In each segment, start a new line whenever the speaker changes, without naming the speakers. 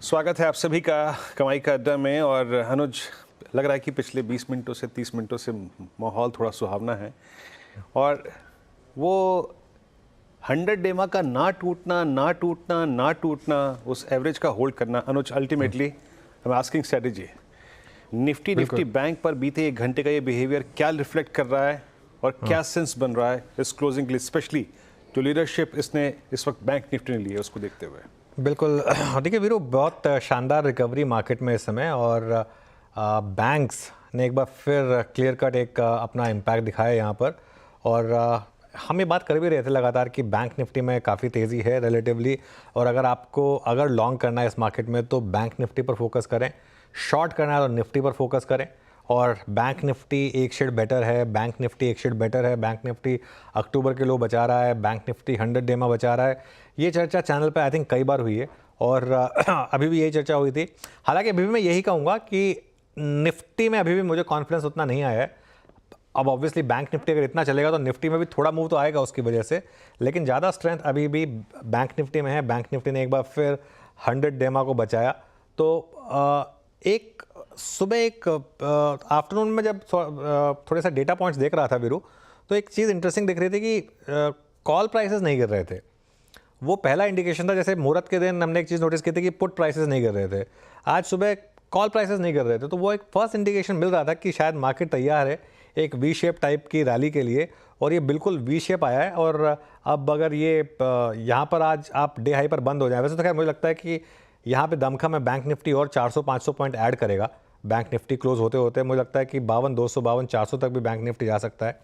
स्वागत है आप सभी का कमाई का अड्डा में। और अनुज, लग रहा है कि पिछले 20 मिनटों से 30 मिनटों से माहौल थोड़ा सुहावना है और वो 100 डेमा का ना टूटना ना टूटना ना टूटना, उस एवरेज का होल्ड करना। Anuj, ultimately I am asking strategy. Nifty bank पर बीते 1 घंटे का ये बिहेवियर क्या रिफ्लेक्ट कर रहा है और क्या सेंस बन रहा है इस क्लोजिंग के लिए, स्पेशली जो लीडरशिप इसने इस वक्त बैंक निफ्टी ने ली है उसको देखते हुए?
बिल्कुल। देखिए वीरू, बहुत शानदार रिकवरी मार्केट में इस समय, और बैंक्स ने एक बार फिर क्लियर कट एक अपना इम्पैक्ट दिखाया यहाँ पर। और हम ये बात कर भी रहे थे लगातार कि बैंक निफ्टी में काफ़ी तेज़ी है रिलेटिवली, और अगर लॉन्ग करना है इस मार्केट में तो बैंक निफ्टी पर फोकस करें, शॉर्ट करना है तो निफ्टी पर फोकस करें। और बैंक निफ्टी एक शेड बेटर है, बैंक निफ्टी एक शेड बेटर है, बैंक निफ्टी अक्टूबर के लो बचा रहा है, बैंक निफ्टी 100 डेमा बचा रहा है। ये चर्चा चैनल पे आई थिंक कई बार हुई है और अभी भी यही चर्चा हुई थी। हालांकि अभी भी मैं यही कहूँगा कि निफ्टी में अभी भी मुझे कॉन्फिडेंस उतना नहीं आया है। अब ऑब्वियसली बैंक निफ्टी अगर इतना चलेगा तो निफ्टी में भी थोड़ा मूव तो आएगा उसकी वजह से, लेकिन ज़्यादा स्ट्रेंथ अभी भी बैंक निफ्टी में है। बैंक निफ्टी ने एक बार फिर 100 डेमा को बचाया। तो एक सुबह एक आफ्टरनून में जब थोड़े सा डेटा पॉइंट्स देख रहा था वीरू, तो एक चीज़ इंटरेस्टिंग दिख रही थी कि कॉल प्राइसेस नहीं गिर रहे थे। वो पहला इंडिकेशन था। जैसे मुहूर्त के दिन हमने एक चीज़ नोटिस की थी कि पुट प्राइसेस नहीं गिर रहे थे, आज सुबह कॉल प्राइसेस नहीं गिर रहे थे। तो वो एक फर्स्ट इंडिकेशन मिल रहा था कि शायद मार्केट तैयार है एक वी शेप टाइप की रैली के लिए, और ये बिल्कुल वी शेप आया है। और अब अगर ये यहाँ पर आज आप डे हाई पर बंद हो जाए, वैसे तो खैर मुझे लगता है कि यहाँ पे दमखम है बैंक निफ्टी और 400-500 पॉइंट ऐड करेगा बैंक निफ्टी क्लोज होते होते। मुझे लगता है कि 52,200 52,400 तक भी बैंक निफ्टी जा सकता है।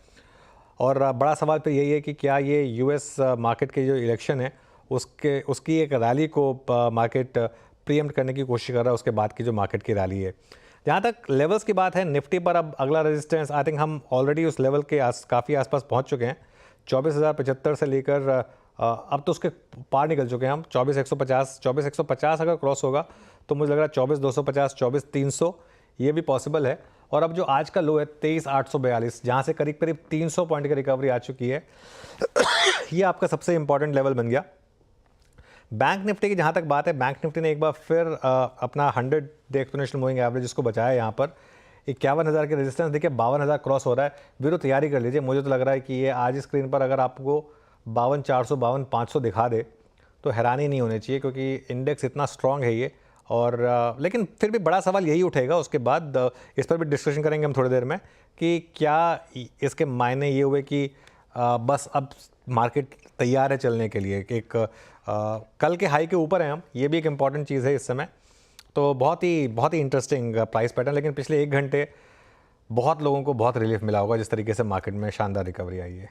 और बड़ा सवाल फिर यही है कि क्या ये यूएस मार्केट के जो इलेक्शन है उसकी एक रैली को मार्केट प्रीएम्प्ट करने की कोशिश कर रहा है उसके बाद की जो मार्केट की रैली है। जहाँ तक लेवल्स की बात है, निफ्टी पर अब अगला रेजिस्टेंस आई थिंक हम ऑलरेडी उस लेवल के काफ़ी आसपास पहुँच चुके हैं। 24,075 से लेकर अब तो उसके पार निकल चुके हैं हम। 24,150 अगर क्रॉस होगा तो मुझे लग रहा है 24,250 24,300 ये भी पॉसिबल है। और अब जो आज का लो है 23,842, जहाँ से करीब करीब 300 पॉइंट की रिकवरी आ चुकी है, ये आपका सबसे इंपॉर्टेंट लेवल बन गया। बैंक निफ्टी की जहाँ तक बात है, बैंक निफ्टी ने एक बार फिर अपना 100 डे एक्सपोनेंशियल मूविंग एवरेज इसको बचाया। यहाँ पर 51,000 की रेजिस्टेंस देखिए, 52,000 क्रॉस हो रहा है। वीरो तैयारी कर लीजिए। मुझे तो लग रहा है कि ये आज स्क्रीन पर अगर आपको 52,400 52,500 दिखा दे तो हैरानी नहीं होनी चाहिए, क्योंकि इंडेक्स इतना स्ट्रांग है ये। और लेकिन फिर भी बड़ा सवाल यही उठेगा उसके बाद, इस पर भी डिस्कशन करेंगे हम थोड़ी देर में, कि क्या इसके मायने ये हुए कि बस अब मार्केट तैयार है चलने के लिए। एक कल के हाई के ऊपर है हम, ये भी एक इम्पॉर्टेंट चीज़ है इस समय। तो बहुत ही इंटरेस्टिंग प्राइस पैटर्न। लेकिन पिछले 1 घंटे बहुत लोगों को बहुत रिलीफ मिला होगा जिस तरीके से मार्केट में शानदार रिकवरी आई है।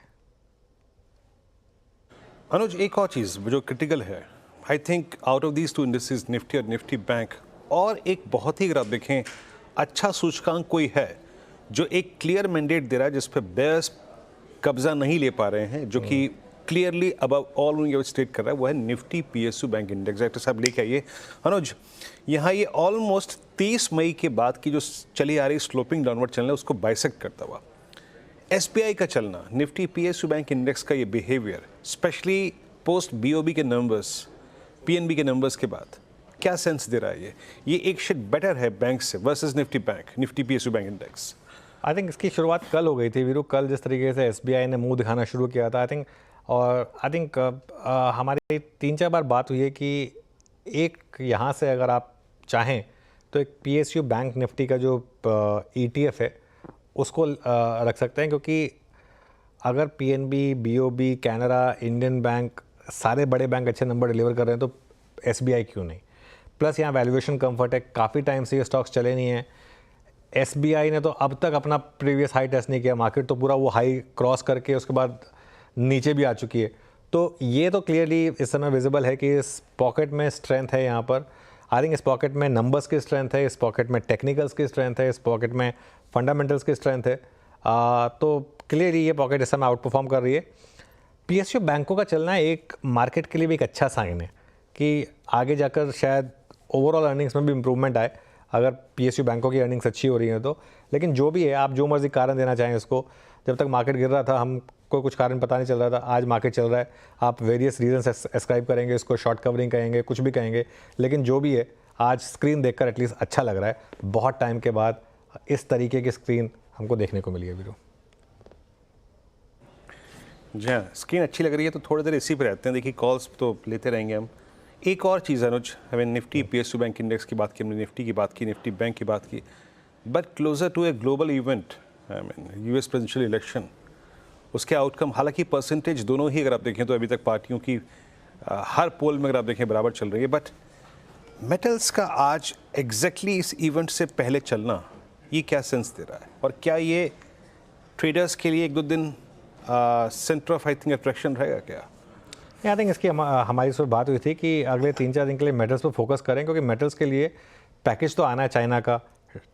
अनुज, एक और चीज़ जो क्रिटिकल है, I think out of these two industries, Nifty और निफ्टी बैंक, और एक बहुत ही, अगर आप देखें, अच्छा सूचकांक कोई है जो एक क्लियर मैंडेट दे रहा है जिस पर बेयर्स कब्जा नहीं ले पा रहे हैं, जो कि क्लियरली अबव ऑल ये स्टेट कर रहा है, वो है Nifty PSU bank index. Director साहब लेके आइए। अनुज, यहाँ ये ऑलमोस्ट 30 मई के बाद की जो चली आ रही स्लोपिंग डाउनवर्ड चैनल है उसको बाइसेक्ट करता हुआ एसबीआई का चलना, निफ्टी पीएसयू बैंक इंडेक्स का ये बिहेवियर, स्पेशली पोस्ट बीओबी के नंबर्स, पीएनबी के नंबर्स के बाद, क्या सेंस दे रहा है ये एक शेड बेटर है बैंक से versus Nifty bank, Nifty PSU bank index?
I think इसकी शुरुआत कल हो गई थी वीरू। कल जिस तरीके से एसबीआई ने मुंह दिखाना शुरू किया था, आई थिंक हमारी 3-4 बार बात हुई है कि एक यहाँ से अगर आप चाहें तो एक पीएसयू बैंक निफ्टी का जो ईटीएफ है उसको रख सकते हैं, क्योंकि अगर PNB, BOB, Canara, Indian bank, सारे बड़े बैंक अच्छे नंबर डिलीवर कर रहे हैं तो एसबीआई क्यों नहीं। प्लस यहाँ वैल्यूएशन कंफर्ट है, काफ़ी टाइम से ये स्टॉक्स चले नहीं हैं। एसबीआई ने तो अब तक अपना प्रीवियस हाई टेस्ट नहीं किया, मार्केट तो पूरा वो हाई क्रॉस करके उसके बाद नीचे भी आ चुकी है। तो ये तो क्लियरली इस समय विजिबल है कि इस पॉकेट में स्ट्रेंथ है यहाँ पर। आई थिंक इस पॉकेट में नंबर्स की स्ट्रेंथ है, इस पॉकेट में टेक्निकल्स की स्ट्रेंथ है, इस पॉकेट में फंडामेंटल्स की स्ट्रेंथ है। तो क्लियरली ये पॉकेट इस समय आउट परफॉर्म कर रही है। पीएसयू बैंकों का चलना एक मार्केट के लिए भी एक अच्छा साइन है कि आगे जाकर शायद ओवरऑल अर्निंग्स में भी इंप्रूवमेंट आए अगर पीएसयू बैंकों की अर्निंग्स अच्छी हो रही हैं तो। लेकिन जो भी है, आप जो मर्जी कारण देना चाहें इसको, जब तक मार्केट गिर रहा था हमको कुछ कारण पता नहीं चल रहा था, आज मार्केट चल रहा है, आप वेरियस रीजंस एस्क्राइब करेंगे, इसको शॉर्ट कवरिंग कहेंगे, कुछ भी कहेंगे, लेकिन जो भी है आज स्क्रीन देखकर एटलीस्ट अच्छा लग रहा है। बहुत टाइम के बाद इस तरीके की स्क्रीन हमको देखने को मिली है वीरू।
जी हाँ, स्क्रीन अच्छी लग रही है तो थोड़ी देर इसी पे रहते हैं। देखिए कॉल्स तो लेते रहेंगे हम। एक और चीज़ अनुज, हमें निफ्टी PSU बैंक इंडेक्स की बात की, हमने निफ्टी की बात की, निफ्टी बैंक की बात की, but closer to a global event, I mean US presidential election, उसके आउटकम, हालांकि परसेंटेज दोनों ही अगर आप देखें तो अभी तक पार्टियों की हर पोल में अगर आप देखें बराबर चल रही है, बट मेटल्स का आज एग्जैक्टली इस इवेंट से पहले चलना ये क्या सेंस दे रहा है, और क्या ये ट्रेडर्स के लिए एक दो दिन centre of I think attraction रहेगा क्या?
आई थिंक इसकी हमारी इस बात हुई थी कि अगले 3-4 दिन के लिए मेटल्स पर फोकस करें, क्योंकि मेटल्स के लिए पैकेज तो आना है चाइना का।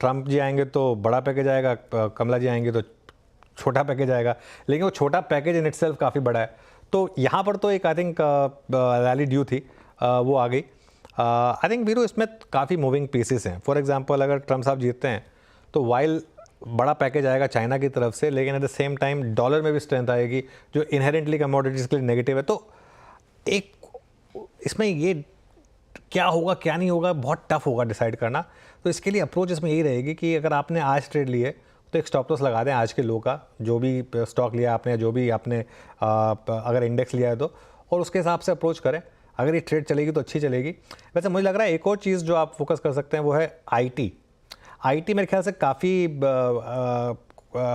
ट्रंप जी आएंगे तो बड़ा पैकेज आएगा, कमला जी आएंगे तो छोटा पैकेज आएगा, लेकिन वो छोटा पैकेज इन इटसेल्फ काफ़ी बड़ा है। तो यहाँ पर तो एक आई थिंक रैली ड्यू थी, वो आ गई। आई थिंक वीरू इसमें काफ़ी मूविंग पीसेस हैं। फॉर एग्जांपल अगर ट्रंप साहब जीतते हैं तो वाइल बड़ा पैकेज आएगा चाइना की तरफ से, लेकिन at the same time dollar में भी स्ट्रेंथ आएगी जो इनहेरेंटली कमोडिटीज़ के लिए नेगेटिव है। तो एक इसमें ये क्या होगा क्या नहीं होगा बहुत टफ होगा डिसाइड करना। तो इसके लिए अप्रोच इसमें यही रहेगी कि अगर आपने आज ट्रेड लिए तो एक स्टॉप लॉस लगा दें आज के लो का, जो भी स्टॉक लिया आपने, जो भी आपने अगर इंडेक्स लिया है तो, और उसके हिसाब से अप्रोच करें। अगर ये ट्रेड चलेगी तो अच्छी चलेगी। वैसे मुझे लग रहा है एक और चीज़ जो आप फोकस कर सकते हैं वो है IT मेरे ख्याल से काफ़ी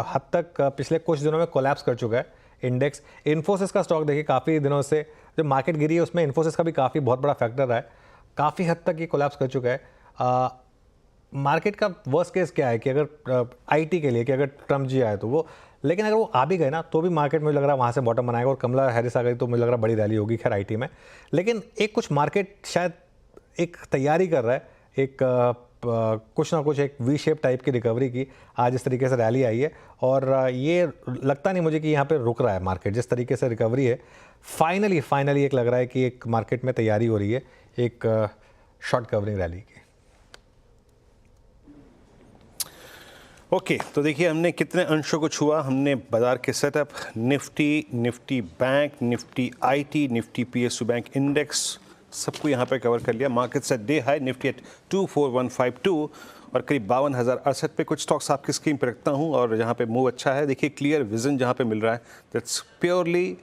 हद तक पिछले कुछ दिनों में कोलैप्स कर चुका है इंडेक्स। इन्फोसिस का स्टॉक देखिए काफ़ी दिनों से जो मार्केट गिरी है उसमें इन्फोसिस का भी काफ़ी बहुत बड़ा फैक्टर रहा है। काफ़ी हद तक ये कोलैप्स कर चुका है। मार्केट का वर्स्ट केस क्या है कि अगर IT के लिए कि अगर ट्रम्प जी आए तो वो, लेकिन अगर वो आ भी गए ना तो भी मार्केट मुझे लग रहा है वहाँ से बॉटम बनाएगा, और कमला हैरिस आ गई तो मुझे लग रहा है बड़ी रैली होगी खैर IT में। लेकिन एक कुछ मार्केट शायद एक तैयारी कर रहा है, एक कुछ ना कुछ एक वी शेप टाइप की रिकवरी की। आज इस तरीके से रैली आई है और ये लगता नहीं मुझे कि यहाँ पे रुक रहा है मार्केट। जिस तरीके से रिकवरी है फाइनली एक लग रहा है कि एक मार्केट में तैयारी हो रही है एक शॉर्ट कवरिंग रैली की।
ओके, तो देखिए हमने कितने अंशों को छुआ। हमने बाजार के setup, Nifty bank, Nifty IT, Nifty PSU bank index, सबको यहाँ पे कवर कर लिया। मार्केट से डे हाई निफ्टी एट 24152 और करीब 52,068 पे। कुछ स्टॉक्स आपकी स्क्रीन पे रखता हूँ और जहाँ पे मूव अच्छा है, देखिए क्लियर विजन जहाँ पे मिल रहा है, that's purely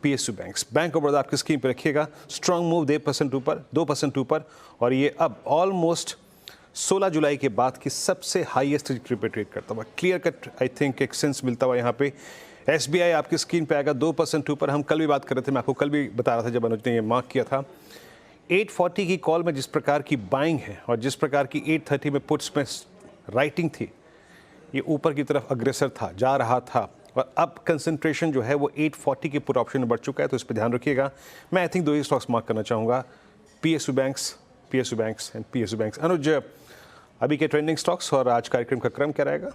PSU banks. Bank of Baroda आपकी स्क्रीन पे रखिएगा, स्ट्रॉन्ग मूव 2% ऊपर, और ये अब ऑलमोस्ट 16 जुलाई के बाद की सबसे हाईएस्ट ट्रिजरी पे ट्रेड करता हुआ, क्लियर कट आई थिंक एक सेंस मिलता हुआ यहाँ पे। SBI आपकी स्क्रीन पे आएगा 2% ऊपर। हम कल भी बात कर रहे थे, मैं आपको कल भी बता रहा था जब अनुज ने ये मार्क किया था, 840 की कॉल में जिस प्रकार की बाइंग है और जिस प्रकार की 830 में पुट्स में राइटिंग थी, ये ऊपर की तरफ अग्रेसर था, जा रहा था, और अब कंसंट्रेशन जो है वो 840 के पुट ऑप्शन में बढ़ चुका है, तो इस पर ध्यान रखिएगा। मैं आई थिंक दो ही स्टॉक्स मार्क करना चाहूँगा, PSU banks and PSU banks. Anuj, अभी के ट्रेंडिंग स्टॉक्स और आज कार्यक्रम का क्रम क्या रहेगा?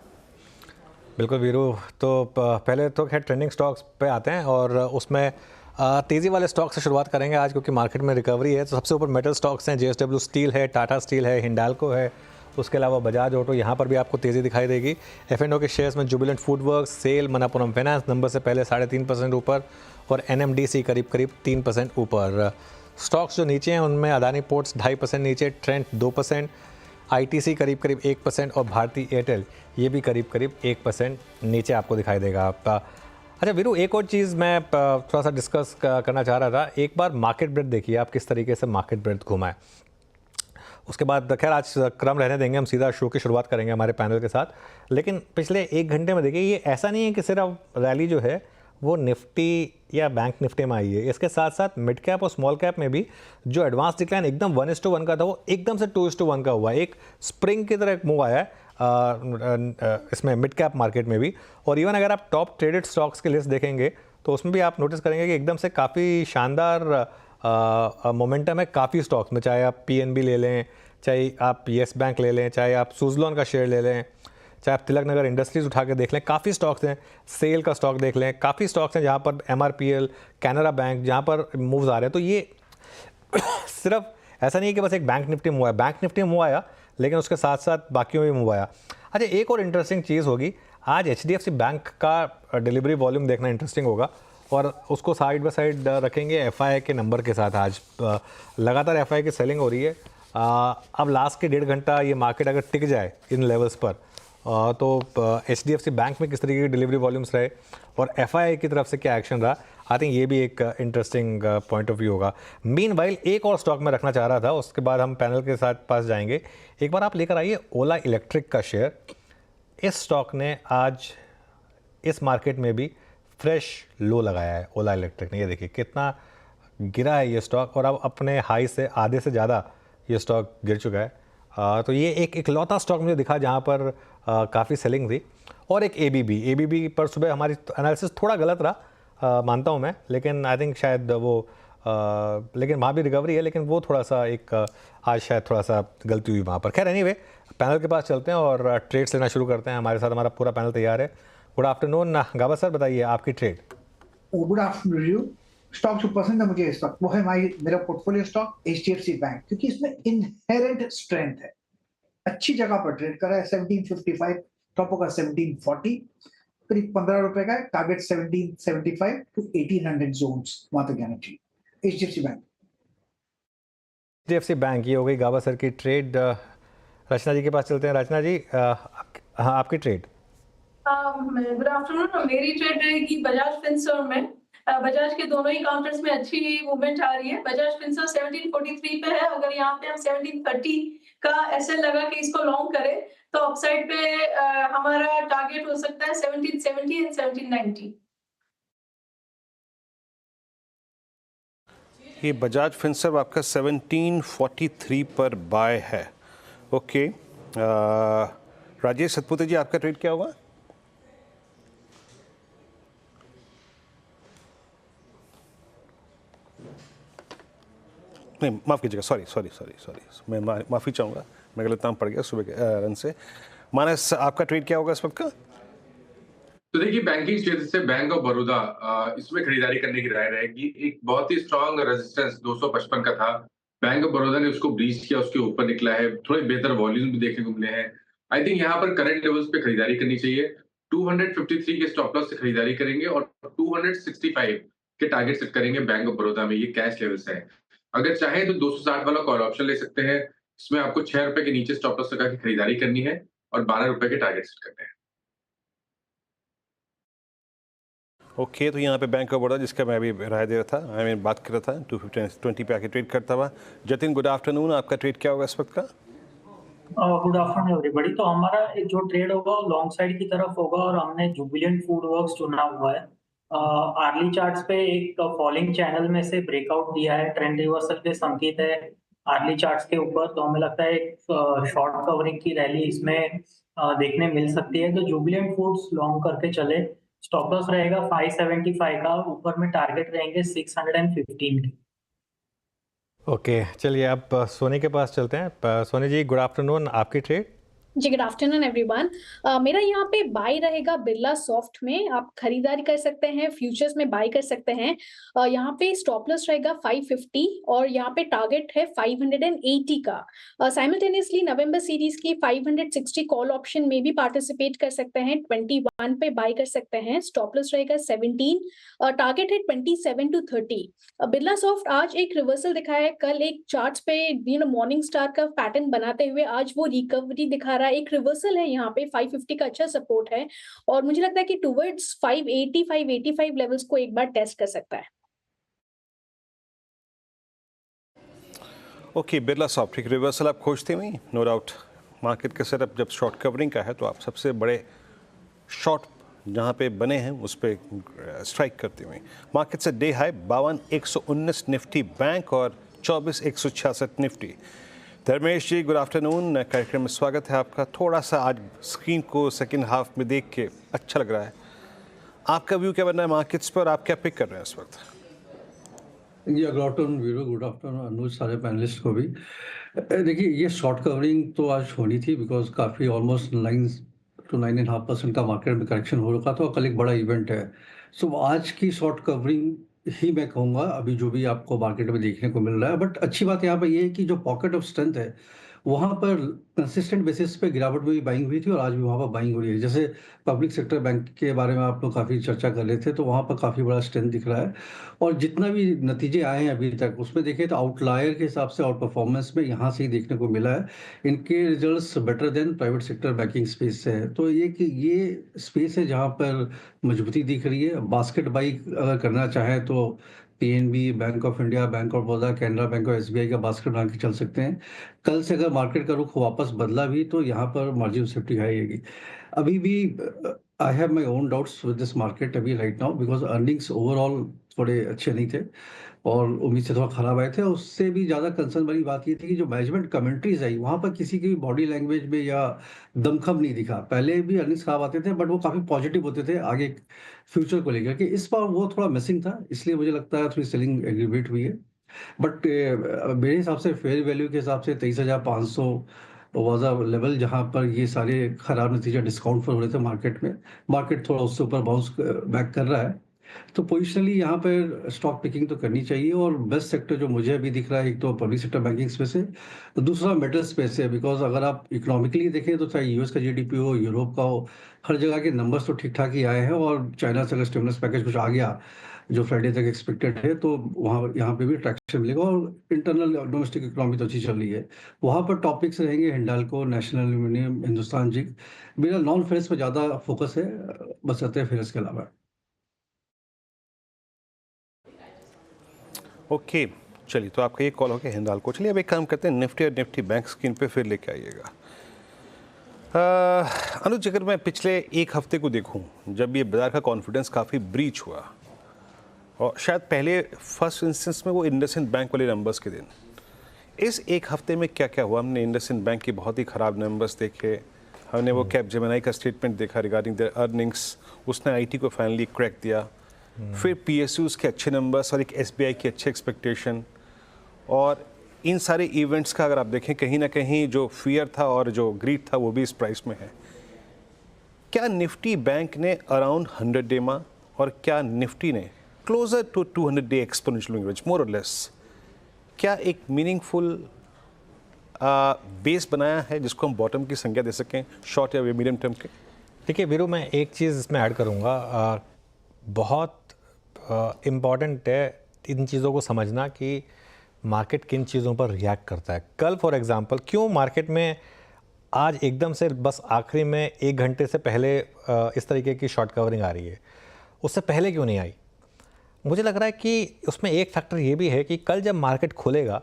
बिल्कुल वीरू, तो पहले तो खैर ट्रेंडिंग स्टॉक्स पे आते हैं और उसमें तेज़ी वाले स्टॉक से शुरुआत करेंगे आज, क्योंकि मार्केट में रिकवरी है। तो सबसे ऊपर मेटल स्टॉक्स हैं, JSW स्टील है, टाटा स्टील है, हिंडाल्को है, उसके अलावा बजाज ऑटो, यहाँ पर भी आपको तेज़ी दिखाई देगी। F&O के शेयर्स में जुबिलेंट फूडवर्क्स, सेल, मनापुरम फाइनेंस नंबर से पहले 3.5% ऊपर, और NMDC करीब 3% ऊपर। स्टॉक्स जो नीचे हैं उनमें अदानी पोर्ट्स 2.5% नीचे, ट्रेंट 2%, ITC करीब 1% और भारती एयरटेल ये भी करीब 1% नीचे आपको दिखाई देगा। अच्छा वीरू, एक और चीज़ मैं थोड़ा सा डिस्कस करना चाह रहा था। एक बार मार्केट ब्रेथ देखिए आप, किस तरीके से मार्केट ब्रेथ घुमा है। उसके बाद खैर आज क्रम रहने देंगे, हम सीधा शो की शुरुआत करेंगे हमारे पैनल के साथ। लेकिन पिछले 1 घंटे में देखिए, ये ऐसा नहीं है कि सिर्फ रैली जो है वो निफ्टी या बैंक निफ्टी में आई है, इसके साथ साथ मिड कैप और स्मॉल कैप में भी जो एडवांस डिक्लाइन एकदम 1:1 का था वो एकदम से 2:1 का हुआ है। एक स्प्रिंग की तरह एक मूव आया है इसमें मिड कैप मार्केट में भी। और इवन अगर आप टॉप ट्रेडेड स्टॉक्स की लिस्ट देखेंगे तो उसमें भी आप नोटिस करेंगे कि एकदम से काफ़ी शानदार मोमेंटम है काफ़ी स्टॉक्स में। चाहे आप PNB ले लें, चाहे आप येस बैंक ले लें, चाहे आप सुजलॉन का शेयर ले लें, चाहे आप तिलक नगर इंडस्ट्रीज उठा के देख लें, काफ़ी स्टॉक्स हैं। सेल का स्टॉक देख लें, काफ़ी स्टॉक्स हैं जहाँ पर MRPL, कैनरा बैंक, जहाँ पर मूव्स आ रहे हैं। तो ये सिर्फ ऐसा नहीं है कि बस एक बैंक निफ्टी मूव आया, बैंक निफ्टी मूव आया लेकिन उसके साथ साथ बाकियों में भी मूव आया। अच्छा, एक और इंटरेस्टिंग चीज़ होगी, आज HDFC बैंक का डिलीवरी वॉल्यूम देखना इंटरेस्टिंग होगा। और उसको साइड बाय साइड रखेंगे एफआई के नंबर के साथ। आज लगातार एफआई की सेलिंग हो रही है। अब लास्ट के 1.5 घंटा ये मार्केट अगर टिक जाए इन लेवल्स पर तो एचडीएफसी बैंक में किस तरीके की डिलीवरी वॉल्यूम्स रहे और एफआई की तरफ से क्या एक्शन रहा, आई थिंक ये भी एक इंटरेस्टिंग पॉइंट ऑफ व्यू होगा। मीनवाइल एक और स्टॉक मैं रखना चाह रहा था, उसके बाद हम पैनल के साथ पास जाएंगे। एक बार आप लेकर आइए ओला इलेक्ट्रिक का शेयर। इस स्टॉक ने आज इस मार्केट में भी फ्रेश लो लगाया है ओला इलेक्ट्रिक ने। ये देखिए कितना गिरा है ये स्टॉक और अब अपने हाई से आधे से ज़्यादा ये स्टॉक गिर चुका है। तो ये एक इकलौता स्टॉक मुझे दिखा जहाँ पर काफ़ी सेलिंग थी। और एक एबीबी पर सुबह हमारी एनालिसिस थोड़ा गलत रहा, मानता हूँ मैं, लेकिन आई थिंक शायद वो लेकिन वहाँ भी रिकवरी है, लेकिन वो थोड़ा सा एक आज शायद थोड़ा सा गलती हुई वहाँ पर। खैर एनीवे पैनल के पास चलते हैं और ट्रेड्स लेना शुरू करते हैं। हमारे साथ हमारा पूरा पैनल तैयार है। गुड आफ्टरनून गाबा सर, बताइए आपकी trade.
Good afternoon review. Stock जो पसंद है मुझे स्टॉक वो है मेरा पोर्टफोलियो स्टॉक एचडीएफसी बैंक, क्योंकि इसमें इनहेरेंट स्ट्रेंथ है। अच्छी जगह पर ट्रेड कर रहा है। 1755 टॉप होगा 1740, करीब 15 रुपए का है। टारगेट 1775 टू 1800 जोन्स वहां तक जाना चाहिए एचडीएफसी बैंक।
एचडीएफसी बैंक, ये हो गई गाबा सर की ट्रेड। रचना जी के पास चलते हैं। रचना जी, हाँ आपकी ट्रेड।
Good afternoon. मेरी ट्रेड रहेगी बजाज फिनसर्व में। बजाज के दोनों ही काउंटर्स में अच्छी मूवमेंट आ रही है। बजाज फिनसर्व 1743 पे है। अगर यहाँ पे हम 1730 का एसएल लगा के इसको लॉन्ग करें तो अपसाइड पे हमारा टारगेट हो सकता है 1770 एंड 1790।
ये बजाज फिनसर्व आपका 1743 पर बाय है। ओके, राजेश सतपुते जी आपका ट्रेड क्या होगा? नहीं, माफ़ कीजिएगा, सॉरी, मैं माफ़ी चाहूँगा, मैं गलत नाम पड़ गया सुबह के रन से। मानस, आपका ट्रेड क्या होगा इस वक्त का?
तो देखिए, बैंकिंग क्षेत्र से बैंक ऑफ बड़ौदा इसमें खरीदारी करने की राय रहेगी। एक बहुत ही स्ट्रांग रेजिस्टेंस 255 का था। बैंक ऑफ बड़ौदा ने उसको ब्रीच किया, उसके ऊपर निकला है। थोड़े बेहतर वॉल्यूम भी देखने को मिले हैं। आई थिंक यहाँ पर करंट लेवल्स पे खरीदारी करनी चाहिए। 253 के स्टॉप लॉस से खरीदारी करेंगे और 265 के टारगेट सेट करेंगे बैंक ऑफ बड़ौदा में। ये कैश लेवल्स है। अगर चाहे तो 260 वाला कॉल ऑप्शन ले सकते हैं। इसमें आपको 6 रुपए के नीचे स्टॉप लॉस लगा के खरीदारी करनी है और 12 रुपए के टारगेट सेट करने हैं।
ओके, तो यहाँ पे बैंक ऑफ बड़ौदा जिसका मैं अभी राय दे रहा था, बात कर रहा था 220 पे आके ट्रेड करता हुआ। जतिन, गुड आफ्टरनून, आपका ट्रेड क्या होगा इस वक्त का?
Good afternoon everybody. तो हमारा जो ट्रेड होगा वो लॉन्ग साइड की तरफ होगा और हमने जुबिलेंट फूड वर्क्स चुना हुआ है। आर्ली चार्ट्स पे एक फॉलिंग चैनल में से ब्रेकआउट दिया है, ट्रेंड रिवर्सल के संकेत है आर्ली चार्ट्स के ऊपर। तो हमें लगता है एक शॉर्ट कवरिंग की रैली इसमें देखने मिल सकती है। तो जुबिलेंट फूड्स लॉन्ग करके चले। स्टॉप लॉस रहेगा 575 का, ऊपर में टारगेट रहेंगे 615 के।
ओके, चलिए अब सोनी के पास चलते हैं। सोनी जी, गुड आफ्टरनून, आपकी ट्रेड।
जी गुड आफ्टरनून एवरीवन। मेरा यहाँ पे बाय रहेगा बिरला सॉफ्ट में। आप खरीदारी कर सकते हैं, फ्यूचर्स में बाय कर सकते हैं। यहाँ पे स्टॉप लॉस रहेगा 550 और यहाँ पे टारगेट है 580 का। साइमल्टेनियसली नवंबर सीरीज की 560 कॉल ऑप्शन में भी पार्टिसिपेट कर सकते हैं। 21 पे बाय कर सकते हैं। स्टॉप लॉस रहेगा 17, टारगेट है 27 to 30। बिरला सॉफ्ट आज एक रिवर्सल दिखाया है। कल एक चार्ट्स पे मॉर्निंग स्टार का पैटर्न बनाते हुए आज वो रिकवरी दिखा रहा है। एक रिवर्सल है यहाँ पे। 550 का अच्छा सपोर्ट है और मुझे लगता है कि टुवर्ड्स 580 585 लेवल्स को एक बार टेस्ट कर सकता है।
ओके, बिरला सॉफ्ट एक रिवर्सल आप खोजते हुए, नो डाउट मार्केट के सेटअप जब शॉर्ट कवरिंग का है तो आप सबसे बड़े शॉर्ट जहाँ पे बने हैं उस पर स्ट्राइक करते हुए। मार्केट से डे हाई 52,119 निफ्टी बैंक और 24,166 निफ्टी। धर्मेश जी, गुड आफ्टरनून, कार्यक्रम में स्वागत है आपका। थोड़ा सा आज स्क्रीन को सेकंड हाफ में देख के अच्छा लग रहा है। आपका व्यू क्या बनना है मार्केट्स पर, आप क्या पिक कर रहे हैं इस वक्त?
जी, गुड आफ्टरनून वीरो, गुड आफ्टरनून अनुज, सारे पैनलिस्ट को भी। देखिए, ये शॉर्ट कवरिंग तो आज होनी थी बिकॉज काफ़ी ऑलमोस्ट 9 to 9.5% का मार्केट में करेक्शन हो रखा था और कल एक बड़ा इवेंट है। सो आज की शॉर्ट कवरिंग ही मैं कहूँगा, अभी जो भी आपको मार्केट में देखने को मिल रहा है। बट अच्छी बात यहाँ पर ये है कि जो पॉकेट ऑफ स्ट्रेंथ है वहाँ पर कंसिस्टेंट बेसिस पे गिरावट में भी बाइंग हुई थी और आज भी वहाँ पर बाइंग हो रही है। जैसे पब्लिक सेक्टर बैंक के बारे में आप लोग काफ़ी चर्चा कर रहे थे, तो वहाँ पर काफ़ी बड़ा स्ट्रेंथ दिख रहा है और जितना भी नतीजे आए हैं अभी तक उसमें देखें तो आउटलायर के हिसाब से आउट परफॉर्मेंस में यहाँ से ही देखने को मिला है। इनके results better than private sector banking space से है। तो ये स्पेस है जहाँ पर मजबूती दिख रही है। बास्केट बाई अगर करना चाहें तो PNB, bank of India, bank of Baroda, Canara bank और एसबीआई का बास्केट बना के चल सकते हैं। कल से अगर मार्केट का रुख वापस बदला भी तो यहाँ पर मार्जिन सेफ्टी आएगी। अभी भी I have my own doubts with this market अभी right now, because earnings overall थोड़े अच्छे नहीं थे और उम्मीद से थोड़ा खराब आए थे। उससे भी ज़्यादा कंसर्न वाली बात ये थी कि जो मैनेजमेंट कमेंट्रीज आई वहाँ पर किसी की भी बॉडी लैंग्वेज में या दमखम नहीं दिखा। पहले भी अर्निंग्स खराब आते थे बट वो काफ़ी पॉजिटिव होते थे आगे फ्यूचर को लेकर के। इस बार वो थोड़ा मिसिंग था, इसलिए मुझे लगता है थोड़ी सेलिंग एग्रीवेट हुई है। बट मेरे हिसाब से फेयर वैल्यू के हिसाब से 23,500 वाज अ लेवल जहाँ पर ये सारे खराब नतीजे डिस्काउंट पर हो रहे थे मार्केट में। मार्केट थोड़ा उससे ऊपर बाउंस बैक कर रहा है, तो पोजिशनली यहाँ पर स्टॉक पिकिंग तो करनी चाहिए। और बेस्ट सेक्टर जो मुझे अभी दिख रहा है, एक तो पब्लिक सेक्टर बैंकिंग स्पेस है, दूसरा मेटल स्पेस है। बिकॉज अगर आप इकोनॉमिकली देखें तो चाहे यूएस का जीडीपी हो, यूरोप का हो, हर जगह के नंबर्स तो ठीक ठाक ही आए हैं। और चाइना से अगर स्टिमुलस पैकेज कुछ आ गया जो फ्राइडे तक एक्सपेक्टेड है तो वहाँ यहाँ पे भी ट्रैक्शन मिलेगा। और इंटरनल डोमेस्टिक इकोनॉमी तो अच्छी चल रही है। वहाँ पर टॉपिक्स रहेंगे Hindalco, national aluminium, Hindustan zinc. मेरा नॉन फेरस पे ज़्यादा फोकस है, बस फेरस के अलावा।
ओके चलिए, तो आपका ये कॉल हो गया हिंदाल्को। चलिए अब एक काम करते हैं, निफ्टी और निफ्टी बैंक स्क्रीन पे फिर लेके आइएगा। अनुज, अगर मैं पिछले एक हफ्ते को देखूं, जब ये बाजार का कॉन्फिडेंस काफ़ी ब्रीच हुआ और शायद पहले फर्स्ट इंस्टेंस में वो इंडसइंड बैंक वाले नंबर्स के दिन, इस एक हफ्ते में क्या क्या हुआ? हमने इंडसइंड बैंक के बहुत ही ख़राब नंबर्स देखे, हमने वो कैपजेमिनी का स्टेटमेंट देखा रिगार्डिंग देयर अर्निंग्स, उसने आईटी को फाइनली क्रैक दिया। फिर पीएसयूज़ के अच्छे नंबर्स और एक एसबीआई की अच्छी एक्सपेक्टेशन। और इन सारे इवेंट्स का अगर आप देखें, कहीं ना कहीं जो फियर था और जो ग्रीड था वो भी इस प्राइस में है। क्या निफ्टी बैंक ने अराउंड 100 डे मा और क्या निफ्टी ने closer to 200 day exponential moving average more और लेस, क्या एक मीनिंगफुल बेस बनाया है जिसको हम बॉटम की संज्ञा दे सकें शॉर्ट या मीडियम टर्म के?
देखिए वीरू, मैं एक चीज़ इसमें ऐड करूँगा, बहुत इम्पॉर्टेंट है इन चीज़ों को समझना कि मार्केट किन चीज़ों पर रिएक्ट करता है। कल फॉर एग्जांपल क्यों मार्केट में आज एकदम से बस आखिरी में 1 घंटे से पहले इस तरीके की शॉर्ट कवरिंग आ रही है, उससे पहले क्यों नहीं आई? मुझे लग रहा है कि उसमें एक फैक्टर ये भी है कि कल जब मार्केट खुलेगा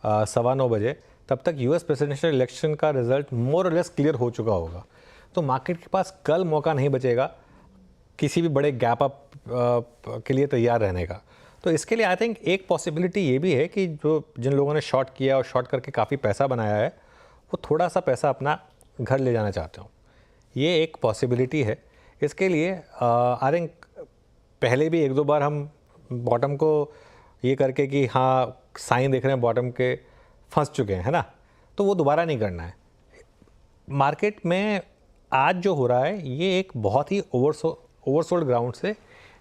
9:15 बजे, तब तक यूएस प्रेसिडेंशियल इलेक्शन का रिजल्ट मोर और लेस क्लियर हो चुका होगा। तो मार्केट के पास कल मौका नहीं बचेगा किसी भी बड़े गैप अप के लिए तैयार रहने का। तो इसके लिए आई थिंक एक पॉसिबिलिटी ये भी है कि जिन लोगों ने शॉर्ट किया और शॉर्ट करके काफ़ी पैसा बनाया है, वो थोड़ा सा पैसा अपना घर ले जाना चाहते हो। ये एक पॉसिबिलिटी है। इसके लिए आई थिंक पहले भी 1-2 बार हम बॉटम को ये करके कि हाँ साइन देख रहे हैं बॉटम के, फंस चुके हैं, है ना? तो वो दोबारा नहीं करना है। मार्केट में आज जो हो रहा है ये एक बहुत ही ओवरसोल्ड ग्राउंड से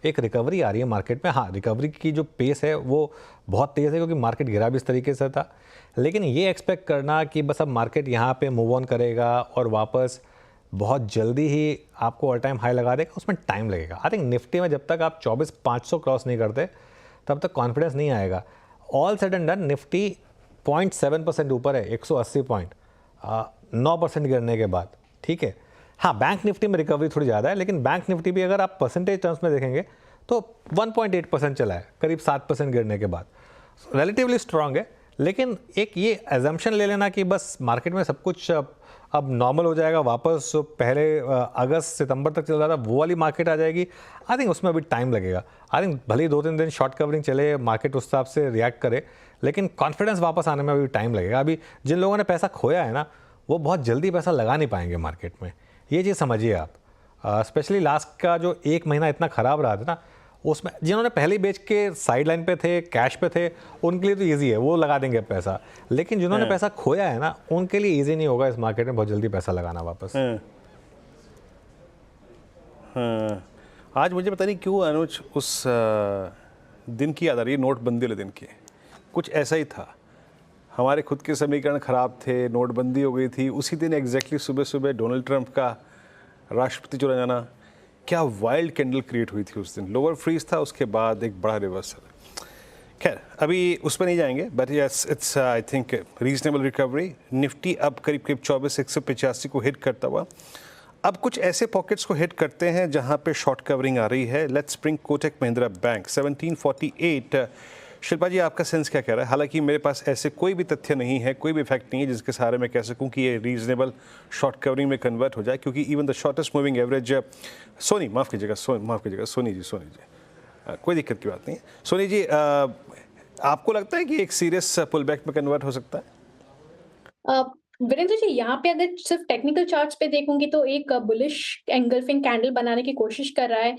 एक रिकवरी आ रही है मार्केट में। हाँ, रिकवरी की जो पेस है वो बहुत तेज़ है क्योंकि मार्केट गिरा भी इस तरीके से था। लेकिन ये एक्सपेक्ट करना कि बस अब मार्केट यहाँ पे मूव ऑन करेगा और वापस बहुत जल्दी ही आपको ऑल टाइम हाई लगा देगा, उसमें टाइम लगेगा। आई थिंक निफ्टी में जब तक आप 24,500 क्रॉस नहीं करते तब तक कॉन्फिडेंस नहीं आएगा। All said and done Nifty 0.7% ऊपर है, 180 पॉइंट 9% गिरने के बाद, ठीक है। हाँ, बैंक निफ्टी में रिकवरी थोड़ी ज़्यादा है, लेकिन बैंक निफ्टी भी अगर आप परसेंटेज टर्म्स में देखेंगे तो 1.8% चला है करीब 7% गिरने के बाद। रिलेटिवली स्ट्रांग है, लेकिन एक ये एजम्पशन ले लेना कि बस मार्केट में सब कुछ अब नॉर्मल हो जाएगा, वापस पहले अगस्त सितंबर तक चल रहा था वो वाली मार्केट आ जाएगी, आई थिंक उसमें अभी टाइम लगेगा। आई थिंक भले ही 2-3 दिन शॉर्ट कवरिंग चले, मार्केट उस हिसाब से रिएक्ट करे, लेकिन कॉन्फिडेंस वापस आने में अभी टाइम लगेगा। अभी जिन लोगों ने पैसा खोया है ना, वो बहुत जल्दी पैसा लगा नहीं पाएंगे मार्केट में, ये चीज़ समझिए आप। स्पेशली लास्ट का जो 1 महीना इतना ख़राब रहा था ना, उसमें जिन्होंने पहले बेच के साइड लाइन पे थे, कैश पे थे, उनके लिए तो ईजी है, वो लगा देंगे पैसा। लेकिन जिन्होंने पैसा खोया है ना, उनके लिए ईजी नहीं होगा इस मार्केट में बहुत जल्दी पैसा लगाना वापस।
हाँ, आज मुझे पता नहीं क्यों अनुज उस दिन की याद आ रही है, नोटबंदी वाले दिन की, कुछ ऐसा ही था। हमारे खुद के समीकरण खराब थे, नोटबंदी हो गई थी, उसी दिन एग्जैक्टली सुबह सुबह डोनाल्ड ट्रंप का राष्ट्रपति चुना जाना, क्या वाइल्ड कैंडल क्रिएट हुई थी उस दिन। लोअर फ्रीज था, उसके बाद एक बड़ा रिवर्सल। खैर अभी उस पर नहीं जाएंगे, but yes it's I think reasonable recovery. Nifty अब करीब करीब 24,185 को हिट करता हुआ अब कुछ ऐसे पॉकेट्स को हिट करते हैं जहां पे शॉर्ट कवरिंग आ रही है। Let's bring Kotak Mahindra bank 1748। Shilpa ji, आपका सेंस क्या कह रहा है? हालांकि मेरे पास ऐसे कोई भी तथ्य नहीं है, कोई भी फैक्ट नहीं है जिसके सहारे मैं कह सकूं कि ये रीजनेबल शॉर्ट कवरिंग में कन्वर्ट हो जाए, क्योंकि even the shortest moving average Soni माफ़ कीजिएगा सोनी जी कोई दिक्कत की बात नहीं है। सोनी जी, आपको लगता है कि एक सीरियस पुल बैक में कन्वर्ट हो सकता है?
वीरेंद्र जी, यहाँ पे अगर सिर्फ टेक्निकल चार्ट्स पे देखूंगी तो एक बुलिश एंगल्फिंग कैंडल बनाने की कोशिश कर रहा है।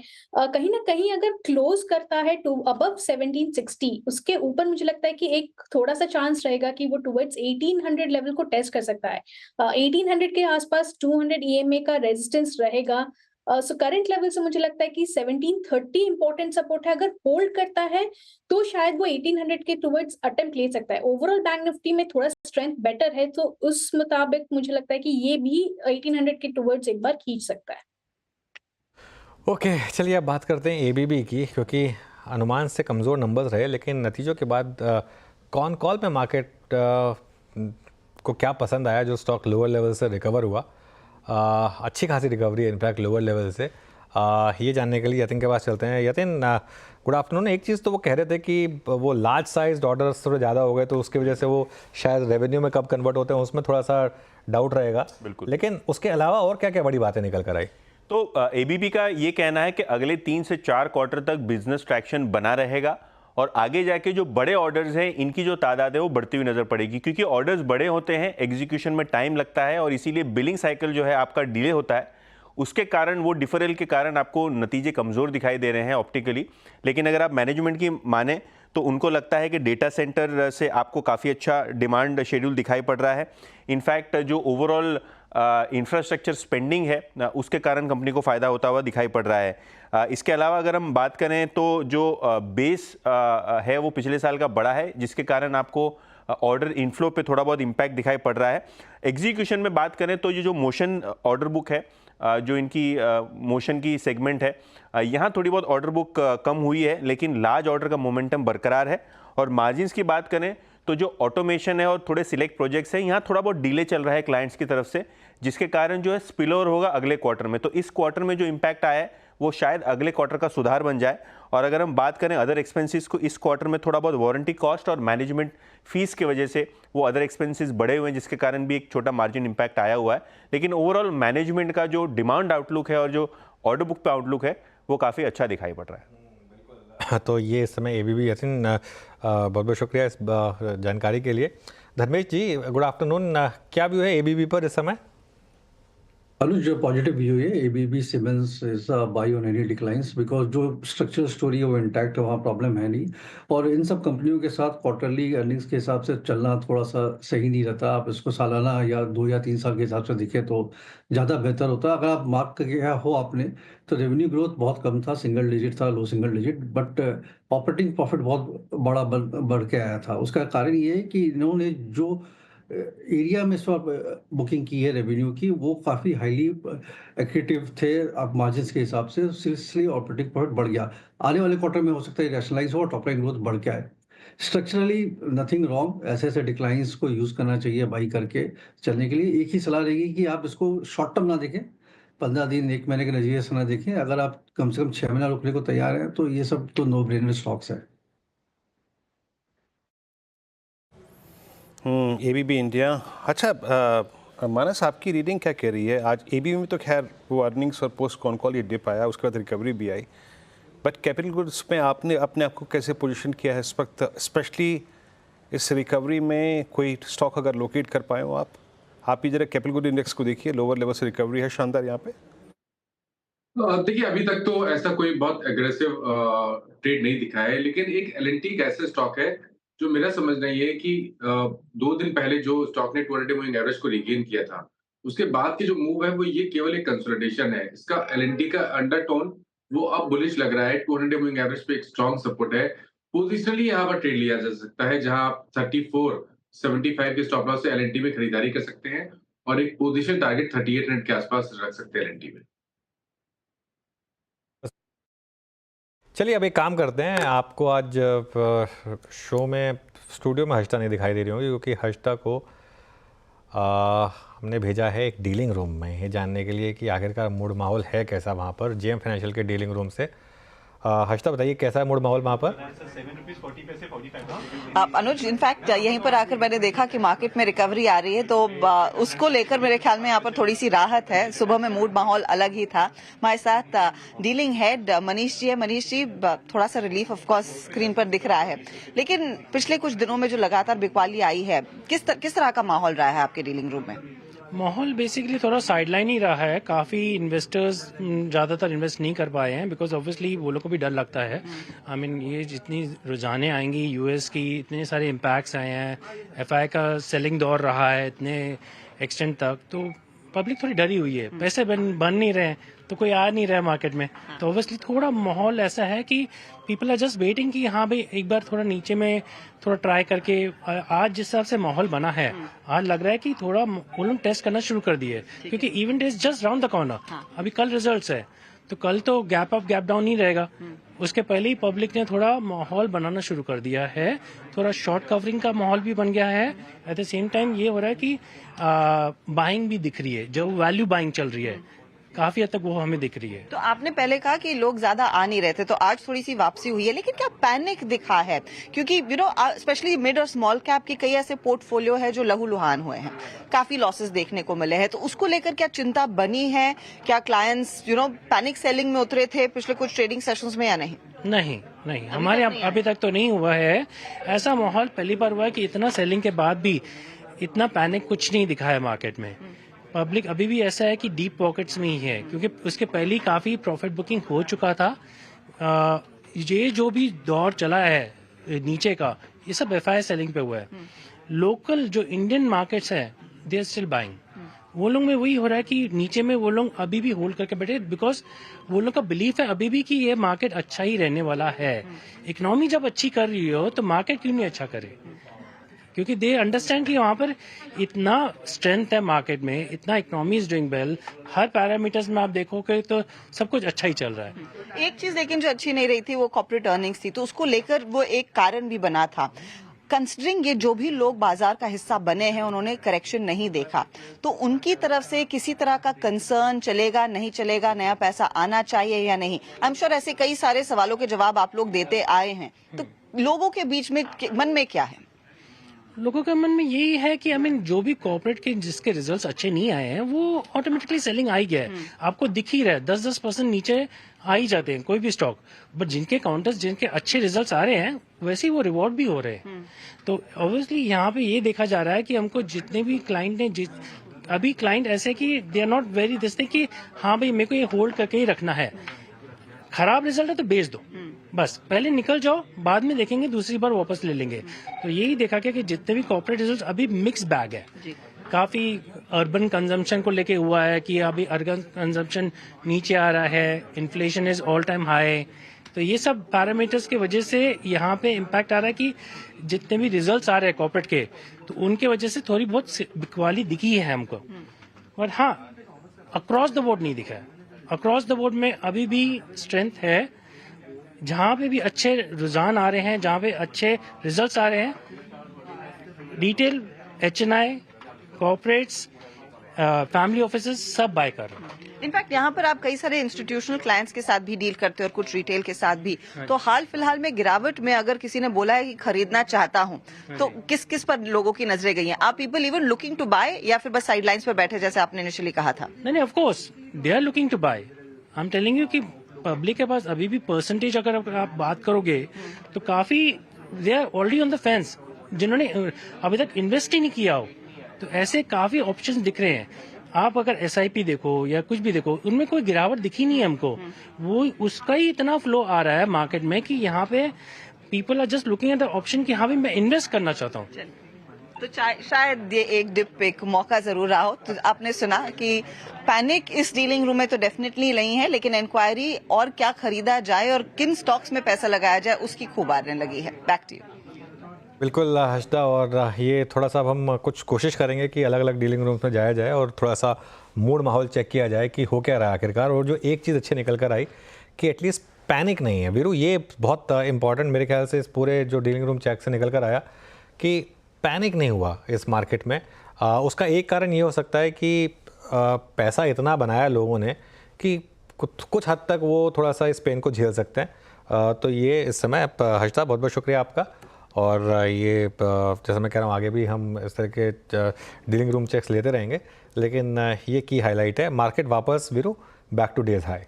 कहीं ना कहीं अगर क्लोज करता है टू अबव 1760, उसके ऊपर मुझे लगता है कि एक थोड़ा सा चांस रहेगा कि वो टुवर्ड्स 1800 लेवल को टेस्ट कर सकता है। 1800 के आसपास 200 EMA का रेजिस्टेंस रहेगा। सो करंट लेवल से मुझे लगता है कि 1730 इंपॉर्टेंट सपोर्ट है। अगर होल्ड करता है तो शायद वो 1800 के टुवर्ड्स अटेम्प्ट ले सकता है। ओवरऑल बैंक निफ्टी में थोड़ा स्ट्रेंथ बेटर है, तो उस मुताबिक मुझे लगता है कि ये भी 1800 के टुवर्ड्स एक बार खींच सकता है।
ओके, चलिए अब बात करते हैं एबीबी की, क्योंकि अनुमान से कमज़ोर नंबर्स रहे, लेकिन नतीजों के बाद कॉन कॉल में मार्केट को क्या पसंद आया जो स्टॉक लोअर लेवल से रिकवर हुआ। अच्छी खासी रिकवरी है इनफैक्ट लोअर लेवल से। ये जानने के लिए यतिन के पास चलते हैं। Yatin, good afternoon. एक चीज़ तो वो कह रहे थे कि वो लार्ज साइज ऑर्डर्स थोड़े ज़्यादा हो गए, तो उसकी वजह से वो शायद रेवेन्यू में कब कन्वर्ट होते हैं उसमें थोड़ा सा डाउट रहेगा।
बिल्कुल।
लेकिन उसके अलावा और क्या क्या बड़ी बातें निकल कर आई?
तो एबीबी का ये कहना है कि अगले 3 से 4 क्वार्टर तक बिजनेस ट्रैक्शन बना रहेगा और आगे जाके जो बड़े ऑर्डर्स हैं इनकी जो तादाद है वो बढ़ती हुई नजर पड़ेगी, क्योंकि ऑर्डर्स बड़े होते हैं, एग्जीक्यूशन में टाइम लगता है और इसीलिए बिलिंग साइकिल जो है आपका डिले होता है। उसके कारण, वो डिफरेल के कारण आपको नतीजे कमज़ोर दिखाई दे रहे हैं ऑप्टिकली। लेकिन अगर आप मैनेजमेंट की माने तो उनको लगता है कि डेटा सेंटर से आपको काफ़ी अच्छा डिमांड शेड्यूल दिखाई पड़ रहा है। इनफैक्ट जो ओवरऑल इंफ्रास्ट्रक्चर स्पेंडिंग है उसके कारण कंपनी को फ़ायदा होता हुआ दिखाई पड़ रहा है। इसके अलावा अगर हम बात करें तो जो बेस है वो पिछले साल का बड़ा है, जिसके कारण आपको ऑर्डर इनफ्लो पे थोड़ा बहुत इम्पैक्ट दिखाई पड़ रहा है। एग्जीक्यूशन में बात करें तो ये जो मोशन ऑर्डर बुक है, जो इनकी मोशन की सेगमेंट है, यहाँ थोड़ी बहुत ऑर्डर बुक कम हुई है, लेकिन लार्ज ऑर्डर का मोमेंटम बरकरार है। और मार्जिन्स की बात करें तो जो ऑटोमेशन है और थोड़े सिलेक्ट प्रोजेक्ट्स हैं, यहाँ थोड़ा बहुत डिले चल रहा है क्लाइंट्स की तरफ से, जिसके कारण जो है स्पिल ओवर होगा अगले क्वार्टर में। तो इस क्वार्टर में जो इम्पैक्ट आया है वो शायद अगले क्वार्टर का सुधार बन जाए। और अगर हम बात करें अदर एक्सपेंसेस को, इस क्वार्टर में थोड़ा बहुत वारंटी कॉस्ट और मैनेजमेंट फीस की वजह से वो अदर एक्सपेंसेस बढ़े हुए हैं, जिसके कारण भी एक छोटा मार्जिन इम्पैक्ट आया हुआ है। लेकिन ओवरऑल मैनेजमेंट का जो डिमांड आउटलुक है और जो ऑर्डर बुक पे आउटलुक है वो काफ़ी अच्छा दिखाई पड़ रहा है।
तो ये इस समय एबीबी। यतिन, बहुत बहुत शुक्रिया इस जानकारी के लिए। धर्मेश जी, गुड आफ्टरनून। क्या व्यू है एबीबी पर इस समय?
अनुज, पॉजिटिव व्यू है। ABB siemens is by on any declines, because जो स्ट्रक्चरल स्टोरी है वो इंटैक्ट है, वहाँ प्रॉब्लम है नहीं। और इन सब कंपनियों के साथ क्वार्टरली अर्निंग्स के हिसाब से चलना थोड़ा सा सही नहीं रहता। आप इसको सालाना या 2 या 3 साल के हिसाब से दिखे तो ज़्यादा बेहतर होता है। अगर आप मार्क किया हो आपने, तो रेवेन्यू ग्रोथ बहुत कम था, सिंगल डिजिट था, low single digit, but operating profit बहुत बड़ा बढ़ के आया था। उसका कारण ये है कि इन्होंने जो एरिया में इस बार बुकिंग की है रेवेन्यू की, वो काफ़ी हाईली एक्टिव थे आप मार्जिन के हिसाब से, इसलिए ऑपरेटिंग प्रॉफिट बढ़ गया। आने वाले क्वार्टर में हो सकता है रैशनलाइज हो और टॉप लाइन ग्रोथ बढ़ के आए। स्ट्रक्चरली नथिंग रॉन्ग, ऐसे ऐसे डिक्लाइंस को यूज़ करना चाहिए बाई करके चलने के लिए। एक ही सलाह रहेगी कि आप इसको शॉर्ट टर्म ना देखें, 15 दिन 1 महीने के नज़रिए से ना देखें। अगर आप कम से कम 6 महीना रुकने को तैयार हैं तो ये सब तो नो ब्रेनर स्टॉक्स है।
ABB India. अच्छा, मानस, आपकी रीडिंग क्या कह रही है? आज एबीबी में तो खैर वो अर्निंग्स और पोस्ट कॉन कॉल ये डिप आया, उसके बाद रिकवरी भी आई, बट कैपिटल गुड्स में आपने अपने आप को कैसे पोजीशन किया है इस वक्त, स्पेशली इस रिकवरी में? कोई स्टॉक अगर लोकेट कर पाए हो आप ही जरा कैपिटल गुड इंडेक्स को देखिए, लोअर लेवल से रिकवरी है शानदार यहाँ पे।
देखिए, अभी तक तो ऐसा कोई बहुत एग्रेसिव ट्रेड नहीं दिखा है, लेकिन एक एलएनटी एक ऐसा स्टॉक है जो मेरा समझना ये है कि 2 दिन पहले जो स्टॉक ने 200 मूविंग एवरेज को रिगेन किया था, उसके बाद की जो मूव है वो ये केवल एक कंसोलिडेशन है। इसका एलएनटी का अंडरटोन वो अब बुलिश लग रहा है। 200 मूविंग एवरेज पे एक स्ट्रॉन्ग सपोर्ट है। पोजिशनली यहाँ पर ट्रेड लिया जा सकता है, जहां आप 34 75 के स्टॉप लॉस से एलएनटी में खरीदारी कर सकते हैं और एक पोजीशन टारगेट 3800 के आसपास रख सकते हैं एलएनटी में।
चलिए अब एक काम करते हैं, आपको आज शो में स्टूडियो में हर्षिता नहीं दिखाई दे रही होंगी क्योंकि हर्षिता को हमने भेजा है एक डीलिंग रूम में ये जानने के लिए कि आखिरकार मूड माहौल है कैसा वहाँ पर, जेएम फाइनेंशियल के डीलिंग रूम से। हर्षिता बताइए कैसा है मूड माहौल वहाँ पर?
अनुज, इनफैक्ट यहीं पर आकर मैंने देखा कि मार्केट में रिकवरी आ रही है तो उसको लेकर मेरे ख्याल में यहाँ पर थोड़ी सी राहत है। सुबह में मूड माहौल अलग ही था। हमारे साथ डीलिंग हेड मनीष जी है। मनीष जी, थोड़ा सा रिलीफ ऑफ कोर्स स्क्रीन पर दिख रहा है, लेकिन पिछले कुछ दिनों में जो लगातार बिकवाली आई है, किस तरह का माहौल रहा है आपके डीलिंग रूम में?
माहौल बेसिकली थोड़ा साइडलाइन ही रहा है। काफ़ी इन्वेस्टर्स ज़्यादातर इन्वेस्ट नहीं कर पाए हैं बिकॉज ऑब्वियसली वो लोग को भी डर लगता है। आई मीन ये जितनी रुझानें आएंगी यूएस की, इतने सारे इम्पैक्ट्स आए हैं, एफआई का सेलिंग दौर रहा है इतने एक्सटेंट तक, तो पब्लिक थोड़ी डरी हुई है। पैसे बन नहीं रहे हैं तो कोई आ नहीं रहा है मार्केट में, तो ऑब्वियसली थोड़ा माहौल ऐसा है कि पीपल आर जस्ट वेटिंग कि हाँ भाई एक बार थोड़ा नीचे में थोड़ा ट्राई करके। आज जिस हिसाब से माहौल बना है, आज लग रहा है कि थोड़ा वो लोग टेस्ट करना शुरू कर दिए क्योंकि event is just round the corner. अभी कल रिजल्ट्स है तो कल तो गैप अप गैप डाउन नहीं रहेगा। उसके पहले ही पब्लिक ने थोड़ा माहौल बनाना शुरू कर दिया है, थोड़ा शॉर्ट कवरिंग का माहौल भी बन गया है। एट द सेम टाइम ये हो रहा है कि बाइंग भी दिख रही है, जो वैल्यू बाइंग चल रही है काफी हद तक वो हमें दिख रही है।
तो आपने पहले कहा कि लोग ज्यादा आ नहीं रहे थे, तो आज थोड़ी सी वापसी हुई है, लेकिन क्या पैनिक दिखा है? क्योंकि स्पेशली मिड और स्मॉल कैप के कई ऐसे पोर्टफोलियो है जो लहूलुहान हुए हैं, काफी लॉसेस देखने को मिले हैं, तो उसको लेकर क्या चिंता बनी है? क्या क्लाइंट्स पैनिक सेलिंग में उतरे थे पिछले कुछ ट्रेडिंग सेशंस में या नहीं?
नहीं, हमारे यहाँ अभी तक तो नहीं हुआ है ऐसा माहौल। पहली बार हुआ है कि इतना सेलिंग के बाद भी इतना पैनिक कुछ नहीं दिखा है मार्केट में। पब्लिक अभी भी ऐसा है कि डीप पॉकेट्स में ही है क्योंकि उसके पहले काफी प्रॉफिट बुकिंग हो चुका था। ये जो भी दौर चला है नीचे का, ये सब एफआई सेलिंग पे हुआ है। लोकल जो इंडियन मार्केट्स है, दे आर स्टिल बाइंग। वो लोग में वही हो रहा है कि नीचे में वो लोग अभी भी होल्ड करके बैठे बिकॉज वो लोग का बिलीफ है अभी भी कि ये मार्केट अच्छा ही रहने वाला है। इकोनॉमी जब अच्छी कर रही हो तो मार्केट क्यों नहीं अच्छा करे, क्योंकि दे अंडरस्टैंड कि वहाँ पर इतना स्ट्रेंथ है मार्केट में, इतना economy is doing well, her parameters में आप देखोगे तो सब कुछ अच्छा ही चल रहा है।
एक चीज लेकिन जो अच्छी नहीं रही थी वो कॉर्पोरेट अर्निंग्स थी, तो उसको लेकर वो एक कारण भी बना था। कंसिडरिंग ये जो भी लोग बाजार का हिस्सा बने हैं उन्होंने करेक्शन नहीं देखा, तो उनकी तरफ से किसी तरह का कंसर्न चलेगा नहीं चलेगा, नया पैसा आना चाहिए या नहीं? आई एम श्योर ऐसे कई सारे सवालों के जवाब आप लोग देते आए हैं, तो लोगों के बीच में मन में क्या है?
लोगों के मन में यही है कि जो भी कॉर्पोरेट के जिसके रिजल्ट्स अच्छे नहीं आए हैं वो ऑटोमेटिकली सेलिंग आ ही गया है। आपको दिख ही रहा है 10% नीचे आ ही जाते हैं कोई भी स्टॉक, बट जिनके काउंटर्स जिनके अच्छे रिजल्ट्स आ रहे हैं वैसे ही वो रिवॉर्ड भी हो रहे हैं। तो ऑब्वियसली यहाँ पे ये देखा जा रहा है कि हमको जितने भी क्लाइंट ने अभी क्लाइंट ऐसे कि they are not very this thing कि हाँ भाई मेरे को ये होल्ड करके ही रखना है, खराब रिजल्ट है तो बेच दो, बस पहले निकल जाओ, बाद में देखेंगे दूसरी बार वापस ले लेंगे। तो यही देखा गया कि जितने भी कॉर्पोरेट रिजल्ट अभी मिक्स बैग है। काफी अर्बन कंजम्पशन को लेके हुआ है कि अभी अर्बन कंजम्पशन नीचे आ रहा है, inflation is all time high, तो ये सब पैरामीटर्स की वजह से यहाँ पे इम्पैक्ट आ रहा है कि जितने भी रिजल्ट्स आ रहे हैं कॉर्पोरेट के, तो उनके वजह से थोड़ी बहुत बिकवाली दिखी है हमको, बट हाँ अक्रॉस द बोर्ड नहीं दिखा है। अक्रॉस द बोर्ड में अभी भी स्ट्रेंथ है, जहां पे भी अच्छे रुझान आ रहे हैं, जहां पे अच्छे रिजल्ट्स आ रहे हैं, retail, HNI, corporates, family offices सब बाय कर रहे हैं।
इनफैक्ट यहाँ पर आप कई सारे इंस्टीट्यूशनल क्लाइंट्स के साथ भी डील करते हो और कुछ रिटेल के साथ भी, तो हाल फिलहाल में गिरावट में अगर किसी ने बोला है कि खरीदना चाहता हूँ तो किस किस पर लोगों की नजरें गई हैं? Are people even looking to buy या फिर बस साइडलाइंस पर बैठे जैसे आपने इनिशियली कहा था?
नहीं, of course they are looking to buy. I am telling you कि पब्लिक के पास अभी भी परसेंटेज अगर आप बात करोगे तो काफी they are already on the fence, जिन्होंने अभी तक इन्वेस्ट ही नहीं किया हो, तो ऐसे काफी ऑप्शंस दिख रहे हैं। आप अगर एसआईपी देखो या कुछ भी देखो, उनमें कोई गिरावट दिखी नहीं है हमको, वो उसका ही इतना फ्लो आ रहा है मार्केट में कि यहाँ पे people are just looking at the option कि हाँ भाई मैं इन्वेस्ट करना चाहता हूँ।
तो शायद ये एक डिप एक मौका जरूर रहा हो। तो आपने सुना कि पैनिक इस डीलिंग रूम में तो डेफिनेटली नहीं है, लेकिन इंक्वायरी और क्या खरीदा जाए और किन स्टॉक्स में पैसा लगाया जाए उसकी खूब आने लगी है। Back to you.
बिल्कुल हर्षदा, और ये थोड़ा सा अब हम कुछ कोशिश करेंगे कि अलग अलग डीलिंग रूम्स में जाया जाए और थोड़ा सा मूड माहौल चेक किया जाए कि हो क्या रहा है आखिरकार। और जो एक चीज़ अच्छी निकल कर आई कि एटलीस्ट पैनिक नहीं है वीरू, ये बहुत इंपॉर्टेंट मेरे ख्याल से इस पूरे जो डीलिंग रूम चेक से निकल कर आया कि पैनिक नहीं हुआ इस मार्केट में। उसका एक कारण ये हो सकता है कि पैसा इतना बनाया लोगों ने कि कुछ हद तक वो थोड़ा सा इस पेन को झेल सकते हैं। तो ये इस समय हर्षदा बहुत बहुत शुक्रिया आपका। और ये जैसा मैं कह रहा हूँ आगे भी हम इस तरह के डीलिंग रूम चेक्स लेते रहेंगे, लेकिन ये की हाईलाइट है। मार्केट वापस वीरू बैक टू डेज हाई।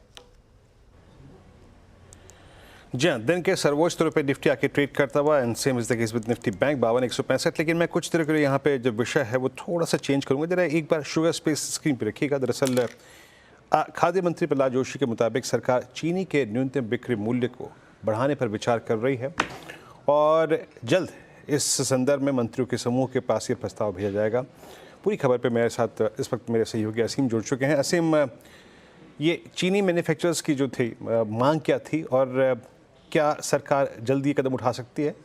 जी हाँ, दिन के सर्वोच्च तौर पे निफ्टी आके ट्रेड करता हुआ and same is the case with Nifty bank 52,165। लेकिन मैं कुछ देर के लिए यहाँ पे जो विषय है वो थोड़ा सा चेंज करूँगा। जरा एक बार शुगर स्पेस स्क्रीन पे रखिएगा। दरअसल खाद्य मंत्री प्रहलाद जोशी के मुताबिक सरकार चीनी के न्यूनतम बिक्री मूल्य को बढ़ाने पर विचार कर रही है और जल्द इस संदर्भ में मंत्रियों के समूह के पास ये प्रस्ताव भेजा जाएगा। पूरी खबर पे मेरे साथ इस वक्त मेरे सहयोगी असीम जुड़ चुके हैं। असीम, ये चीनी मैन्युफैक्चरर्स की जो थी मांग क्या थी और क्या सरकार जल्दी ये कदम उठा सकती है?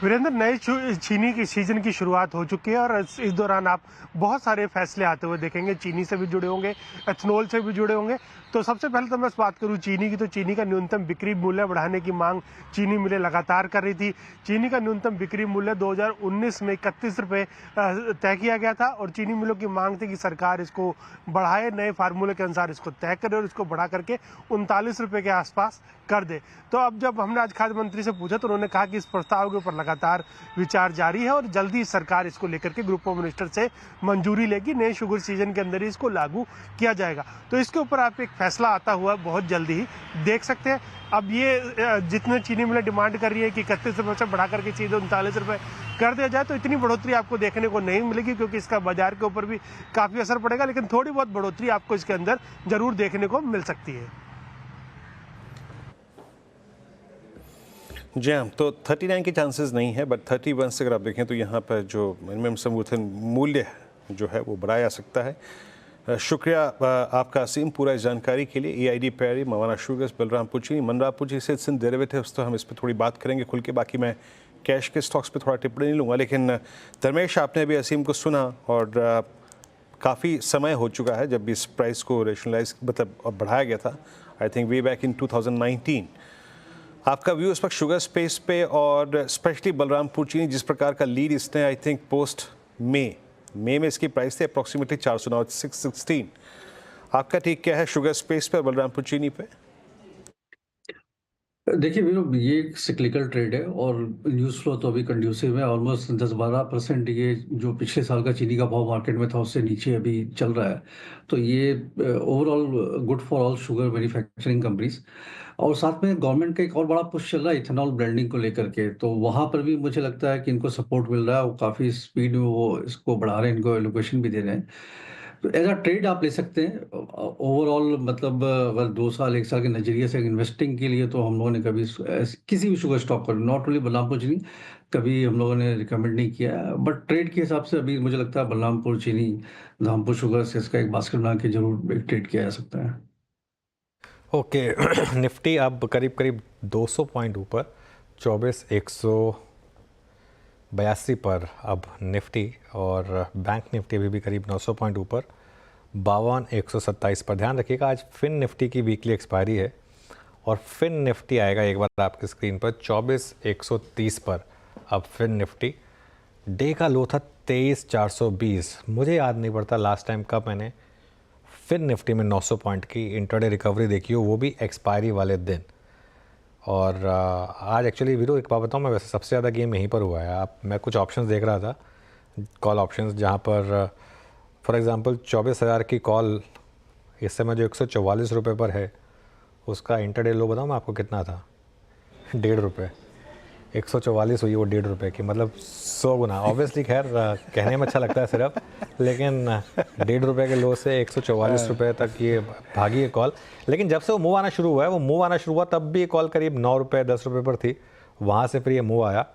वीरेंद्र, नए चीनी की सीजन की शुरुआत हो चुकी है और इस दौरान आप बहुत सारे फैसले आते हुए देखेंगे। चीनी से भी जुड़े होंगे, एथनॉल से भी जुड़े होंगे। तो सबसे पहले तो मैं बात करूं चीनी की, तो चीनी का न्यूनतम बिक्री मूल्य बढ़ाने की मांग चीनी मिलें लगातार कर रही थी। चीनी का न्यूनतम बिक्री मूल्य 2019 में 31 रुपये तय किया गया था और चीनी मिलों की मांग थी कि सरकार इसको बढ़ाए, नए फार्मूले के अनुसार इसको तय करे और इसको बढ़ा करके 39 रुपये के आसपास कर दे। तो अब जब हमने आज खाद्य मंत्री से पूछा तो उन्होंने कहा कि इस प्रस्ताव के ऊपर लगातार विचार जारी है और जल्दी सरकार इसको लेकर के ग्रुप ऑफ मिनिस्टर से मंजूरी लेगी। नए शुगर सीजन के अंदर ही इसको लागू किया जाएगा। तो इसके ऊपर आप एक फैसला आता हुआ बहुत जल्दी ही देख सकते हैं। अब ये जितने चीनी मिलें डिमांड कर रही है कि 31 रुपये से बढ़ा करके सीधे 39 रुपये कर दिया जाए, तो इतनी बढ़ोतरी आपको देखने को नहीं मिलेगी क्योंकि इसका बाजार के ऊपर भी काफ़ी असर पड़ेगा, लेकिन थोड़ी बहुत बढ़ोतरी आपको इसके अंदर जरूर देखने को मिल सकती है।
जी हाँ, तो 39 के चांसेस नहीं है, बट 31 से अगर आप देखें तो यहाँ पर जो मिनिमम समर्थन मूल्य जो है वो बढ़ाया जा सकता है। शुक्रिया आपका असीम पूरा इस जानकारी के लिए। EID पैरी, मवाना शुगर्स, बलरामपुर चीनी, मनरापुर जी से सिंध डेरिवेटिव्स, तो हम इस पर थोड़ी बात करेंगे खुल के। बाकी मैं कैश के स्टॉक्स पे थोड़ा टिप्पणी नहीं लूँगा, लेकिन धर्मेश आपने अभी असीम को सुना और काफ़ी समय हो चुका है जब इस प्राइस को रेशनलाइज मतलब बढ़ाया गया था, I think way back in 2019। आपका व्यू इस वक्त शुगर स्पेस पे और स्पेशली बलरामपुर चीनी जिस प्रकार का लीड इसने आई थिंक पोस्ट मई में इसकी प्राइस थी अप्रॉक्सीमेटली 400, नाउ 616। आपका ठीक क्या है शुगर स्पेस पे और बलरामपुर चीनी पे?
देखिए वीरू, ये एक सिक्लिकल ट्रेड है और न्यूज़ फ्लो तो अभी कंड्यूसिव है। ऑलमोस्ट 10-12% ये जो पिछले साल का चीनी का भाव मार्केट में था उससे नीचे अभी चल रहा है। तो ये overall good for all sugar manufacturing companies. और साथ में गवर्नमेंट का एक और बड़ा पुश चल रहा है इथेनॉल ब्लेंडिंग को लेकर के, तो वहाँ पर भी मुझे लगता है कि इनको सपोर्ट मिल रहा है और काफ़ी स्पीड में वो इसको बढ़ा रहे हैं, इनको एलोकेशन भी दे रहे हैं। तो एज अ ट्रेड आप ले सकते हैं ओवरऑल, मतलब अगर 2 साल 1 साल के नजरिए से इन्वेस्टिंग के लिए तो हम लोगों ने कभी किसी भी शुगर स्टॉक पर, नॉट ओनली बलरामपुर चीनी, कभी हम लोगों ने रिकमेंड नहीं किया है। बट ट्रेड के हिसाब से अभी मुझे लगता है बलरामपुर चीनी, धामपुर शुगर से इसका एक बास्केट बना के जरूर एक ट्रेड किया जा सकता है।
ओके निफ्टी अब करीब 200 पॉइंट ऊपर 24,182 पर अब निफ्टी, और बैंक निफ्टी भी करीब 900 पॉइंट ऊपर 52,127 पर। ध्यान रखिएगा आज फिन निफ्टी की वीकली एक्सपायरी है और फिन निफ्टी आएगा एक बार आपकी स्क्रीन पर 24,130 पर। अब फिन निफ्टी डे का लो था 23,420। मुझे याद नहीं पड़ता लास्ट टाइम कब मैंने फिन निफ्टी में 900 पॉइंट की इंटरडे रिकवरी देखी हो, वो भी एक्सपायरी वाले दिन। और आज एक्चुअली वीरो एक बात बताऊँ, मैं वैसे सबसे ज़्यादा गेम यहीं पर हुआ है। मैं कुछ ऑप्शंस देख रहा था, कॉल ऑप्शंस, जहाँ पर फॉर एग्जांपल 24,000 की कॉल इस समय जो 144 रुपये पर है, उसका इंटरडे लो बताऊँ मैं आपको कितना था? 1.5 रुपये। 144 हुई वो 1.5 रुपये की, मतलब 100 गुना। ऑब्वियसली खैर कहने में अच्छा लगता है सिर्फ, लेकिन 1.5 रुपये के लो से 144 रुपये तक ये भागी है कॉल। लेकिन जब से वो मूव आना शुरू हुआ है, वो मूव आना शुरू हुआ तब भी कॉल करीब 9 रुपये 10 रुपये पर थी, वहाँ से फिर ये मूव आया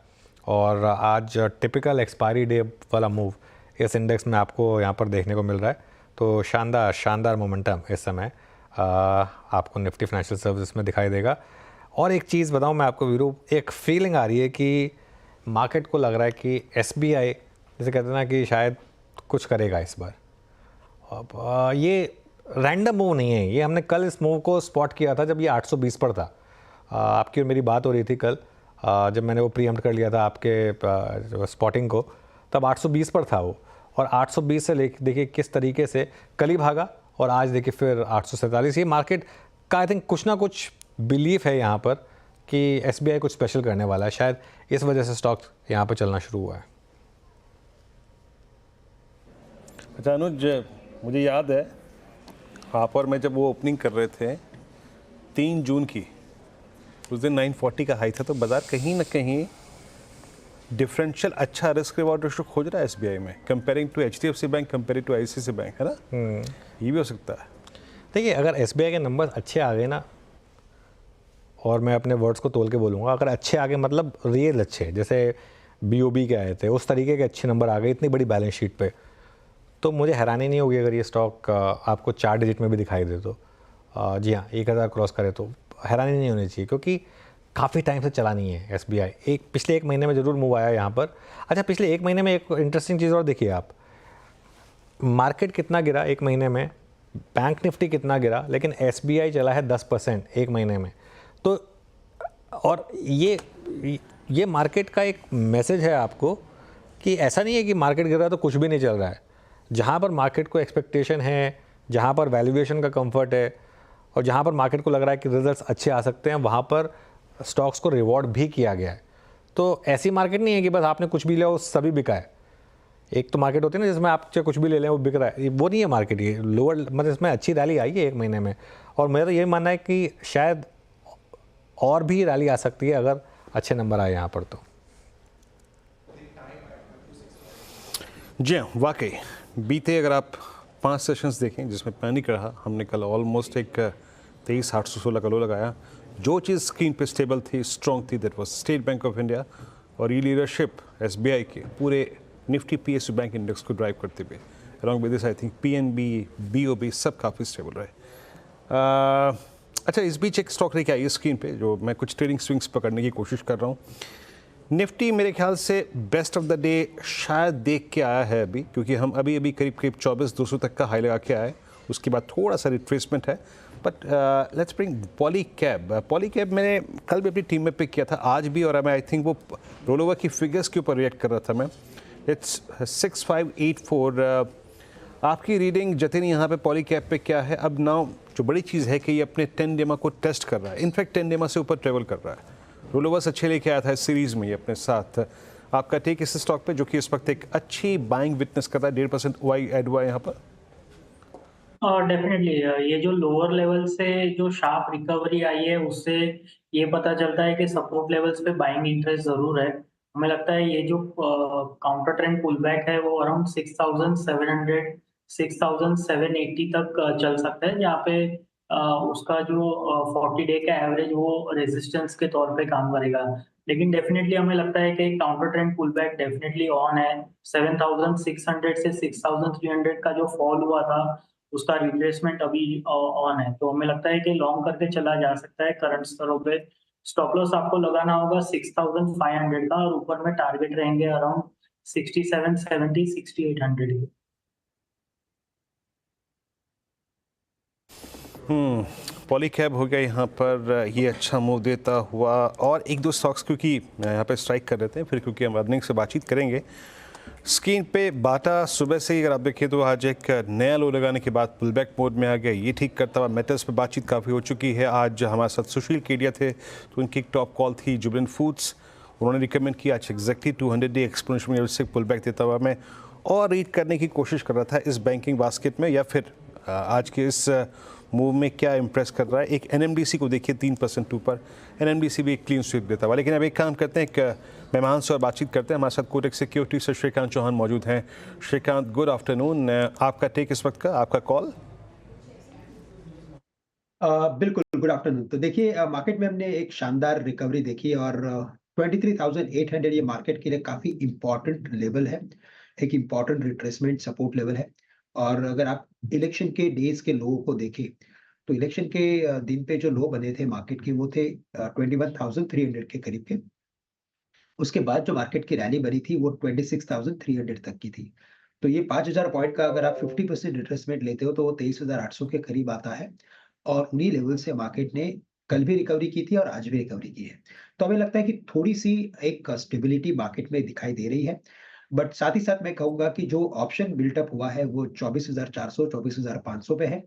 और आज टिपिकल एक्सपायरी डे वाला मूव इस इंडेक्स में आपको यहाँ पर देखने को मिल रहा है। तो शानदार मोमेंटम इस समय आपको निफ्टी फाइनेंशियल सर्विसेज में दिखाई देगा। और एक चीज़ बताऊं मैं आपको वीरू, एक फीलिंग आ रही है कि मार्केट को लग रहा है कि SBI जैसे कहते हैं ना कि शायद कुछ करेगा इस बार। अब ये रैंडम मूव नहीं है, ये हमने कल इस मूव को स्पॉट किया था जब ये 820 पर था। आपकी और मेरी बात हो रही थी कल, जब मैंने वो प्रीएम्प्ट कर लिया था आपके स्पॉटिंग को, तब 820 पर था वो, और 820 से लेके देखिए किस तरीके से कल ही भागा और आज देखिए फिर 847। ये मार्केट का आई थिंक कुछ ना कुछ बिलीफ है यहाँ पर कि SBI कुछ स्पेशल करने वाला है, शायद इस वजह से स्टॉक यहाँ पर चलना शुरू हुआ है।
अच्छा अनुज, मुझे याद है आप और मैं जब वो ओपनिंग कर रहे थे 3 जून की, उस दिन 940 का हाई था, तो बाजार कहीं ना कहीं डिफरेंशियल अच्छा रिस्क रिवॉर्ड रेशो खोज रहा है SBI में, comparing to HDFC bank, comparing to ICICI bank, है ना? ये भी हो सकता है।
देखिए अगर SBI के नंबर अच्छे आ गए ना, और मैं अपने वर्ड्स को तोल के बोलूँगा, अगर अच्छे आ गए मतलब रियल अच्छे, जैसे BOB के आए थे उस तरीके के अच्छे नंबर आ गए इतनी बड़ी बैलेंस शीट पे, तो मुझे हैरानी नहीं होगी अगर ये स्टॉक आपको 4 डिजिट में भी दिखाई दे तो। जी हाँ, 1000 क्रॉस करे तो हैरानी नहीं होनी चाहिए, क्योंकि काफ़ी टाइम से चला नहीं है SBI। पिछले 1 महीने में ज़रूर मूव आया यहाँ पर। अच्छा, पिछले 1 महीने में एक इंटरेस्टिंग चीज़ और देखिए आप, मार्केट कितना गिरा 1 महीने में, बैंक निफ्टी कितना गिरा, लेकिन SBI चला है 10% 1 महीने में। तो और ये मार्केट का एक मैसेज है आपको कि ऐसा नहीं है कि मार्केट गिर रहा है तो कुछ भी नहीं चल रहा है। जहाँ पर मार्केट को एक्सपेक्टेशन है, जहाँ पर वैल्यूएशन का कंफर्ट है, और जहाँ पर मार्केट को लग रहा है कि रिजल्ट्स अच्छे आ सकते हैं, वहाँ पर स्टॉक्स को रिवॉर्ड भी किया गया है। तो ऐसी मार्केट नहीं है कि बस आपने कुछ भी लिया वो सभी बिका है। एक तो मार्केट होती है ना जिसमें आप चाहे कुछ भी ले लें वो बिक रहा है, वो नहीं है मार्केट। ये लोअर मतलब इसमें अच्छी रैली आई है 1 महीने में, और मेरा तो यही मानना है कि शायद और भी रैली आ सकती है अगर अच्छे नंबर आए यहाँ पर तो।
जी हाँ, वाकई बीते अगर आप 5 सेशंस देखें जिसमें पैनिक रहा, हमने कल ऑलमोस्ट एक 23,816 का लो लगाया। जो चीज़ स्क्रीन पे स्टेबल थी, स्ट्रॉन्ग थी, that was state bank of India, और ये लीडरशिप SBI के पूरे निफ्टी PSU बैंक इंडेक्स को ड्राइव करते हुए। Along with this I think PNB, BOB सब काफ़ी स्टेबल रहे। अच्छा, इस बीच एक स्टॉक लेके आई है स्क्रीन पे जो मैं कुछ ट्रेडिंग स्विंग्स पकड़ने की कोशिश कर रहा हूँ। निफ्टी मेरे ख्याल से बेस्ट ऑफ द डे शायद देख के आया है अभी, क्योंकि हम अभी करीब 24,200 तक का हाई लगा के आए, उसके बाद थोड़ा सा रिट्रेसमेंट है। बट लेट्स ब्रिंग पॉलीकैब मैंने कल भी अपनी टीम में पिक किया था, आज भी, और मैं आई थिंक वो रोल ओवर की फिगर्स के ऊपर रिएक्ट कर रहा था मैं। इट्स 6584। आपकी रीडिंग जतिन यहाँ पे पॉलीकैब पे क्या है? अब नाउ जो बड़ी चीज़ है कि ये अपने 10 डेमा को टेस्ट कर रहा है, इनफैक्ट 10 डेमा से ऊपर ट्रेवल कर रहा है। रोल ओवर्स अच्छे लेके आया था इस सीरीज़ में ये अपने साथ। आपका टेक इस स्टॉक पे जो कि इस वक्त एक अच्छी बाइंग विटनेस कर रहा है, 1.5% OI ऐड हुआ है यहाँ पर।
डेफिनेटली ये जो लोअर लेवल से जो शार्प रिकवरी आई है उससे ये पता चलता है कि सपोर्ट लेवल्स पे बाइंग इंटरेस्ट जरूर है। हमें लगता है ये जो काउंटर ट्रेंड पुल बैक है वो अराउंड 6,700 6,780 तक चल सकता है, जहाँ पे उसका जो 40 डे का एवरेज वो रेजिस्टेंस के तौर पे काम करेगा। लेकिन डेफिनेटली हमें लगता है कि counter trend pull back definitely on है। 7,600 से 6,300 का जो फॉल हुआ था उसका रिट्रेसमेंट अभी ऑन है, तो हमें लगता है कि लॉन्ग करके चला जा सकता है करंट स्तरों पे। स्टॉप लॉस आपको लगाना होगा 6,500 का, और ऊपर में टारगेट रहेंगे अराउंड 6770 6800 के।
पॉलीकैब हो गया यहाँ पर, ये अच्छा मूव देता हुआ, और एक दो स्टॉक्स क्योंकि यहाँ पे स्ट्राइक कर देते हैं फिर, क्योंकि हम अर्निंग से बातचीत करेंगे। स्क्रीन पे बाटा सुबह से ही अगर आप देखें तो आज एक नया लो लगाने के बाद पुलबैक मोड में आ गया, ये ठीक करता हुआ। मेटल्स पे बातचीत काफ़ी हो चुकी है। आज हमारे साथ सुशील केडिया थे, तो उनकी एक टॉप कॉल थी जुबिलेंट फूड्स, उन्होंने रिकमेंड किया आज एग्जैक्टली 200 डे एक्सपोनेंशियल से पुलबैक देता हुआ मैं और रीड करने की कोशिश कर रहा था इस बैंकिंग बास्केट में, या फिर आज के इस मूव में क्या इंप्रेस कर रहा है। एक NMDC को देखिए 3% ऊपर, NMDC भी एक क्लीन स्वीप देता हुआ। लेकिन अब एक काम करते हैं, एक मेहमान से और बातचीत करते हैं। हमारे साथ कोटक सिक्योरिटी से श्रीकांत चौहान मौजूद हैं। Shrikant, good afternoon. आपका टेक इस वक्त का, आपका कॉल।
बिल्कुल, गुड आफ्टरनून। तो देखिए मार्केट में हमने एक शानदार रिकवरी देखी, और 23,800 ये मार्केट के लिए काफ़ी इम्पोर्टेंट लेवल है, एक इम्पोर्टेंट रिट्रेसमेंट सपोर्ट लेवल है। और अगर आप इलेक्शन के डेज के लोगों को देखें तो इलेक्शन के दिन पे जो लो बने थे मार्केट के वो थे 21,300 के करीब के। उसके बाद जो मार्केट की रैली बनी थी वो 26,300 तक की थी। तो ये 5,000 पॉइंट का अगर आप 50% रिट्रेसमेंट लेते हो तो वो 23,800 के करीब आता है और उन्हीं लेवल से मार्केट ने कल भी रिकवरी की थी और आज भी रिकवरी की है। तो हमें लगता है कि थोड़ी-सी एक स्टेबिलिटी मार्केट में दिखाई दे रही है। बट साथ ही साथ मैं कहूँगा कि जो ऑप्शन बिल्टअप हुआ है वो 24,400 24,500 पे है।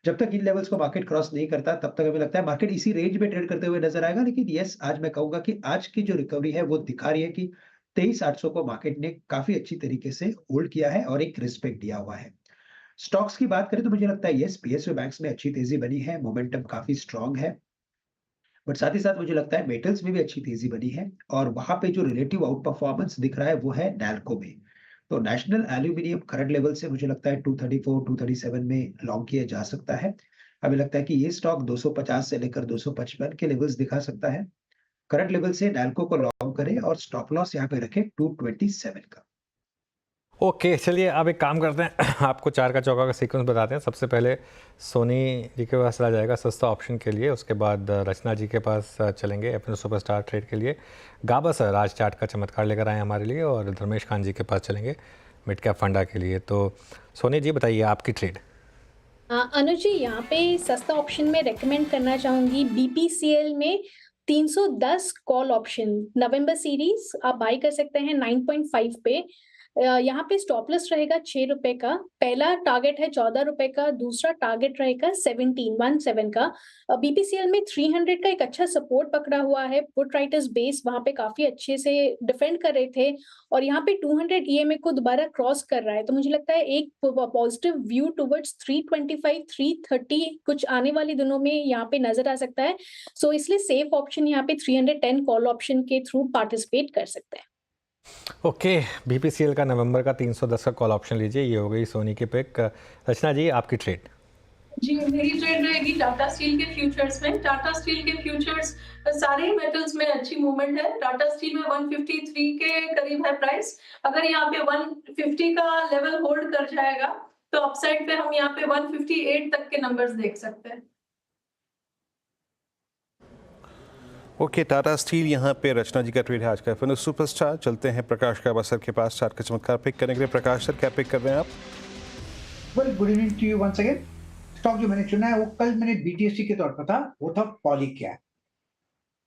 जब तक इन लेवल्स को मार्केट क्रॉस नहीं करता तब तक हमें लगता है मार्केट इसी रेंज में ट्रेड करते हुए नजर आएगा। लेकिन यस, आज मैं कहूँगा कि आज की जो रिकवरी है वो दिखा रही है कि 23,800 को मार्केट ने काफ़ी अच्छी तरीके से होल्ड किया है और एक रिस्पेक्ट दिया हुआ है। स्टॉक्स की बात करें तो मुझे लगता है यस, पीएसयू बैंक्स में अच्छी तेजी बनी है, मोमेंटम काफ़ी स्ट्रॉन्ग है। बट साथ ही साथ मुझे लगता है मेटल्स में भी अच्छी तेजी बनी है और वहाँ पे जो रिलेटिव आउट परफॉर्मेंस दिख रहा है वो है नैल्को में। तो नेशनल एल्यूमिनियम करंट लेवल से मुझे लगता है 234, 237 में लॉन्ग किया जा सकता है। हमें लगता है कि ये स्टॉक 250 से लेकर 255 के लेवल्स दिखा सकता है। करंट लेवल से नैल्को को लॉन्ग करें और स्टॉप लॉस यहाँ पे रखें 227 का।
ओके, चलिए अब एक काम करते हैं आपको चार का चौका का सीक्वेंस बताते हैं। सबसे पहले सोनी जी के पास चला जाएगा सस्ता ऑप्शन के लिए, उसके बाद रचना जी के पास चलेंगे अपने सुपरस्टार ट्रेड के लिए, गाबा सर आज चार्ट का चमत्कार लेकर आए हमारे लिए, और धर्मेश खान जी के पास चलेंगे मिड कैप फंडा के लिए। तो सोनी जी बताइए आपकी ट्रेड।
अनुज जी, यहाँ पे सस्ता ऑप्शन में रेकमेंड करना चाहूंगी BPCL में 310 कॉल ऑप्शन नवंबर सीरीज आप बाई कर सकते हैं 9.5 पे। यहाँ पे स्टॉप लॉस रहेगा 6 रुपए का, पहला टारगेट है 14 रुपए का, दूसरा टारगेट रहेगा 17 का। BPCL में 300 का एक अच्छा सपोर्ट पकड़ा हुआ है, पुट राइटर्स बेस वहाँ पे काफी अच्छे से डिफेंड कर रहे थे और यहाँ पे 200 EMA को दोबारा क्रॉस कर रहा है। तो मुझे लगता है एक पॉजिटिव व्यू टुवर्ड्स 325 330 कुछ आने वाले दिनों में यहाँ पे नजर आ सकता है। सो इसलिए सेफ ऑप्शन यहाँ पे 310 कॉल ऑप्शन के थ्रू पार्टिसिपेट कर सकते हैं।
ओके, BPCL का नवंबर का 310 का कॉल ऑप्शन लीजिए। ये हो गई सोनी की पिक। रचना जी आपकी ट्रेड।
जी, मेरी ट्रेड रहेगी टाटा स्टील के फ्यूचर्स में। टाटा स्टील के फ्यूचर्स सारे मेटल्स में अच्छी मूवमेंट है। टाटा स्टील में 153 के करीब है प्राइस। अगर यहाँ पे 150 का लेवल होल्ड कर जाएगा तो अपसाइड पे हम यहाँ पे 158 तक के नंबर्स देख सकते हैं।
ओके, टाटा स्टील यहाँ पे रचना जी का ट्रेड है आज का फिर सुपरस्टार। चलते हैं प्रकाश काबा सर के पास चार्ट का चमत्कार पिक करने के लिए। प्रकाश सर, क्या पिक कर रहे हैं आप?
Well, good evening to you once again. Stock जो मैंने चुना है वो कल मैंने BTST के तौर पर था, वो था पॉलीकैब।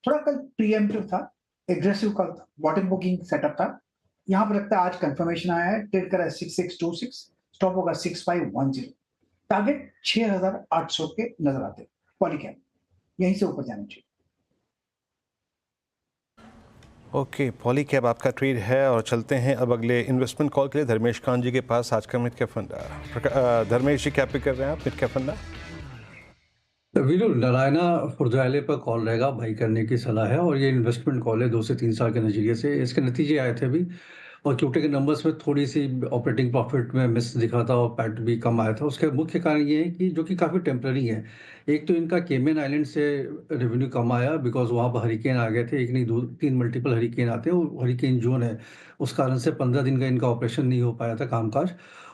थोड़ा कल प्रीएम्प्टिव था, एग्रेसिव कल था, बॉटम बुकिंग सेटअप था। यहाँ पर लगता है आज कंफर्मेशन आया है, ट्रेड करा है 6626, स्टॉप होगा 6510, टारगेट 6800 के नजर आते हैं। पॉलीकैब यहीं से ऊपर जाना चाहिए।
ओके, पॉलीकैब आपका ट्रेड है और चलते हैं अब अगले इन्वेस्टमेंट कॉल के लिए धर्मेश खान जी के पास आज का मिड कैप फंडा। धर्मेश जी क्या पिक कर रहे हैं आप मिड कैप फंडा?
वीरू, नारायणा फुर्जाइले पर कॉल रहेगा, बाई करने की सलाह है और ये इन्वेस्टमेंट कॉल है 2 से 3 साल के नजरिए से। इसके नतीजे आए थे अभी और क्यूटे के नंबर्स में थोड़ी सी ऑपरेटिंग प्रॉफिट में मिस दिखा था और पैट भी कम आया था। उसके मुख्य कारण ये है कि जो कि काफ़ी टेम्पररी है। एक तो इनका केमेन आइलैंड से रेवेन्यू कम आया बिकॉज वहाँ पर हरिकेन आ गए थे, एक नहीं 2-3 मल्टीपल हरिकेन आते हैं, वो हरिकेन जोन है, उस कारण से 15 दिन का इनका ऑपरेशन नहीं हो पाया था कामकाज।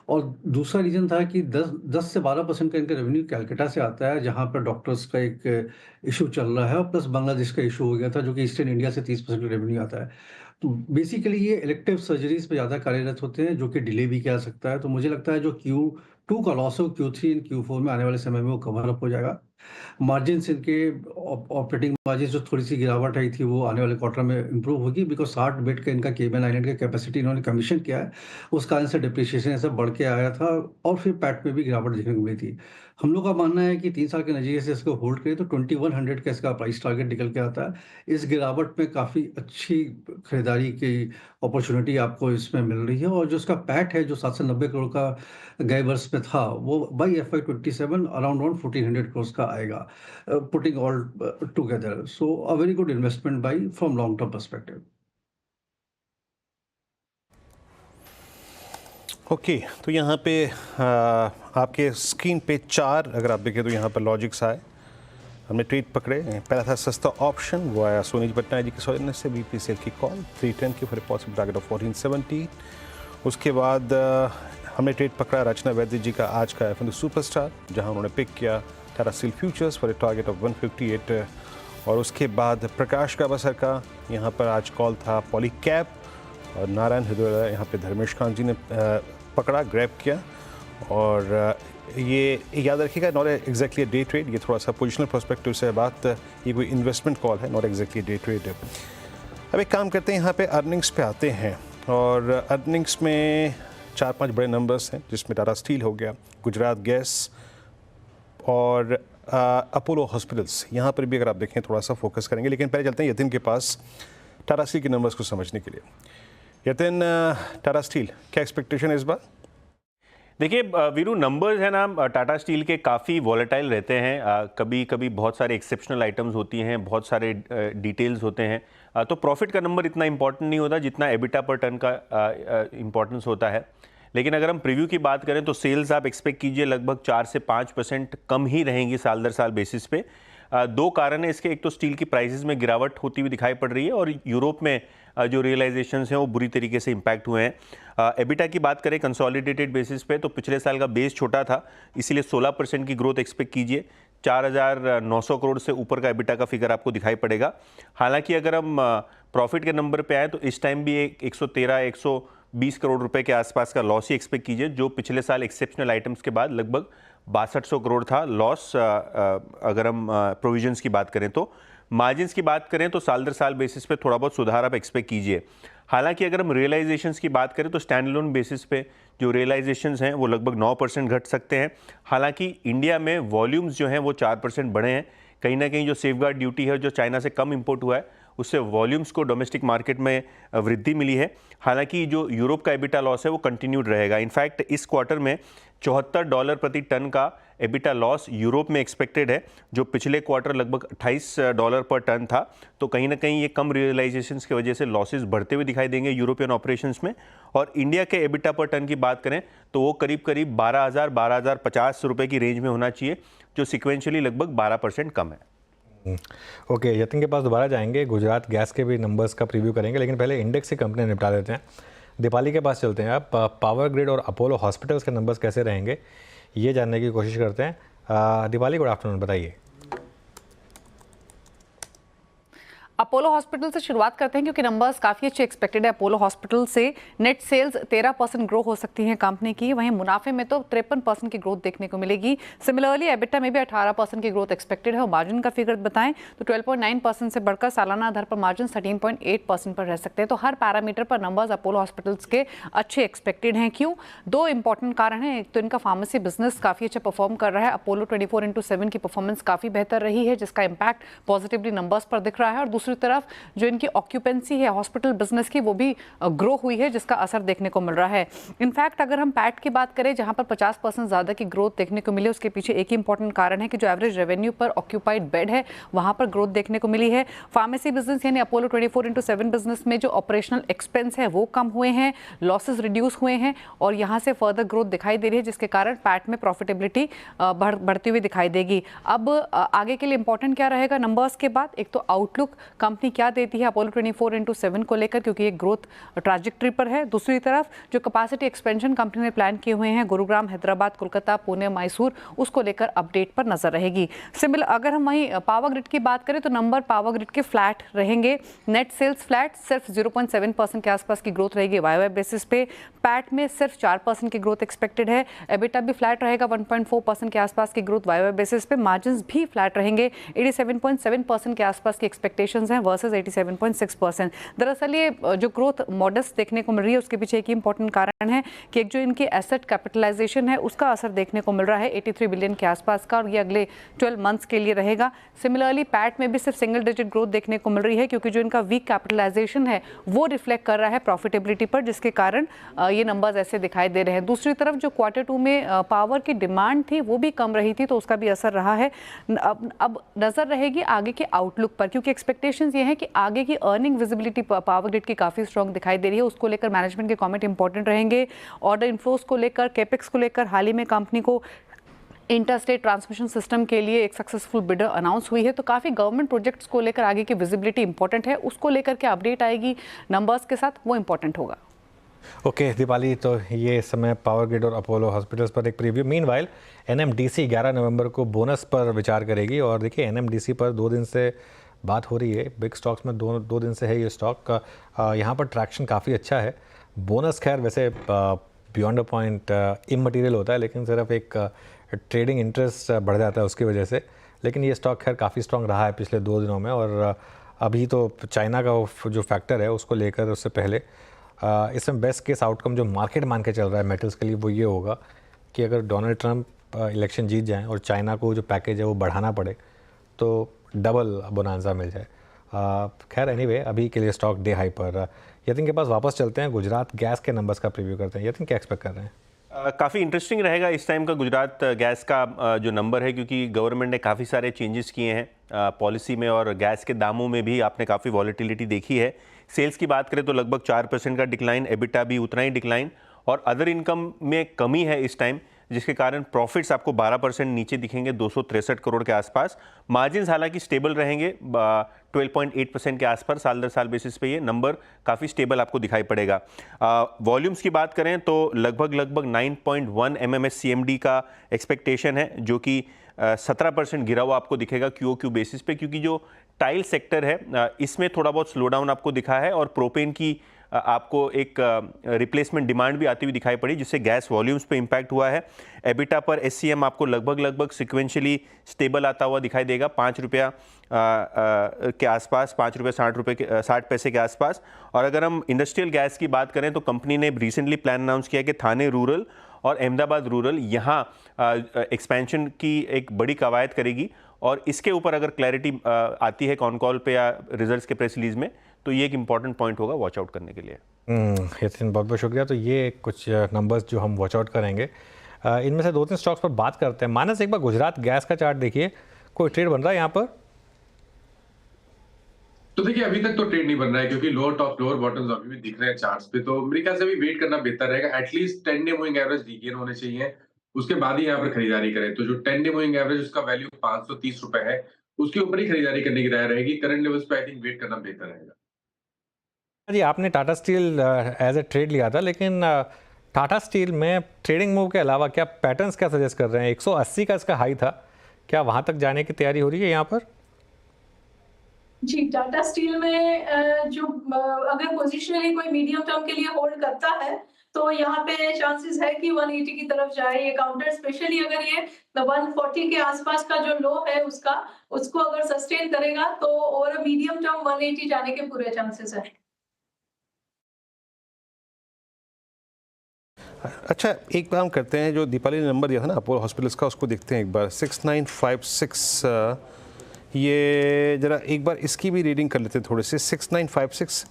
और दूसरा रीज़न था कि 10 से 12% का इनका रेवेन्यू कैलकाटा से आता है, जहाँ पर डॉक्टर्स का एक इशू चल रहा है और प्लस बांग्लादेश का इशू हो गया था, जो कि ईस्टर्न इंडिया से 30% का रेवेन्यू आता है। तो बेसिकली ये इलेक्टिव सर्जरीज पे ज़्यादा कार्यरत होते हैं, जो कि डिले भी किया सकता है। तो मुझे लगता है जो Q2 का लॉस है वो Q3 एंड Q4 में आने वाले समय में वो कवर अप हो जाएगा। मार्जिन्स इनके ऑपरेटिंग मार्जिन जो थोड़ी सी गिरावट आई थी वो आने वाले क्वार्टर में इंप्रूव होगी बिकॉज 60 बेड का इनका केबन आइलैंड का कैपेसिटी इन्होंने कमीशन किया है, उस कारण से डिप्रिशिएशन ऐसा बढ़ के आया था और फिर पैट में भी गिरावट देखने को मिली थी। हम लोग का मानना है कि 3 साल के नजरिए से इसको होल्ड करें तो 2100 का इसका प्राइस टारगेट निकल के आता है। इस गिरावट में काफ़ी अच्छी खरीदारी की अपॉर्चुनिटी आपको इसमें मिल रही है और जो इसका पैट है जो 790 करोड़ का गए वर्ष में था वो बाई FY27 अराउंड 1400 करोड़ का आएगा, putting all together. So a very good investment by from long term perspective.
Okay, तो यहाँ पे आपके स्क्रीन पे 4 अगर आप देखें तो यहाँ पर लॉजिक्स आए, हमने ट्रेड पकड़े। पहला था सस्ता ऑप्शन, वो आया सोनी पटनायक जी के सौजन्य से, BPCL की कॉल 310 की for a possible target of 1470। उसके बाद हमने ट्रेड पकड़ा रचना वैद्य जी का आज का एफ सुपरस्टार, जहाँ उन्होंने पिक किया Tata steel futures for a target of 158 और उसके बाद प्रकाश काबासर का यहाँ पर आज कॉल था पॉलीकैब और नारायण हृदय यहाँ पे धर्मेश खान जी ने पकड़ा ग्रैब किया और ये याद रखिएगा नॉट एग्जैक्टली डे ट्रेड, ये थोड़ा सा पोजिशनल पर्सपेक्टिव से बात, ये कोई इन्वेस्टमेंट कॉल है, नॉट एग्जैक्टली डे ट्रेड। अब एक काम करते हैं, यहाँ पे अर्निंग्स पे आते हैं और अर्निंग्स में 4-5 बड़े नंबर्स हैं जिसमें टाटा स्टील हो गया, गुजरात गैस और अपोलो हॉस्पिटल्स, यहाँ पर भी अगर आप देखें थोड़ा सा फोकस करेंगे। लेकिन पहले चलते हैं यतिन के पास टाटा स्टील के नंबर्स को समझने के लिए। यतिन, टाटा स्टील क्या एक्सपेक्टेशन है इस बार?
देखिए वीरू, नंबर्स है ना टाटा स्टील के काफ़ी वॉलेटाइल रहते हैं, कभी कभी बहुत सारे एक्सेप्शनल आइटम्स होती हैं, बहुत सारे डिटेल्स होते हैं, तो प्रॉफिट का नंबर इतना इंपॉर्टेंट नहीं होता जितना एबिटा पर टन का इंपॉर्टेंस होता है। लेकिन अगर हम प्रीव्यू की बात करें तो सेल्स आप एक्सपेक्ट कीजिए लगभग 4 से 5% कम ही रहेंगी साल दर साल बेसिस पे। 2 कारण है इसके, एक तो स्टील की प्राइसेस में गिरावट होती हुई दिखाई पड़ रही है और यूरोप में जो रियलाइजेशंस हैं वो बुरी तरीके से इम्पैक्ट हुए हैं। एबिटा की बात करें कंसोलिडेटेड बेसिस पे तो पिछले साल का बेस छोटा था, इसीलिए 16% की ग्रोथ एक्सपेक्ट कीजिए। 4,900 करोड़ से ऊपर का एबिटा का फिगर आपको दिखाई पड़ेगा। हालांकि अगर हम प्रॉफिट के नंबर पे आए तो इस टाइम भी 113-120 करोड़ रुपए के आसपास का लॉस ही एक्सपेक्ट कीजिए, जो पिछले साल एक्सेप्शनल आइटम्स के बाद लगभग 6200 करोड़ था लॉस। अगर हम प्रोविजंस की बात करें तो मार्जिन्स की बात करें तो साल दर साल बेसिस पे थोड़ा बहुत सुधार आप एक्सपेक्ट कीजिए। हालांकि अगर हम रियलाइजेशंस की बात करें तो स्टैंड अलोन बेसिस पे जो रियलाइजेशंस हैं वो लगभग 9% घट सकते हैं। हालांकि इंडिया में वॉल्यूम्स जो हैं वो 4% बढ़े हैं, कहीं ना कहीं जो सेफगार्ड ड्यूटी है जो चाइना से कम इंपोर्ट हुआ है उससे वॉल्यूम्स को डोमेस्टिक मार्केट में वृद्धि मिली है। हालांकि जो यूरोप का एबिटा लॉस है वो कंटिन्यूड रहेगा। इनफैक्ट इस क्वार्टर में $74 प्रति टन का एबिटा लॉस यूरोप में एक्सपेक्टेड है, जो पिछले क्वार्टर लगभग $28 पर टन था। तो कहीं ना कहीं ये कम रियलाइजेशंस की वजह से लॉसेस बढ़ते हुए दिखाई देंगे यूरोपियन ऑपरेशंस में। और इंडिया के एबिटा पर टन की बात करें तो वो करीब करीब 12,000-12,050 रुपये की रेंज में होना चाहिए, जो सिक्वेंशियली लगभग 12% कम है।
ओके, यतिन के पास दोबारा जाएंगे, गुजरात गैस के भी नंबर्स का प्रीव्यू करेंगे, लेकिन पहले इंडेक्स की कंपनी निपटा देते हैं। दीपाली के पास चलते हैं। आप पावर ग्रिड और अपोलो हॉस्पिटल्स के नंबर्स कैसे रहेंगे ये जानने की कोशिश करते हैं। दीपाली, गुड आफ्टरनून, बताइए।
अपोलो हॉस्पिटल से शुरुआत करते हैं क्योंकि नंबर्स काफ़ी अच्छे एक्सपेक्टेड है। अपोलो हॉस्पिटल से नेट सेल्स 13% ग्रो हो सकती है कंपनी की, वहीं मुनाफे में तो 53% की ग्रोथ देखने को मिलेगी। सिमिलरली एबिटा में भी 18% की ग्रोथ एक्सपेक्टेड है। और मार्जिन का फिगर बताएं तो 12.9% से बढ़कर सालाना आधार पर मार्जिन 13.8% पर रह सकते हैं। तो हर पैरामीटर पर नंबर्स अपोलो हॉस्पिटल्स के अच्छे एक्सपेक्टेड हैं। क्यों? 2 इंपॉर्टेंट कारण हैं। एक तो इनका फार्मेसी बिजनेस काफ़ी अच्छा परफॉर्म कर रहा है। अपोलो 24/7 की परफॉर्मेंस काफ़ी बेहतर रही है, जिसका इंपैक्ट पॉजिटिवली नंबर्स पर दिख रहा है। और दूसरी तरफ जो इनकी ऑक्यूपेंसी है हॉस्पिटल बिजनेस की, वो भी ग्रो हुई है, जिसका असर देखने को मिल रहा है। इनफैक्ट अगर हम पैट की बात करें, जहां पर 50% ज्यादा की ग्रोथ देखने को मिली, उसके पीछे एक ही इंपॉर्टेंट कारण है कि जो एवरेज रेवेन्यू पर ऑक्यूपाइड बेड है वहां पर ग्रोथ देखने को मिली है। फार्मेसी बिजनेस यानी अपोलो 24/7 बिजनेस में जो ऑपरेशनल एक्सपेंस है वो कम हुए हैं, लॉसेस रिड्यूस हुए हैं और यहां से फर्दर ग्रोथ दिखाई दे रही है, जिसके कारण पैट में प्रॉफिटेबिलिटी बढ़ती हुई दिखाई देगी। अब आगे के लिए इंपॉर्टेंट क्या रहेगा नंबर्स के बाद? एक तो आउटलुक कंपनी क्या देती है अपोलो 24/7 को लेकर, क्योंकि एक ग्रोथ ट्रैजेक्टरी पर है। दूसरी तरफ जो कैपेसिटी एक्सपेंशन कंपनी ने प्लान किए हुए हैं गुरुग्राम, हैदराबाद, कोलकाता, पुणे, मैसूर, उसको लेकर अपडेट पर नजर रहेगी। सिमिलर अगर हम वहीं पावर ग्रिड की बात करें तो नंबर पावर ग्रिड के फ्लैट रहेंगे। नेट सेल्स फ्लैट, सिर्फ 0.7% के आसपास की ग्रोथ रहेगी वाई बेसिस पे। पैट में सिर्फ 4% की ग्रोथ एक्सपेक्टेड है। एबिटा भी फ्लैट रहेगा, 1.4% के आसपास की ग्रोथ वाई बेसिस पे। मार्जिन भी फ्लैट रहेंगे, 87.7% के आसपास की एक्सपेक्टेशंस हैं वर्सेस 87.6%। दरअसल ये जो ग्रोथ मॉडेस्ट देखने को मिल रही है उसके पीछे एक इंपॉर्टेंट कारण है कि एक जो इनकी एसेट कैपिटलाइजेशन है उसका असर देखने को मिल रहा है 83 बिलियन के आसपास का, और ये अगले 12 मंथ्स के लिए रहेगा। सिमिलरली पैट में भी सिर्फ सिंगल डिजिट ग्रोथ देखने को मिल रही है, क्योंकि जो इनका वीक कैपिटलाइजेशन है वो रिफ्लेक्ट कर रहा है प्रॉफिटेबिलिटी पर, जिसके कारण ये नंबर्स ऐसे दिखाई दे रहे हैं। दूसरी तरफ जो Q2 में पावर की डिमांड थी वो भी कम रही थी, तो उसका भी असर रहा है। अब नजर रहेगी आगे के आउटलुक पर, क्योंकि एक्सपेक्टेशंस ये है कि आगे की अर्निंग विजिबिलिटी पावर ग्रिड की काफ़ी स्ट्रॉन्ग दिखाई दे रही है। उसको लेकर मैनेजमेंट के कमेंट इंपॉर्टेंट रहेंगे। ऑर्डर इनफ्लोस को लेकर, कैपेक्स को लेकर हाल ही में कंपनी को इंटरस्टेट ट्रांसमिशन सिस्टम के लिए एक सक्सेसफुल बिडर अनाउंस हुई है, तो काफ़ी गवर्नमेंट प्रोजेक्ट्स को लेकर आगे की विजिबिलिटी इंपॉर्टेंट है। उसको लेकर के अपडेट आएगी नंबर्स के साथ, वो इंपॉर्टेंट होगा।
ओके दीपाली, तो ये इस समय पावर ग्रिड और अपोलो हॉस्पिटल्स पर एक प्रीव्यू। मीनवाइल एनएमडीसी 11 नवंबर को बोनस पर विचार करेगी और देखिए एनएमडीसी पर 2 दिन से बात हो रही है। बिग स्टॉक्स में दो दिन से है ये स्टॉक का, यहाँ पर ट्रैक्शन काफ़ी अच्छा है। बोनस खैर वैसे बियॉन्ड अ पॉइंट इमटेरियल होता है, लेकिन सिर्फ एक ट्रेडिंग इंटरेस्ट बढ़ जाता है उसकी वजह से। लेकिन ये स्टॉक खैर काफ़ी स्ट्रॉन्ग रहा है पिछले 2 दिनों में, और अभी तो चाइना का जो फैक्टर है उसको लेकर उससे पहले इसमें बेस्ट केस आउटकम जो मार्केट मान के चल रहा है मेटल्स के लिए वो ये होगा कि अगर डोनाल्ड ट्रंप इलेक्शन जीत जाएं और चाइना को जो पैकेज है वो बढ़ाना पड़े तो डबल बोनांजा मिल जाए। खैर एनीवे अभी के लिए स्टॉक डे हाई पर। यतिन के पास वापस चलते हैं, गुजरात गैस के नंबर्स का प्रीव्यू करते हैं। यतिन क्या एक्सपेक्ट कर रहे हैं?
काफ़ी इंटरेस्टिंग रहेगा इस टाइम का गुजरात गैस का जो नंबर है, क्योंकि गवर्नमेंट ने काफ़ी सारे चेंजेस किए हैं पॉलिसी में और गैस के दामों में भी आपने काफ़ी वॉलेटिलिटी देखी है। सेल्स की बात करें तो लगभग 4% का डिक्लाइन, एबिटा भी उतना ही डिक्लाइन, और अदर इनकम में कमी है इस टाइम, जिसके कारण प्रॉफिट्स आपको 12% नीचे दिखेंगे, 263 करोड़ के आसपास। मार्जिन्स हालांकि स्टेबल रहेंगे 12.8% के आसपास, साल दर साल बेसिस पे ये नंबर काफ़ी स्टेबल आपको दिखाई पड़ेगा। वॉल्यूम्स की बात करें तो लगभग 9.1 MMS CMD का एक्सपेक्टेशन है, जो कि 17% गिरा हुआ आपको दिखेगा QOQ बेसिस पे, क्योंकि जो टाइल सेक्टर है इसमें थोड़ा बहुत स्लो डाउन आपको दिखा है और प्रोपेन की आपको एक रिप्लेसमेंट डिमांड भी आती हुई दिखाई पड़ी, जिससे गैस वॉल्यूम्स पे इम्पैक्ट हुआ है। एबिटा पर SCM आपको लगभग सिक्वेंशली स्टेबल आता हुआ दिखाई देगा, 5 रुपया के आसपास, 5 रुपये 60 पैसे के आसपास। और अगर हम इंडस्ट्रियल गैस की बात करें तो कंपनी ने रिसेंटली प्लान अनाउंस किया कि थाने रूरल और अहमदाबाद रूरल यहाँ एक्सपेंशन की एक बड़ी कवायद करेगी, और इसके ऊपर अगर क्लैरिटी आती है कॉन कॉल पे या रिजल्ट्स के प्रेस रिलीज में तो ये एक इंपॉर्टेंट पॉइंट होगा वॉच आउट करने के लिए।
यतिन बहुत बहुत शुक्रिया। तो ये कुछ नंबर्स जो हम वॉच आउट करेंगे, इनमें से 2-3 स्टॉक्स पर बात करते हैं। मानस, एक बार गुजरात गैस का चार्ट देखिए, कोई ट्रेड बन रहा है यहाँ पर?
तो देखिए अभी तक तो ट्रेड नहीं बन रहा है, क्योंकि लोअर टॉप लोअर बॉटम्स अभी भी दिख रहे हैं चार्ट्स पे, तो मेरे ख्याल से भी वेट करना बेहतर रहेगा। At least 10 day moving average regain होने चाहिए, उसके बाद ही यहाँ पर खरीदारी करें। तो जो 10 डे मूविंग एवरेज उसका वैल्यू 530 रुपए है, उसके ऊपर ही खरीदारी करने की राय रहेगी। करंट लेवल्स पे आई थिंक वेट करना बेहतर रहेगा।
जी, आपने Tata Steel as a trade लिया था, लेकिन टाटा स्टील में ट्रेडिंग मूव के अलावा क्या पैटर्न्स क्या सजेस्ट कर रहे हैं? 180 का इसका हाई था, क्या वहां तक जाने की तैयारी हो रही है यहाँ पर?
जी, टाटा स्टील में जो अगर पोजिशनली कोई मीडियम टर्म के लिए होल्ड करता है तो यहाँ पे चांसेस है कि 180 की तरफ जाए ये काउंटर, स्पेशली अगर ये 140 के आसपास का जो लो है उसको अगर सस्टेन करेगा तो ओवर मीडियम टर्म 180 जाने के पूरे चांसेस है।
अच्छा, एक काम करते हैं, जो दीपाली ने नंबर दिया था ना अपोलो हॉस्पिटल्स का, उसको देखते हैं एक बार। 6956, ये जरा एक बार इसकी भी रीडिंग कर लेते हैं थोड़े से। 6956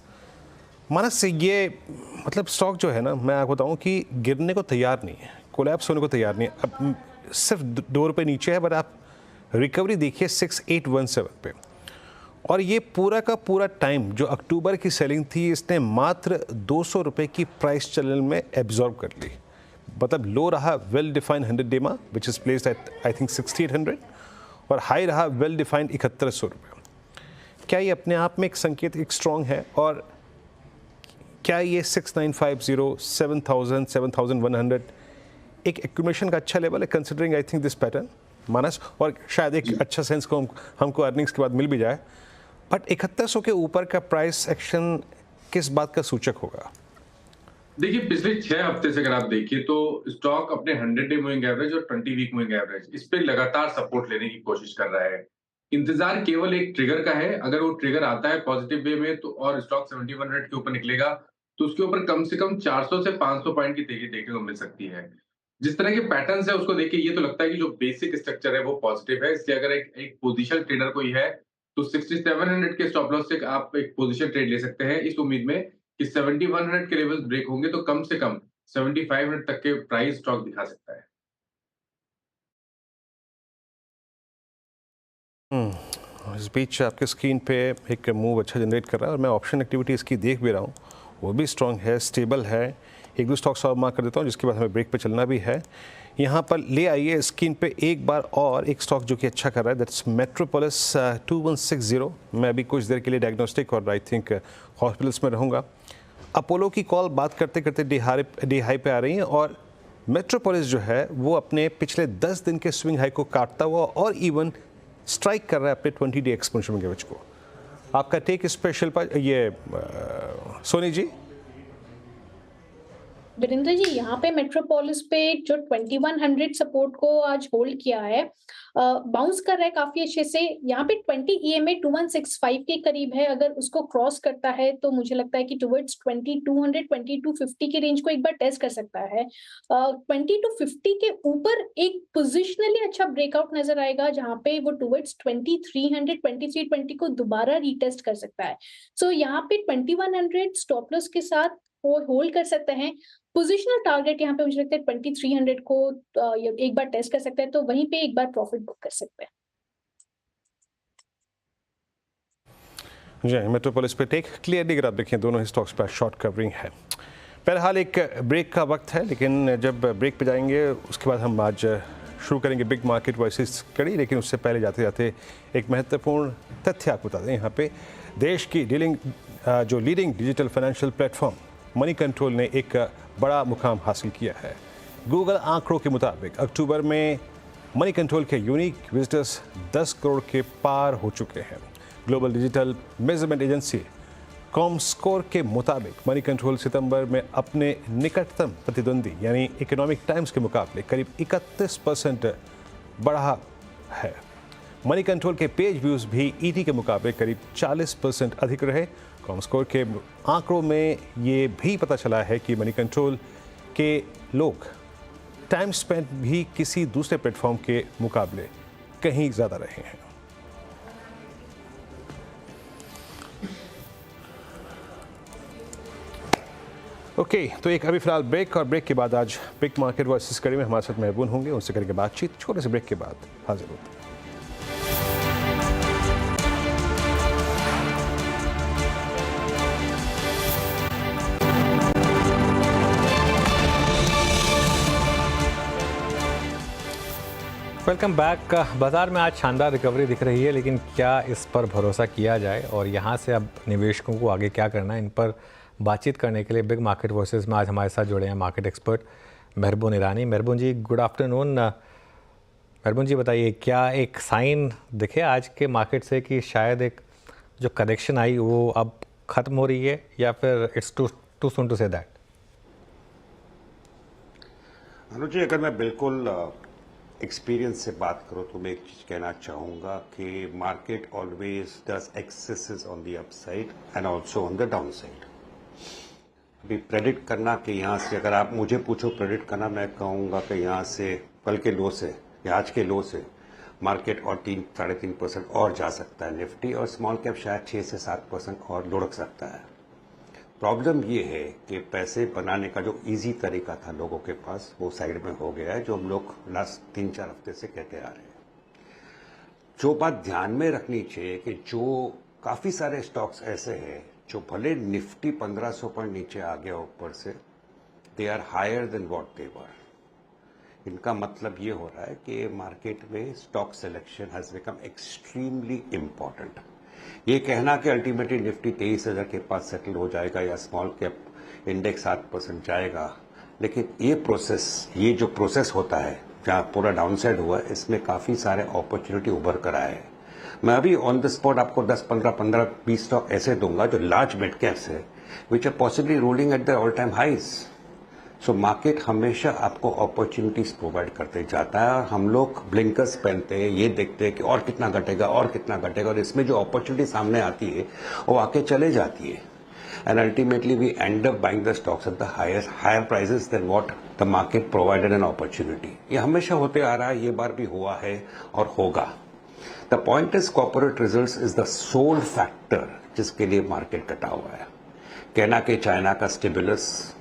मानस से ये मतलब स्टॉक जो है ना, मैं आपको बताऊं कि गिरने को तैयार नहीं है, कोलैप्स होने को तैयार नहीं है। अब सिर्फ 2 रुपये नीचे है, बट आप रिकवरी देखिए 6817 पे। और ये पूरा का पूरा टाइम जो अक्टूबर की सेलिंग थी, इसने मात्र 200 रुपये की प्राइस चैनल में एब्जॉर्ब कर ली। मतलब लो रहा वेल डिफाइंड 100 डेमा which is placed at I think 6800, और हाई रहा वेल डिफाइंड 7100 रुपये। क्या ये अपने आप में एक संकेत, एक स्ट्रॉन्ग है? और क्या ये 6950, 7000, 7100 एक एक्यूमुलेशन का अच्छा लेवल है, considering I think this pattern Manas? और शायद एक अच्छा सेंस को हमको अर्निंग्स के बाद मिल भी जाए, बट 7100 के ऊपर का प्राइस एक्शन किस बात का सूचक होगा?
देखिए पिछले 6 हफ्ते से अगर आप देखिए तो स्टॉक अपने 100 डे मूविंग एवरेज और 20 वीक मूविंग एवरेज इस पे लगातार सपोर्ट लेने की कोशिश कर रहा है। इंतजार केवल एक ट्रिगर का है, अगर वो ट्रिगर आता है पॉजिटिव वे में तो और स्टॉक 7100 के ऊपर निकलेगा तो उसके ऊपर कम से कम 400 से 500 पॉइंट की तेजी देखने को मिल सकती है। जिस तरह के पैटर्न्स है उसको देखिए ये तो लगता है कि जो बेसिक स्ट्रक्चर है वो पॉजिटिव है, इसलिए अगर एक पोजिशन ट्रेडर कोई है तो 6700 के स्टॉप लॉस से आप एक पोजीशन ट्रेड ले सकते हैं, इस उम्मीद में कि 7100 के लेवल्स ब्रेक होंगे तो कम से कम 7500 तक के प्राइस स्टॉक दिखा सकता है।
इस बीच आपके स्क्रीन पे एक मूव अच्छा जनरेट कर रहा है और मैं ऑप्शन एक्टिविटी इसकी देख भी रहा हूँ, वो भी स्ट्रॉन्ग है, स्टेबल है। एक दो स्टॉक्स और मार्क कर देता हूँ जिसके बाद हमें ब्रेक पे चलना भी है। यहाँ पर ले आइए स्क्रीन पे एक बार और एक स्टॉक जो कि अच्छा कर रहा है, दैट्स मेट्रोपोलिस 2160। मैं अभी कुछ देर के लिए डायग्नोस्टिक और आई थिंक हॉस्पिटल्स में रहूँगा। अपोलो की कॉल बात करते करते डी हाई पे आ रही हैं और मेट्रोपोलिस जो है वो अपने पिछले 10 दिन के स्विंग हाई को काटता हुआ और इवन स्ट्राइक कर रहा है अपने 20 डे एक्सपोनेंशियल मूविंग एवरेज को। आपका टेक स्पेशल पर ये सोनी जी?
वीरेंद्र जी, यहाँ पे मेट्रोपोलिस पे जो 2100 सपोर्ट को आज होल्ड किया है, बाउंस कर रहा है काफी अच्छे से। यहाँ पे 20 EMA 2165 के करीब है, अगर उसको क्रॉस करता है तो मुझे लगता है कि टुवर्ड्स 2200 2250 के रेंज को एक बार टेस्ट कर सकता है। 2250 के ऊपर एक पोजिशनली अच्छा ब्रेकआउट नजर आएगा, जहाँ पे वो टुवर्ड्स 2300 2320 को दोबारा रीटेस्ट कर सकता है। सो यहाँ पे 2100 स्टॉप लॉस के साथ वो होल्ड कर सकते हैं। पोजिशनल टारगेट यहाँ पे मुझे लगता है 2300 को एक बार टेस्ट कर सकते हैं, तो वहीं पे एक बार प्रॉफिट बुक कर सकते हैं।
जी, मेट्रोपोलिस पे टेक क्लियरली अगर आप देखें दोनों ही स्टॉक्स पर शॉर्ट कवरिंग है। बहरहाल एक ब्रेक का वक्त है, लेकिन जब ब्रेक पे जाएंगे उसके बाद हम आज शुरू करेंगे बिग मार्केट वर्सेस कड़ी। लेकिन उससे पहले जाते जाते एक महत्वपूर्ण तथ्य आपको बता दें। यहाँ पे देश की जो leading digital financial platform money control ने एक बड़ा मुकाम हासिल किया है। गूगल आंकड़ों के मुताबिक अक्टूबर में मनी कंट्रोल के यूनिक विजिटर्स 10 करोड़ के पार हो चुके हैं। Global digital measurement agency Comscore के मुताबिक मनी कंट्रोल सितंबर में अपने निकटतम प्रतिद्वंदी यानी इकोनॉमिक टाइम्स के मुकाबले करीब 31% बढ़ा है। मनी कंट्रोल के पेज व्यूज़ भी ईटी के मुकाबले करीब 40% अधिक रहे। कॉमस्कोर के आंकड़ों में ये भी पता चला है कि मनी कंट्रोल के लोग टाइम स्पेंड भी किसी दूसरे प्लेटफॉर्म के मुकाबले कहीं ज़्यादा रहे हैं। ओके, तो एक अभी फिलहाल ब्रेक, और ब्रेक के बाद आज बिग मार्केट वर्सेस कड़ी में हमारे साथ महबून होंगे, उनसे करेंगे बातचीत। छोटे से ब्रेक के बाद हाजिर होते हैं।
Welcome back. बाजार में आज शानदार रिकवरी दिख रही है, लेकिन क्या इस पर भरोसा किया जाए और यहाँ से अब निवेशकों को आगे क्या करना है, इन पर बातचीत करने के लिए बिग मार्केट वर्सेस में आज हमारे साथ जुड़े हैं मार्केट एक्सपर्ट महबून ईरानी। महबून जी, गुड आफ्टरनून। महबून जी, बताइए, क्या एक साइन दिखे आज के मार्केट से कि शायद एक जो करेक्शन आई वो अब ख़त्म हो रही है, या फिर it's too soon to say that?
Anuj ji, अगर मैं बिल्कुल एक्सपीरियंस से बात करूं तो मैं एक चीज कहना चाहूंगा कि market always does axes on the upside and also on the downside. अभी प्रेडिक्ट करना कि यहाँ से, अगर आप मुझे पूछो प्रेडिक्ट करना, मैं कहूंगा कि यहाँ से कल के लो से या आज के लो से मार्केट और 3-3.5% और जा सकता है निफ्टी, और स्मॉल कैप शायद 6 से 7% और लुढ़क सकता है। प्रॉब्लम ये है कि पैसे बनाने का जो इजी तरीका था लोगों के पास, वो साइड में हो गया है, जो हम लोग लास्ट 3-4 हफ्ते से कहते आ रहे हैं। जो बात ध्यान में रखनी चाहिए कि जो काफी सारे स्टॉक्स ऐसे हैं जो भले निफ्टी 1500 पॉइंट नीचे आ गया ऊपर से, they are higher than what they were. इनका मतलब ये हो रहा है कि मार्केट में stock selection has become extremely important. ये कहना कि अल्टीमेटली निफ्टी 23,000 के पास सेटल हो जाएगा या स्मॉल कैप इंडेक्स 7% जाएगा, लेकिन ये जो प्रोसेस होता है जहां पूरा डाउनसाइड हुआ है, इसमें काफी सारे अपॉर्चुनिटी उभर कर आए हैं। मैं अभी ऑन द स्पॉट आपको 10-15-20 स्टॉक ऐसे दूंगा जो लार्ज मिड कैप्स है, which are possibly rolling at the all time highs. So market हमेशा आपको अपॉर्चुनिटीज प्रोवाइड करते जाता है, और हम लोग ब्लिंकर्स पहनते हैं, ये देखते हैं कि और कितना घटेगा और कितना घटेगा, और इसमें जो अपॉर्चुनिटी सामने आती है वो आके चले जाती है, and ultimately we end up buying the stocks at the higher prices than what the market provided an opportunity. ये हमेशा होते आ रहा है, ये बार भी हुआ है और होगा। The point is corporate results is the sole factor जिसके लिए मार्केट कटा हुआ है। कहना कि चाइना का स्टिमुलस,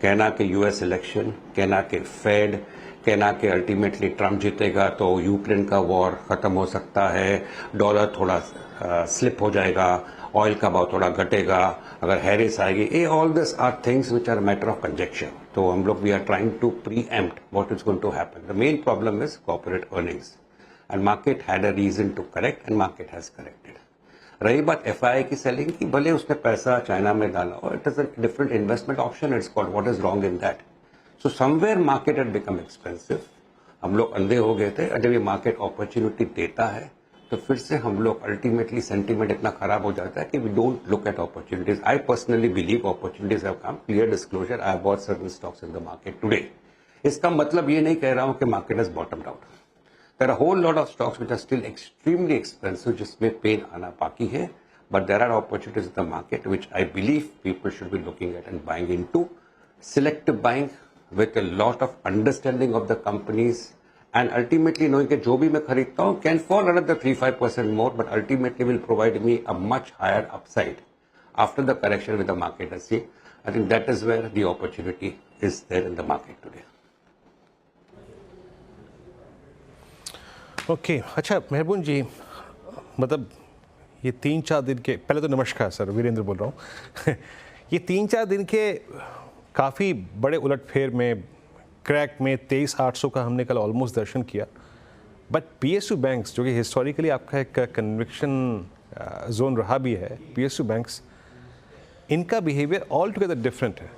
कहना कि यूएस इलेक्शन, कहना कि फेड, कहना कि अल्टीमेटली ट्रम्प जीतेगा तो यूक्रेन का वॉर खत्म हो सकता है, डॉलर थोड़ा स्लिप हो जाएगा, ऑयल का भाव थोड़ा घटेगा, अगर हैरिस आएगी, ये all this are things which are matter of conjecture. तो हम लोग we are trying to preempt what is going to happen. The main problem is corporate earnings, and market had a reason to correct, and market has corrected. रही बात FII की selling की, भले उसने पैसा चाइना में डाला और it is a different investment option, it's called, what is wrong in that? So somewhere market had become expensive, हम लोग अंधे हो गए थे। जब ये मार्केट अपॉर्चुनिटी देता है तो फिर से हम लोग अल्टीमेटली सेंटीमेंट इतना खराब हो जाता है कि we don't look at opportunities. I personally believe opportunities have come, clear disclosure, I have bought certain stocks in the market today. इसका मतलब ये नहीं कह रहा हूं कि market has bottomed out. There are whole lot of stocks which are still extremely expensive, जिसमें pain आना बाकी है, but there are opportunities in the market which I believe people should be looking at and buying into. Selective buying with a lot of understanding of the companies and ultimately knowing कि जो भी मैं खरीदता हूँ can fall another 3-5% more, but ultimately will provide me a much higher upside after the correction with the market has seen. I think that is where the opportunity is there in the market today.
Okay अच्छा मेहरबून जी, मतलब ये 3-4 दिन के, पहले तो नमस्कार sir, Virendra बोल रहा हूँ ये 3-4 दिन के काफ़ी बड़े उलटफेर में, क्रैक में 23,800 का हमने कल ऑलमोस्ट दर्शन किया, बट PSU बैंक्स जो कि हिस्टोरिकली आपका एक कन्विक्शन जोन रहा भी है, PSU बैंक्स, इनका बिहेवियर ऑल टुगेदर डिफरेंट है।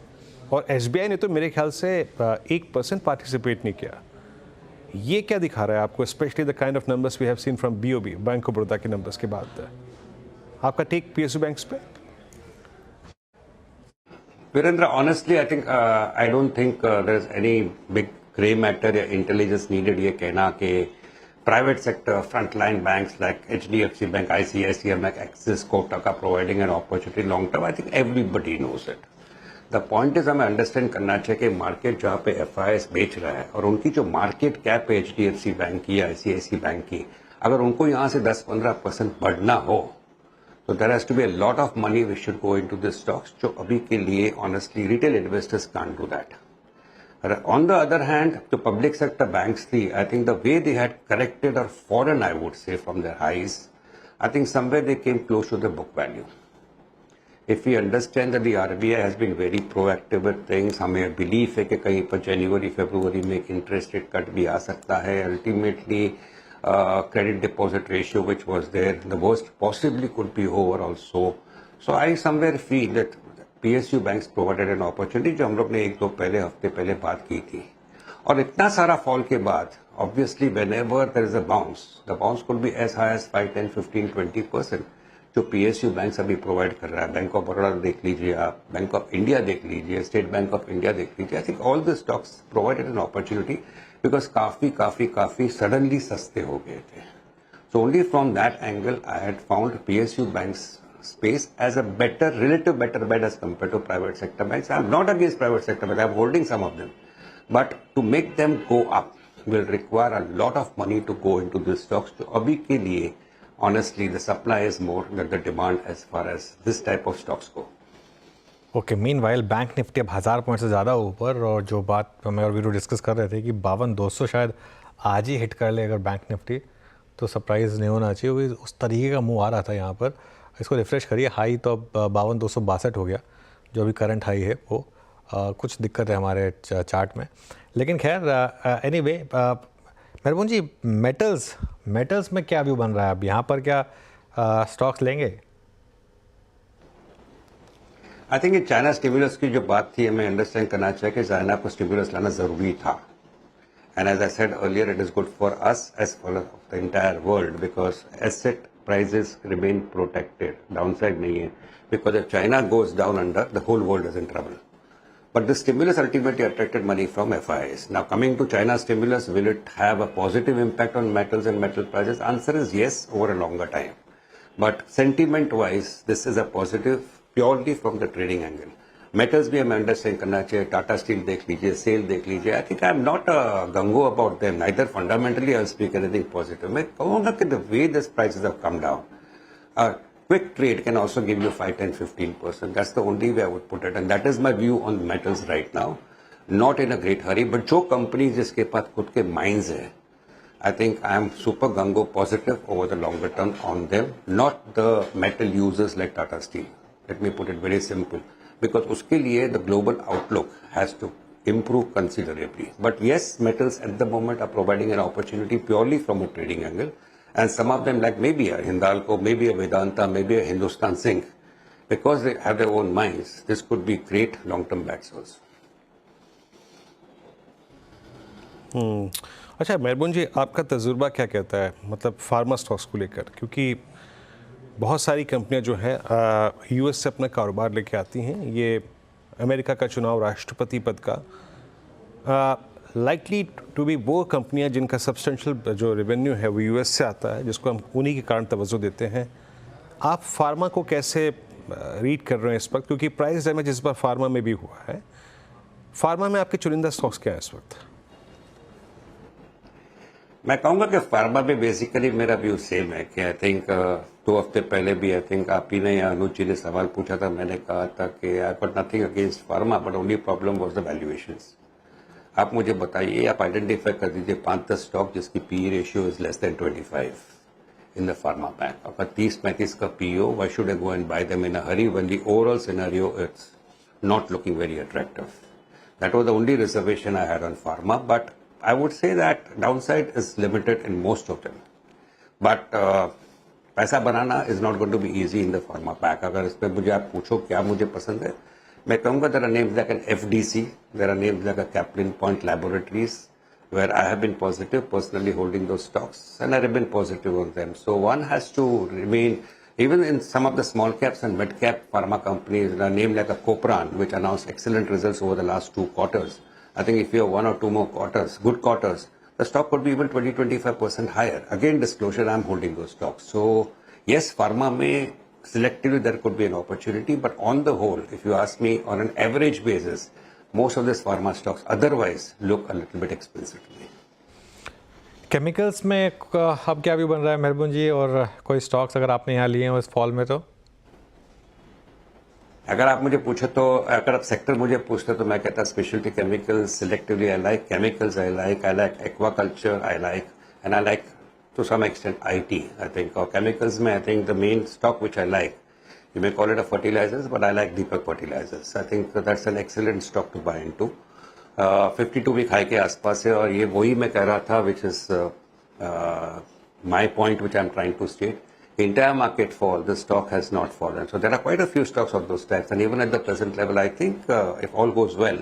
और SBI ने तो मेरे ख्याल से 1% पार्टिसिपेट नहीं किया। ये क्या दिखा रहा है आपको, specially the kind of numbers we have seen from BOB, bank of Baroda के नंबर्स के बाद? आपका टेक PSU बैंक्स पे?
Virendra, honestly, I think I don't think there's any big gray matter या intelligence needed ये कहना कि private sector frontline banks like HDFC Bank, ICICI Bank, Axis, Kotak are providing an opportunity long term. I think everybody knows it. The point is हमें understand करना चाहिए कि market जहाँ पे FIs बेच रहा है और उनकी जो market cap है HDFC Bank की या ICICI Bank की, अगर उनको यहाँ से 10-15% बढ़ना हो तो there has to be a lot of money which should go into the stocks, जो अभी के लिए honestly retail investors can't do that. On the other hand, the public sector banks, I think the way they had corrected or fallen, I would say, from their highs, I think somewhere they came close to the book value. If we understand that the RBI has been very proactive with things, हमें belief है कि कहीं पर January, February में interest rate cut भी आ सकता है, ultimately credit deposit ratio which was there, the worst possibly could be over also. So I somewhere feel that PSU banks provided an opportunity, जो हम लोग ने 1-2 हफ्ते पहले बात की थी। और इतना सारा फॉल के बाद obviously whenever there is a bounce, the bounce could be as high as 5, 10, 15, 20%, जो PSU बैंक्स अभी प्रोवाइड कर रहा है। बैंक ऑफ बड़ौदा देख लीजिए आप, बैंक ऑफ इंडिया देख लीजिए, स्टेट बैंक ऑफ इंडिया देख लीजिए। I think all the stocks provided an opportunity because काफी सडनली सस्ते हो गए थे। So only from that angle I had found PSU banks space as a relative better bet as compared to private sector banks. I'm not against private sector banks, I'm holding some of them. But to make them go up will require a lot of money to go into these stocks. So abhi ke liye, honestly, the supply is more than the demand as far as this type of stocks go.
Okay, meanwhile bank Nifty अब 1000 point से ज़्यादा ऊपर, और जो बात मैं और Veeru discuss कर रहे थे कि 52,200 शायद आज ही हिट कर ले अगर बैंक निफ्टी, तो सरप्राइज़ नहीं होना चाहिए। उस तरीके का मूव आ रहा था यहाँ पर। इसको रिफ्रेश करिए, हाई तो अब 52,262 हो गया, जो अभी करंट हाई है वो। कुछ दिक्कत है हमारे चार्ट में, लेकिन खैर एनीवे। मेहरबान जी, मेटल्स में क्या व्यू बन रहा है अब यहाँ पर, क्या स्टॉक्स लेंगे?
आई थिंक ये चाइना स्टिमुलस की जो बात थी, हमें अंडरस्टैंड करना चाहिए कि चाइना को स्टिमुलस लाना जरूरी था। And as I said earlier, it is good for us as for the entire world because asset prices remain protected, downside nahi hai, because if China goes down under, the whole world is in trouble. But the stimulus ultimately attracted money from FIs. Now coming to China stimulus, will it have a positive impact on metals and metal prices? Answer is yes, over a longer time. But sentiment wise, this is a positive purely from the trading angle. Metals भी हमें understand करना चाहिए। Tata steel देख लीजिए, sell देख लीजिए। I think I am not gung-ho about them, neither fundamentally I speak anything positive. मैं कहूँगा कि the way this prices have come down, quick trade can also give you 5, 10, 15%. That's the only way I would put it, and that is my view on metals right now. Not in a great hurry, but जो company जिसके पास खुद के mines है, I think I am super gungo positive over the longer term on them, not the metal users like Tata Steel. Let me put it very simple. Because उसके लिए the global outlook has to improve considerably. But yes, metals at the moment are providing an opportunity purely from a trading angle. And some of them, like maybe a Hindalco, maybe a Vedanta, maybe a Hindustan Zinc, because they have their own minds, this could be great long-term bets also.
अच्छा मेहरबून जी, आपका तजुर्बा क्या कहता है मतलब pharma stocks को लेकर, क्योंकि बहुत सारी कंपनियां जो हैं यूएस से अपना कारोबार लेके आती हैं, ये अमेरिका का चुनाव राष्ट्रपति पद का लाइकली टू बी वो कंपनियां जिनका सब्सटेंशियल जो रेवेन्यू है वो यूएस से आता है, जिसको हम उन्हीं के कारण तवज्जो देते हैं। आप फार्मा को कैसे रीड कर रहे हैं इस वक्त, क्योंकि प्राइस डैमेज इस बार फार्मा में भी हुआ है। फार्मा में आपके चुनिंदा स्टॉक्स क्या है इस वक्त?
मैं कहूंगा कि फार्मा में बेसिकली मेरा व्यू सेम है कि आई थिंक 2 हफ्ते पहले भी आई थिंक आप ही ने या अनुज जी ने सवाल पूछा था, मैंने कहा था कि I got nothing against pharma but only problem was the valuations. आप मुझे बताइए, आप आइडेंटिफाई कर दीजिए 5-10 स्टॉक जिसकी P ratio is less than 25 in the pharma bank. अगर 30-35 का PO, why should I go and bye them in a Hari when the overall scenario it's not looking very attractive. That was the only reservation I had on pharma, but I would say that downside is limited in most of them. But पैसा बनाना is not going to be easy in the pharma pack. अगर इस पर मुझे आप पूछो क्या मुझे पसंद है, मैं कहूँगा there are names like an FDC, there are names like a Kaplan Point Laboratories, where I have been positive, personally holding those stocks, and I have been positive on them. So one has to remain, even in some of the small caps and mid cap pharma companies, a name like a Copran, which announced excellent results over the last 2 quarters. I think if you have 1 or 2 more quarters, good quarters, the stock could be even 20-25% higher. Again, disclosure, I'm holding those stocks. So, yes, pharma may selectively there could be an opportunity, but on the whole, if you ask me, on an average basis, most of these pharma stocks otherwise look a little bit expensive to me.
Chemicals में अब क्या भी बन रहा है मेहरबून जी, और कोई stocks अगर आपने यहाँ लिए हैं इस फॉल में? तो
अगर आप मुझे पूछे तो अगर आप सेक्टर मुझे पूछते तो मैं कहता speciality chemicals selectively I like, chemicals I like aquaculture I like, and I like to some extent IT I think. और केमिकल्स में I think the main stock which I like, you may call it a fertilisers, but I like Deepak Fertilisers. I think that's an excellent stock to buy into. 52 week high के आसपास है, और ये वही मैं कह रहा था which is my point which I am trying to state. The entire market fall, the stock has not fallen. So there are quite a few stocks of those types, and even at the present level, I think if all goes well,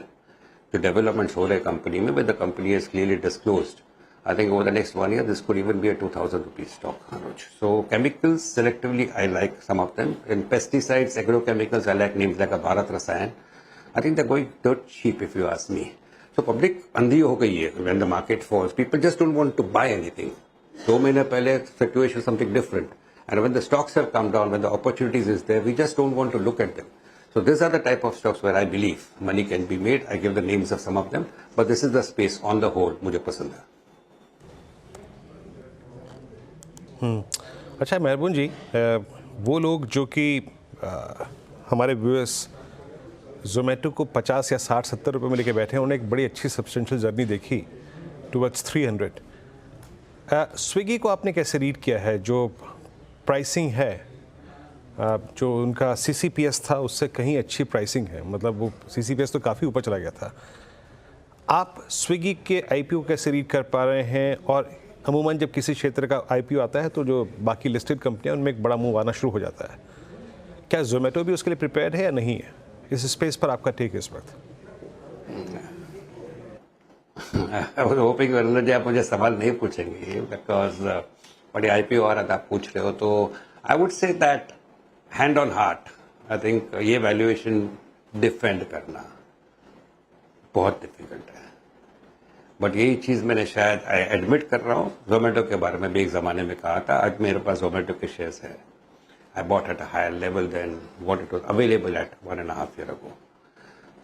the developments of a company, maybe the company is clearly disclosed, I think over the next 1 year, this could even be a 2,000 rupees stock, Anuj. So chemicals, selectively, I like some of them. In pesticides, agrochemicals, I like names like a Bharat Rasayan. I think they're going dirt cheap, if you ask me. So public andhi ho gayi hai when the market falls. People just don't want to buy anything. 2 महीने पहले situation something different. And when the stocks have come down, when the opportunities is there, we just don't want to look at them. So these are the type of stocks where I believe money can be made. I give the names of some of them, but this is the space on the whole मुझे पसंद है।
अच्छा मेहरबून जी, वो लोग जो कि हमारे viewers Zomato को 50 या 60-70 रुपये में लेके बैठे हैं, उन्होंने एक बड़ी अच्छी सब्सटेंशियल जर्नी देखी टुवर्ड्स 300। स्विगी को आपने कैसे रीड किया है? जो प्राइसिंग है, जो उनका CCPS था उससे कहीं अच्छी प्राइसिंग है, मतलब वो CCPS तो काफ़ी ऊपर चला गया था। आप स्विगी के IPO कैसे रीड कर पा रहे हैं? और अमूमन जब किसी क्षेत्र का IPO आता है तो जो बाकी लिस्टेड कंपनियां उनमें एक बड़ा मूव आना शुरू हो जाता है। क्या जोमेटो भी उसके लिए प्रिपेयर्ड है या नहीं है? इस स्पेस पर आपका टेक इस वक्त?
I was hoping Varun ji आप मुझे सवाल नहीं पूछेंगे, बिकॉज बड़ी IPO और आप पूछ रहे हो, तो I would say that hand on heart I think ये वैल्यूएशन डिफेंड करना बहुत डिफिकल्ट है। बट यही चीज मैंने शायद एडमिट कर रहा हूँ, जोमेटो के बारे में भी एक जमाने में कहा था। आज मेरे पास जोमेटो के शेयर्स है, I bought at a higher level than what it was available at 1.5 years ago.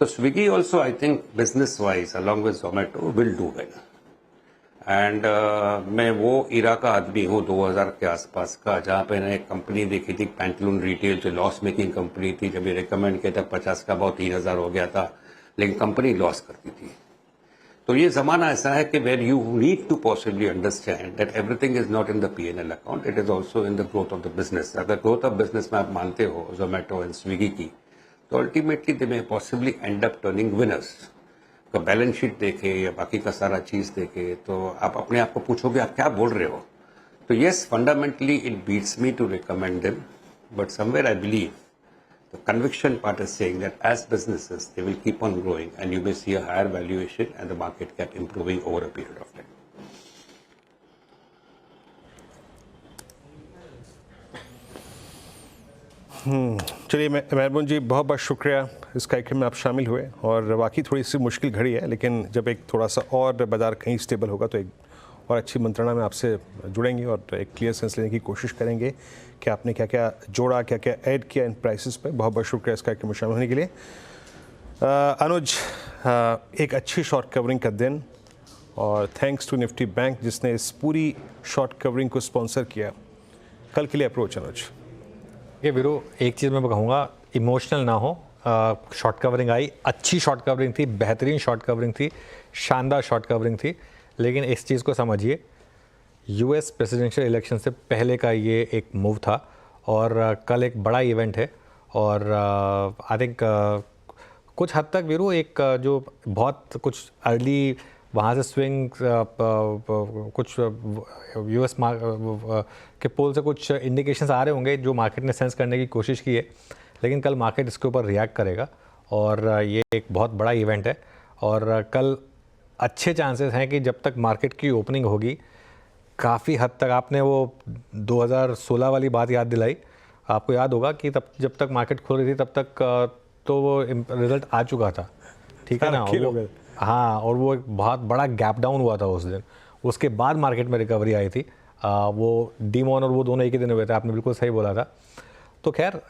So Swiggy also, I think, business-wise, along with Zomato, will do well. And मैं वो इरा का आदमी हूँ 2000 के आसपास का, जहाँ पे मैंने एक कंपनी देखी थी पैंटलून रिटेल, जो लॉस मेकिंग कंपनी थी। जब ये रिकमेंड किया था 50 का भाव 3000 हो गया था, लेकिन कंपनी लॉस करती थी। तो ये जमाना ऐसा है कि where you need to possibly understand that everything is not in the P&L account, it is also in the growth of the business. अगर ग्रोथ ऑफ बिजनेस में आप मानते हो जोमेटो एंड स्विगी की, तो ultimately they may possibly end up turning winners. का balance sheet देखे या बाकी का सारा चीज देखे, तो आप अपने आप को पूछोगे आप क्या बोल रहे हो, So yes, fundamentally it beats me to recommend them, but somewhere I believe the conviction part is saying that as businesses, they will keep on growing and you may see a higher valuation and the market cap improving over a period of time.
चलिए मेहरबान जी, बहुत बहुत शुक्रिया इस कार्यक्रम में आप शामिल हुए। और वाकई थोड़ी सी मुश्किल घड़ी है, लेकिन जब एक थोड़ा सा और बाज़ार कहीं स्टेबल होगा तो एक और अच्छी मंत्रणा में आपसे जुड़ेंगे और एक क्लियर सेंस लेने की कोशिश करेंगे कि आपने क्या क्या जोड़ा, क्या क्या ऐड किया इन प्राइसेस पे। बहुत बहुत शुक्रिया इस कार्यक्रम में शामिल होने के लिए। अनुज, एक अच्छी शॉर्ट कवरिंग का दिन, और थैंक्स टू निफ्टी बैंक जिसने इस पूरी शॉर्ट कवरिंग को स्पॉन्सर किया। कल के लिए अप्रोच अनुज।
ये वीरू, एक चीज़ मैं कहूँगा, इमोशनल ना हो। शॉर्ट कवरिंग आई, अच्छी शॉर्ट कवरिंग थी, बेहतरीन शॉर्ट कवरिंग थी, शानदार शॉर्ट कवरिंग थी, लेकिन इस चीज़ को समझिए, यूएस प्रेसिडेंशियल इलेक्शन से पहले का ये एक मूव था और कल एक बड़ा इवेंट है। और आई थिंक कुछ हद तक वीरू एक जो बहुत कुछ अर्ली वहाँ से स्विंग कुछ यूएस के पोल से कुछ इंडिकेशंस आ रहे होंगे जो मार्केट ने सेंस करने की कोशिश की है, लेकिन कल मार्केट इसके ऊपर रिएक्ट करेगा और ये एक बहुत बड़ा इवेंट है। और कल अच्छे चांसेस हैं कि जब तक मार्केट की ओपनिंग होगी, काफ़ी हद तक आपने वो 2016 वाली बात याद दिलाई। आपको याद होगा कि तब जब तक मार्केट खुल रही थी तब तक तो वो रिज़ल्ट आ चुका था, ठीक है ना। हाँ, और वो एक बहुत बड़ा गैप डाउन हुआ था उस दिन। उसके बाद मार्केट में रिकवरी आई थी। वो डीमॉन और वो दोनों एक ही दिन हुए थे, आपने बिल्कुल सही बोला था। तो खैर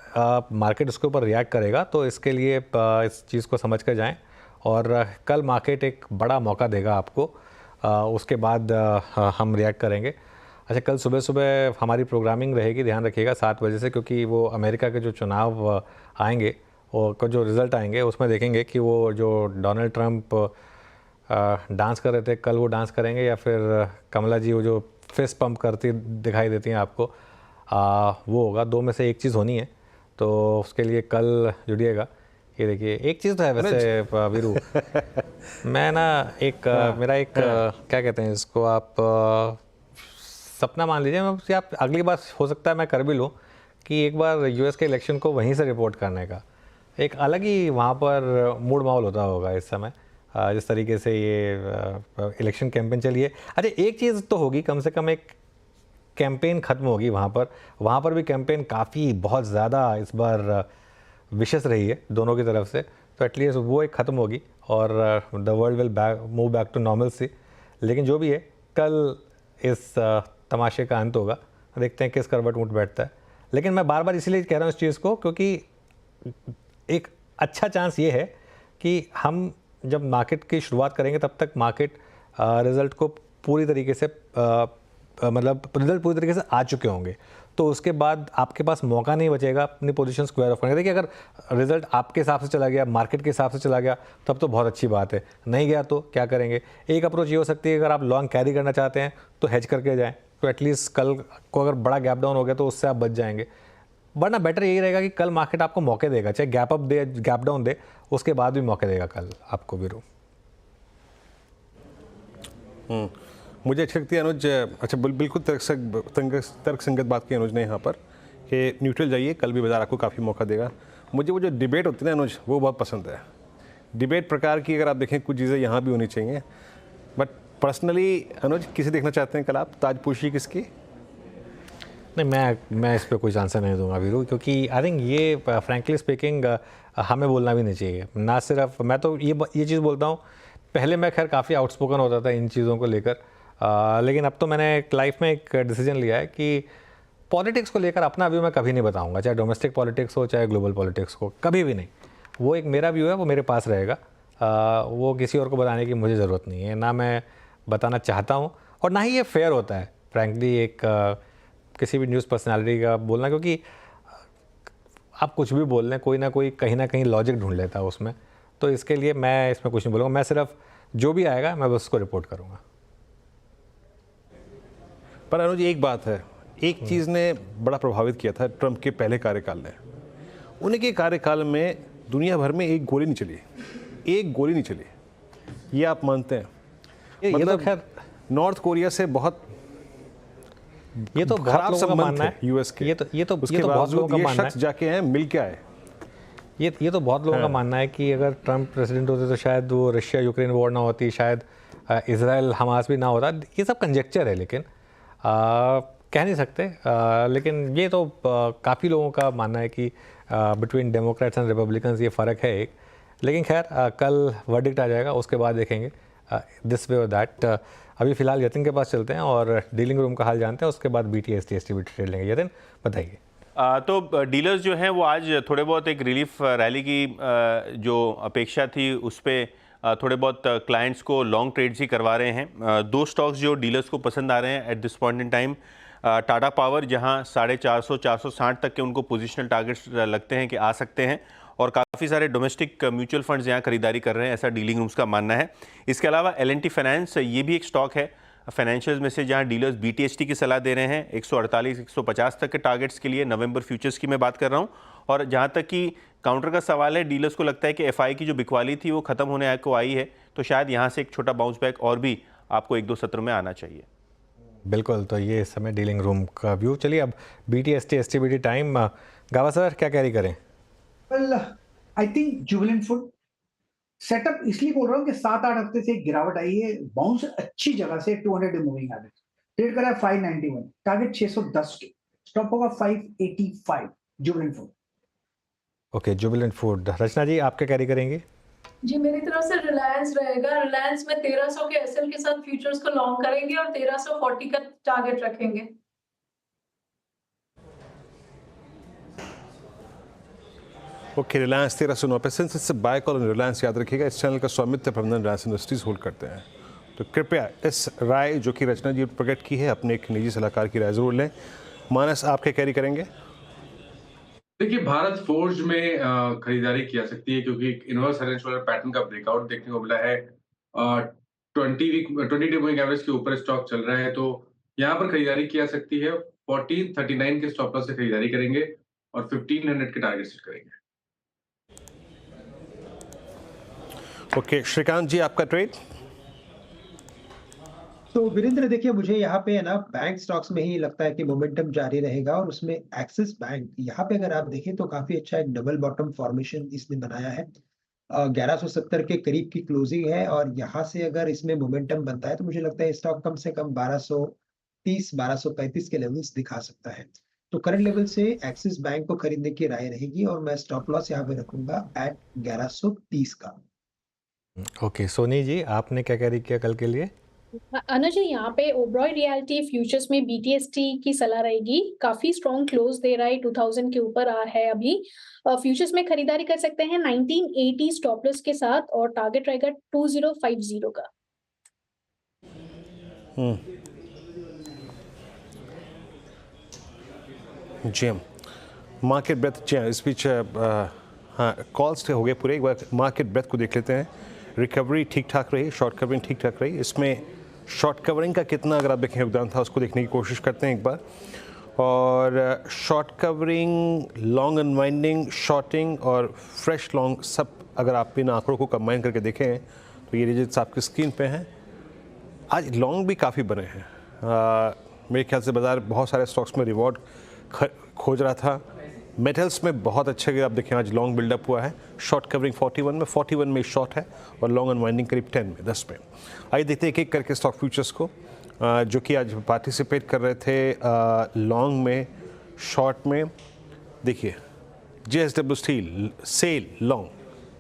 मार्केट उसके ऊपर रिएक्ट करेगा, तो इसके लिए इस चीज़ को समझ कर जाएँ। और कल मार्केट एक बड़ा मौका देगा आपको, उसके बाद हम रिएक्ट करेंगे। अच्छा, कल सुबह सुबह हमारी प्रोग्रामिंग रहेगी, ध्यान रखिएगा 7 बजे से, क्योंकि वो अमेरिका के जो चुनाव आएंगे और जो रिज़ल्ट आएंगे उसमें देखेंगे कि वो जो डोनाल्ड ट्रंप डांस कर रहे थे कल, वो डांस करेंगे या फिर कमला जी वो जो फेस पंप करती दिखाई देती हैं आपको, वो होगा। 2 में से एक चीज़ होनी है, तो उसके लिए कल जुड़िएगा। ये देखिए, एक चीज़ तो है वैसे वीरू, मैं ना एक मेरा एक क्या कहते हैं इसको, आप सपना मान लीजिए, मैं आप अगली बार हो सकता है मैं कर भी लूँ कि एक बार यूएस के इलेक्शन को वहीं से रिपोर्ट करने का एक अलग ही वहाँ पर मूड माहौल होता होगा इस समय, जिस तरीके से ये इलेक्शन कैंपेन चली है। अच्छा, एक चीज़ तो होगी, कम से कम एक कैंपेन ख़त्म होगी वहाँ पर भी कैंपेन काफ़ी बहुत ज़्यादा इस बार विशेष रही है दोनों की तरफ से, तो एटलीस्ट वो एक ख़त्म होगी और the world will move back to normalcy. लेकिन जो भी है, कल इस तमाशे का अंत होगा, देखते हैं किस करवट मुठ बैठता है। लेकिन मैं बार बार इसलिए कह रहा हूँ इस चीज़ को, क्योंकि एक अच्छा चांस ये है कि हम जब मार्केट की शुरुआत करेंगे तब तक मार्केट रिज़ल्ट को पूरी तरीके से मतलब रिज़ल्ट पूरी तरीके से आ चुके होंगे, तो उसके बाद आपके पास मौका नहीं बचेगा अपनी पोजीशन स्क्वायर ऑफ करने का। देखिए, अगर रिजल्ट आपके हिसाब से चला गया, मार्केट के हिसाब से चला गया, तब तो बहुत अच्छी बात है। नहीं गया तो क्या करेंगे? एक अप्रोच ये हो सकती है, अगर आप लॉन्ग कैरी करना चाहते हैं तो हेज करके जाएं, तो एटलीस्ट कल को अगर बड़ा गैप डाउन हो गया तो उससे आप बच जाएंगे। वरना बेटर यही रहेगा कि कल मार्केट आपको मौके देगा, चाहे गैप अप दे, गैप डाउन दे, उसके बाद भी मौके देगा कल आपको वीरू।
मुझे अच्छी लगती है अनुज। अच्छा, बिल्कुल तर्क संगत बात की अनुज ने यहाँ पर कि न्यूट्रल जाइए, कल भी बाजार आपको काफ़ी मौका देगा। मुझे वो जो डिबेट होती है ना अनुज, वो बहुत पसंद है। डिबेट प्रकार की अगर आप देखें, कुछ चीज़ें यहाँ भी होनी चाहिए। बट पर्सनली अनुज, किसे देखना चाहते हैं कल आप? ताजपोशी किसकी?
नहीं, मैं इस पर कोई आंसर नहीं दूंगा वीरू, क्योंकि आई थिंक ये फ्रैंकली स्पीकिंग हमें बोलना भी नहीं चाहिए। ना सिर्फ मैं तो ये चीज़ बोलता हूँ, पहले मैं खैर काफ़ी आउटस्पोकन होता था इन चीज़ों को लेकर, लेकिन अब तो मैंने लाइफ में एक डिसीजन लिया है कि पॉलिटिक्स को लेकर अपना व्यू मैं कभी नहीं बताऊंगा, चाहे डोमेस्टिक पॉलिटिक्स हो चाहे ग्लोबल पॉलिटिक्स हो, कभी भी नहीं। वो एक मेरा व्यू है, वो मेरे पास रहेगा। वो किसी और को बताने की मुझे ज़रूरत नहीं है, ना मैं बताना चाहता हूँ, और ना ही ये फेयर होता है फ्रैंकली एक किसी भी न्यूज़ पर्सनैलिटी का बोलना, क्योंकि आप कुछ भी बोल लें, कोई ना कोई कहीं ना कहीं लॉजिक ढूंढ लेता है उसमें। तो इसके लिए मैं इसमें कुछ नहीं बोलूँगा, मैं सिर्फ जो भी आएगा मैं बस उसको रिपोर्ट करूँगा।
पर अनुज, एक बात है, एक चीज़ ने बड़ा प्रभावित किया था ट्रंप के पहले कार्यकाल ने। उनके कार्यकाल में दुनिया भर में एक गोली नहीं चली, ये आप मानते हैं?
मतलब
खैर नॉर्थ कोरिया से बहुत
ये तो बहुत
खराब
लोगों का
संबंध
मानना
थे
है
यूएस के।
ये तो
उसके
बहुत लोगों
बावजूद
का
ये
मानना है
शख्स जाके हैं मिल के आए।
ये तो बहुत लोगों का मानना है कि अगर ट्रंप प्रेसिडेंट होते तो शायद वो रशिया यूक्रेन वॉर ना होती, शायद इजराइल हमास भी ना होता। ये सब कंजेक्चर है, लेकिन कह नहीं सकते। लेकिन ये तो काफ़ी लोगों का मानना है कि बिटवीन डेमोक्रेट्स एंड रिपब्लिकन्स ये फ़र्क है एक। लेकिन खैर कल वर्डिक्ट आ जाएगा, उसके बाद देखेंगे दिस वे और दैट। अभी फ़िलहाल यतिन के पास चलते हैं और डीलिंग रूम का हाल जानते हैं, उसके बाद BT ST भी ट्रेड लेंगे। यतिन बताइए।
तो डीलर्स जो हैं वो आज थोड़े बहुत एक रिलीफ रैली की जो अपेक्षा थी उस पर थोड़े बहुत क्लाइंट्स को लॉन्ग ट्रेड्स ही करवा रहे हैं। दो स्टॉक्स जो डीलर्स को पसंद आ रहे हैं at this point in time, Tata power जहां 450 460 तक के उनको पोजीशनल टारगेट्स लगते हैं कि आ सकते हैं, और काफ़ी सारे डोमेस्टिक म्यूचुअल फंड्स यहाँ खरीदारी कर रहे हैं, ऐसा डीलिंग रूम्स का मानना है। इसके अलावा L&T फाइनेंस, ये भी एक स्टॉक है फाइनेंशियल्स में से जहां डीलर्स BT ST की सलाह दे रहे हैं 148 150 तक के टारगेट्स के लिए। नवंबर फ्यूचर्स की मैं बात कर रहा हूं। और जहां तक कि काउंटर का सवाल है, डीलर्स को लगता है कि FI की जो बिकवाली थी वो खत्म होने को आई है, तो शायद यहां से एक छोटा बाउंस बैक और भी आपको 1-2 सत्र में आना चाहिए।
बिल्कुल, तो ये इस समय डीलिंग रूम का व्यू। चलिए अब BT ST STBT टाइम। गावा सर क्या कैरी करें?
Well I think Jubilant food setup इसलिए बोल रहा हूँ कि 7-8 हफ्ते से एक गिरावट आई है, बाउंस अच्छी जगह से 200 डे मूविंग एवरेज ट्रेड करा है 591, टारगेट 610 के, स्टॉप होगा 585 Jubilant food.
Okay, Jubilant food. Rachna ji आप क्या कैरी करेंगे?
जी मेरी तरफ से रिलायंस रहेगा। रिलायंस में 1300 के SL के साथ फ्यूचर्स को लॉन्ग करेंगे और 1340 का टारगेट रखेंगे।
ओके, रिलायंस 1309 सिंस इससे बाय कॉल रिलायंस याद रखिएगा। इस चैनल का स्वामित्व प्रबंधन रिलायंस इंडस्ट्रीज होल्ड करते हैं, तो कृपया इस राय जो कि रचना जी प्रकट की है अपने एक निजी सलाहकार की राय जरूर लें। मानस आप क्या कैरी करेंगे?
देखिए भारत फोर्ज में खरीदारी की जा सकती है क्योंकि inverse head and shoulder pattern का ब्रेकआउट देखने को मिला है। 20 डे मूविंग एवरेज के ऊपर स्टॉक चल रहा है, तो यहाँ पर खरीदारी की जा सकती है। 1439 के स्टॉप लॉस से खरीदारी करेंगे और 1500 के टारगेट सेट करेंगे।
ओके, श्रीकांत जी आपका ट्रेड?
तो वीरेंद्र देखिए, मुझे यहाँ पे है ना बैंक स्टॉक्स में ही लगता है कि मोमेंटम जारी रहेगा, और उसमें एक्सिस बैंक यहाँ पे अगर आप देखें तो काफी अच्छा एक डबल बॉटम फॉर्मेशन इसने बनाया है। 1170 के करीब की क्लोजिंग है, और यहाँ से अगर इसमें मोमेंटम बनता है तो मुझे लगता है स्टॉक कम से कम 1230 1235 के लेवल्स दिखा सकता है। तो करंट लेवल से एक्सिस बैंक को खरीदने की राय रहेगी, और मैं स्टॉप लॉस यहाँ पे रखूंगा एट 1130 का।
ओके, सोनी जी आपने क्या कैरी किया कल के लिए?
अनुज जी यहाँ पे ओबरॉय रियलिटी फ्यूचर्स में BTST की सलाह रहेगी। काफी स्ट्रॉन्ग क्लोज दे रहा है, 2000 के ऊपर आ है अभी। फ्यूचर्स में खरीदारी कर सकते हैं 1980 स्टॉप लॉस के साथ, और टारगेट रहेगा 2050 का।
जी मार्केट ब्रेथ जी इस बीच हाँ कॉल्स हो गए पूरे। एक बार मार्केट ब्रेथ को देख लेते हैं। रिकवरी ठीक ठाक रही, शॉर्ट कवरिंग ठीक ठाक रही। इसमें शॉर्ट कवरिंग का कितना अगर आप देखें योगदान था उसको देखने की कोशिश करते हैं एक बार। और short covering, long unwinding, shorting और फ्रेश लॉन्ग सब अगर आप इन आंकड़ों को कंबाइन करके देखें तो ये रिजल्ट्स आपकी स्क्रीन पे हैं। आज लॉन्ग भी काफ़ी बने हैं। मेरे ख्याल से बाज़ार बहुत सारे स्टॉक्स में रिवॉर्ड खोज रहा था। मेटल्स में बहुत अच्छे आप देखें आज लॉन्ग बिल्डअप हुआ है। शॉर्ट कवरिंग 41 में शॉर्ट है, और लॉन्ग अनवाइंडिंग करीब 10 में। आइए देखते हैं एक एक करके स्टॉक फ्यूचर्स को जो कि आज पार्टिसिपेट कर रहे थे लॉन्ग में, शॉर्ट में। देखिए JSW स्टील, सेल लॉन्ग,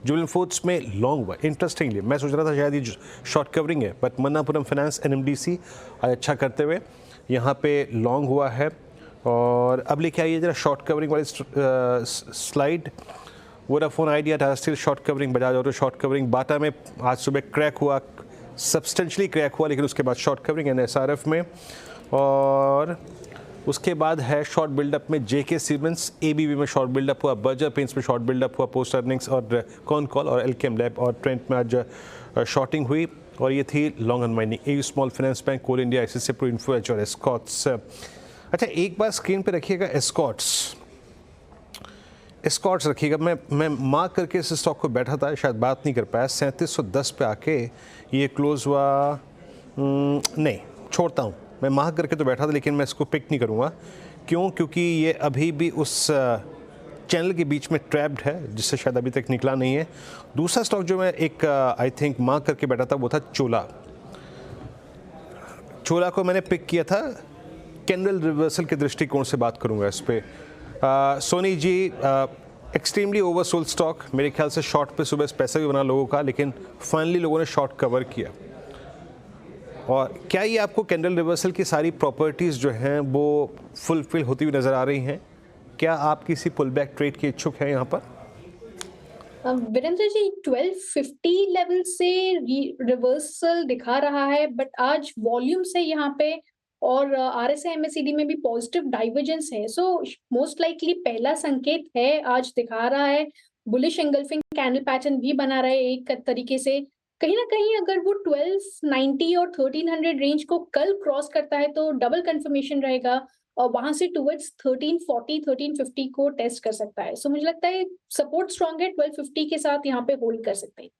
जुबिलेंट फूड्स में लॉन्ग हुआ। इंटरेस्टिंगली मैं सोच रहा था शायद ये शॉर्ट कवरिंग है, बट मन्नापुरम फाइनेंस NMDC आज अच्छा करते हुए यहाँ पे लॉन्ग हुआ है। और अब लेके आइए जरा शॉर्ट कवरिंग वाली slide. Vodafone Idea, Tata steel short covering, Bajaj auto short covering, Bata में आज सुबह क्रैक हुआ, सब्सटेंशली क्रैक हुआ, लेकिन उसके बाद शॉर्ट कवरिंग NSRF में। और उसके बाद है शॉर्ट बिल्डअप में JK सीमेंट्स, ABB में शॉर्ट बिल्डअप हुआ, बर्जर पेंट्स में शॉर्ट बिल्डअप हुआ पोस्ट अर्निंग्स, और कॉनकॉल और एल्केम लैब और ट्रेंट में आज शॉर्टिंग हुई। और ये थी long unwinding. AU small finance bank, coal India, ICICI pro, info edge और एस्कॉट्स। अच्छा एक बार स्क्रीन पे रखिएगा एस्कॉट्स रखिएगा। मैं मार्क करके इस स्टॉक को बैठा था, शायद बात नहीं कर पाया। 3710 पे आके ये क्लोज हुआ, नहीं छोड़ता हूँ, मैं माह करके तो बैठा था, लेकिन मैं इसको पिक नहीं करूँगा। क्यों? क्योंकि ये अभी भी उस चैनल के बीच में ट्रैप्ड है, जिससे शायद अभी तक निकला नहीं है। दूसरा स्टॉक जो मैं एक आई थिंक मार्क करके बैठा था वो था चोला। चोला को मैंने पिक किया था कैंडल रिवर्सल के दृष्टिकोण से बात करूंगा इस पे। Soni ji extremely oversold stock, मेरे ख्याल से शॉर्ट पे सुबह पैसा भी बना लोगों का, लेकिन फाइनली लोगों ने शॉर्ट कवर किया। और क्या ये आपको कैंडल रिवर्सल की सारी प्रॉपर्टीज़ जो हैं वो फुलफिल होती हुई नज़र आ रही हैं? क्या आप किसी पुल बैक ट्रेड के इच्छुक हैं यहाँ पर?
वीरेंद्र जी 1250 लेवल से रिवर्सल दिखा रहा है, बट आज वॉल्यूम से यहाँ पे और RSI MACD में भी पॉजिटिव डाइवर्जेंस है, सो मोस्ट लाइकली पहला संकेत है, आज दिखा रहा है बुलिश एंगल्फिंग कैंडल पैटर्न भी बना रहा है एक तरीके से। कहीं ना कहीं अगर वो 1290 और 1300 रेंज को कल क्रॉस करता है तो डबल कंफर्मेशन रहेगा और वहां से टुवर्ड्स 1340 1350 को टेस्ट कर सकता है। सो मुझे लगता है सपोर्ट स्ट्रांग है, 1250 के साथ यहाँ पे होल्ड कर सकते हैं।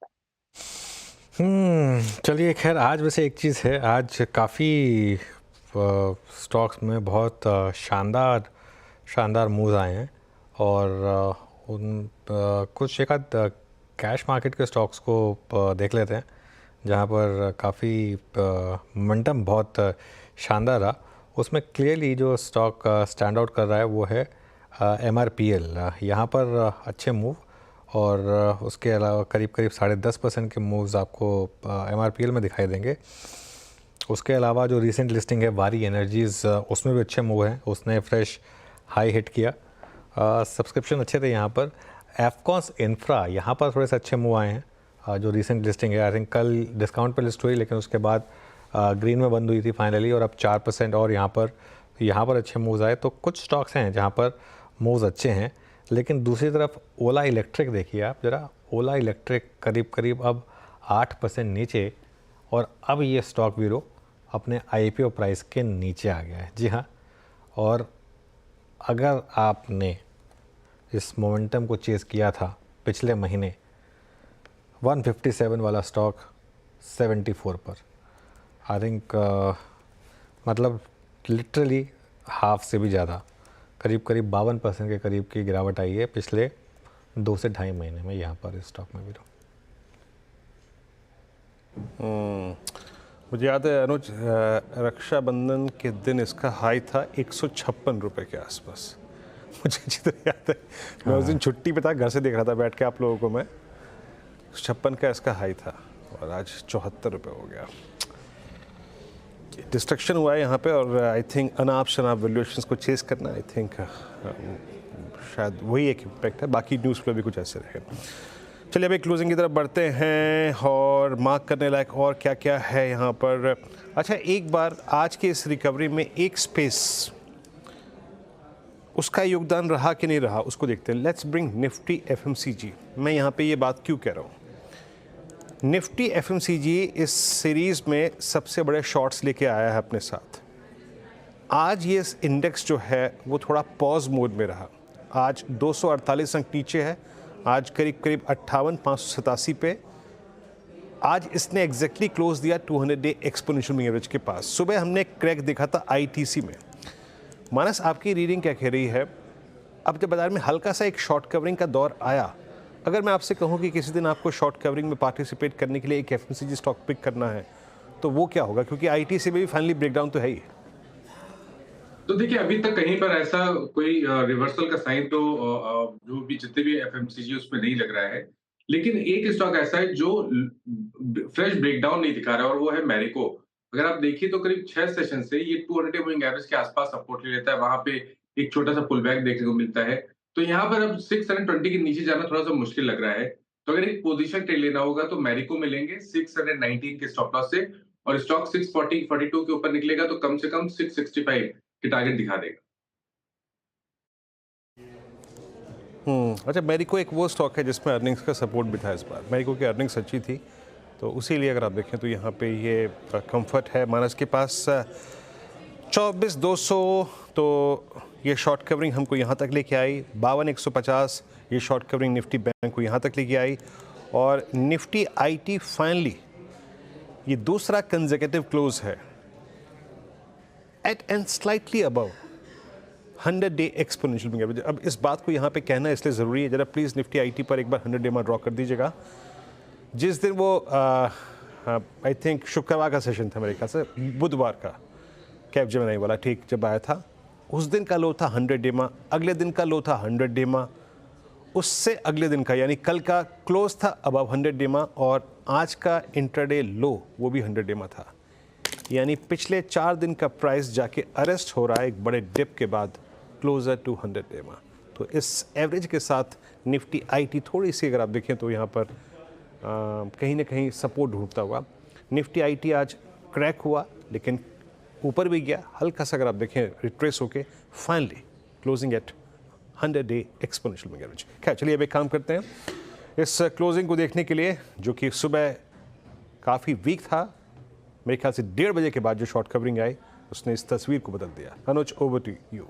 चलिए, खैर आज वैसे एक चीज़ है, आज काफ़ी स्टॉक्स में बहुत शानदार मूव्स आए हैं और उन कुछ एक आध कैश मार्केट के स्टॉक्स को देख लेते हैं, जहाँ पर काफ़ी मोमेंटम बहुत शानदार रहा। उसमें क्लियरली जो स्टॉक स्टैंड आउट कर रहा है वो है MRPL। यहाँ पर अच्छे मूव और उसके अलावा करीब 10.5% के मूव्स आपको MRPL में दिखाई देंगे। उसके अलावा जो रीसेंट लिस्टिंग है वारी एनर्जीज़, उसमें भी अच्छे मूव हैं, उसने फ्रेश हाई हिट किया। सब्सक्रिप्शन अच्छे थे यहाँ पर। एफकॉन्स इंफ्रा, यहाँ पर थोड़े से अच्छे मूव आए हैं। जो रीसेंट लिस्टिंग है आई थिंक कल डिस्काउंट पे लिस्ट हुई, लेकिन उसके बाद ग्रीन में बंद हुई थी फाइनली, और अब 4% और यहाँ पर अच्छे मूव्स आए। तो कुछ स्टॉक्स हैं जहाँ पर मूव्स अच्छे हैं, लेकिन दूसरी तरफ ओला इलेक्ट्रिक देखिए आप ज़रा। ओला इलेक्ट्रिक करीब अब 8% नीचे, और अब ये स्टॉक वीरो अपने IPO प्राइस के नीचे आ गया है। जी हाँ, और अगर आपने इस मोमेंटम को चेज़ किया था पिछले महीने, 157 वाला स्टॉक 74 पर, आई थिंक मतलब लिटरली हाफ से भी ज़्यादा, करीब 52% के करीब की गिरावट आई है पिछले 2 से ढाई महीने में यहाँ पर इस स्टॉक में भी।
मुझे याद है अनुज, रक्षाबंधन के दिन इसका हाई था 156 रुपये के आसपास, मुझे अच्छी तरह याद है। मैं उस दिन छुट्टी पे था, घर से देख रहा था बैठ के आप लोगों को मैं। 56 का इसका हाई था और आज 74 रुपये हो गया। डिस्ट्रक्शन हुआ है यहाँ पे, और आई थिंक अनाप शनाप वैल्यूएशंस को चेस करना, आई थिंक शायद वही एक इम्पैक्ट है। बाकी न्यूज़ पे भी कुछ ऐसे रहे। चलिए अभी क्लोजिंग की तरफ बढ़ते हैं और मार्क करने लायक और क्या क्या है यहाँ पर। अच्छा, एक बार आज के इस रिकवरी में एक स्पेस, उसका योगदान रहा कि नहीं रहा उसको देखते हैं। Let's bring Nifty FMCG। मैं यहाँ पे ये बात क्यों कह रहा हूँ, निफ्टी FMCG इस सीरीज़ में सबसे बड़े शॉर्ट्स लेके आया है अपने साथ। आज ये इंडेक्स जो है वो थोड़ा पॉज मोड में रहा। आज 248 अंक नीचे है, आज करीब 58,587 पे। आज इसने एग्जैक्टली क्लोज दिया 200 डे एक्सपोनेंशियल मूविंग एवरेज के पास। सुबह हमने क्रैक देखा था ITC में। मानस, आपकी रीडिंग क्या कह रही है? अब जब बाजार में हल्का सा एक शॉर्ट कवरिंग का दौर आया, अगर मैं आपसे कहूं कि किसी दिन आपको शॉर्ट कवरिंग में पार्टिसिपेट करने के लिए एक FMCG स्टॉक पिक करना है, तो वो क्या होगा? क्योंकि ITC में भी फाइनली ब्रेकडाउन तो है ही।
तो देखिए, अभी तक कहीं पर ऐसा कोई रिवर्सल का साइन तो जो भी जितने भी FMCG उसमें नहीं लग रहा है, लेकिन एक स्टॉक ऐसा है जो फ्रेश ब्रेकडाउन नहीं दिखा रहा है, और वो है मैरिको। अगर आप देखिए तो करीब 6 सेशन से ये 200 डे मूविंग एवरेज के आसपास सपोर्ट ले लेता है, वहां पे एक छोटा सा पुल बैक देखने को मिलता है। तो यहाँ पर अब 620 के नीचे जाना थोड़ा सा मुश्किल लग रहा है। तो अगर एक पोजीशन ट्रेड लेना होगा तो मैरिको में लेंगे 619 के स्टॉप लॉस से, और स्टॉक 642 के ऊपर निकलेगा तो कम से कम 665 के टारगेट दिखा देगा।
अच्छा, मैरिको एक वो स्टॉक है जिसमें अर्निंग्स का सपोर्ट भी था इस बार। मैरिको की अर्निंग्स अच्छी थी, तो उसी लिए अगर आप देखें तो यहाँ पे ये कंफर्ट है। मानस के पास 24,200, तो ये शॉर्ट कवरिंग हमको यहाँ तक लेके आई। 52,150 ये शॉर्ट कवरिंग निफ्टी बैंक को यहाँ तक लेके आई, और निफ्टी IT फाइनली ये दूसरा कंसेक्यूटिव क्लोज है at and slightly above 100 day exponential moving average. अब इस बात को यहाँ पे कहना इसलिए ज़रूरी है, जरा प्लीज़ निफ्टी आईटी पर एक बार 100 डे में ड्रॉ कर दीजिएगा। जिस दिन वो आई थिंक शुक्रवार का सेशन था मेरे ख्याल से, बुधवार का कैप जेमिनी वाला, ठीक जब आया था, उस दिन का लो था 100 डे में, अगले दिन का लो था 100 डे में, उससे अगले दिन का यानी कल का क्लोज था अबव 100 डे में, और आज का इंट्राडे लो वो भी 100 डे में था। यानी पिछले 4 दिन का प्राइस जाके अरेस्ट हो रहा है एक बड़े डिप के बाद क्लोजर टू 100 डे में। तो इस एवरेज के साथ निफ्टी आईटी थोड़ी सी अगर आप देखें तो यहाँ पर कहीं ना कहीं सपोर्ट ढूंढता हुआ निफ्टी आईटी आज क्रैक हुआ, लेकिन ऊपर भी गया हल्का सा। अगर आप देखें रिट्रेस होके finally closing at 100 day exponential moving average. खैर चलिए अब एक काम करते हैं, इस क्लोजिंग को देखने के लिए जो कि सुबह काफ़ी वीक था, मेरे ख्याल से 1:30 बजे के बाद जो शॉर्ट कवरिंग आई उसने इस तस्वीर को बदल दिया। अनुज, ओवर टू यू।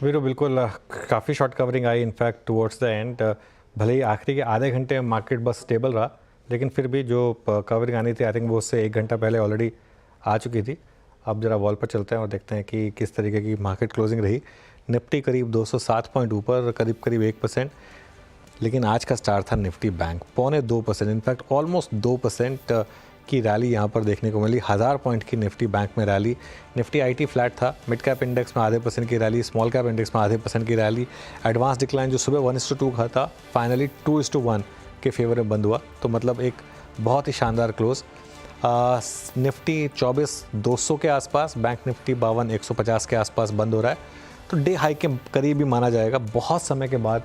वीरू, बिल्कुल काफ़ी short covering I in fact towards the end. भले ही आखिरी के आधे घंटे मार्केट बस स्टेबल रहा, लेकिन फिर भी जो कवरिंग आनी थी आई थिंक वो उससे 1 घंटा पहले ऑलरेडी आ चुकी थी। अब जरा वॉल पर चलते हैं और देखते हैं कि किस तरीके की मार्केट क्लोजिंग रही। निफ्टी करीब 207 पॉइंट ऊपर, करीब 1%, लेकिन आज का स्टार था निफ्टी बैंक 2.25%, इनफैक्ट ऑलमोस्ट 2% की रैली यहाँ पर देखने को मिली। 1000 पॉइंट की निफ्टी बैंक में रैली। निफ्टी आईटी फ्लैट था, मिड कैप इंडेक्स में 0.5% की रैली, स्मॉल कैप इंडेक्स में 0.5% की रैली। एडवांस डिक्लाइन जो सुबह 1:2 का था फाइनली 2:1 के फेवर में बंद हुआ, तो मतलब एक बहुत ही शानदार क्लोज। निफ्टी 24,200 के आसपास, बैंक निफ्टी 52,150 के आसपास बंद हो रहा है, तो डे हाई के करीब ही माना जाएगा। बहुत समय के बाद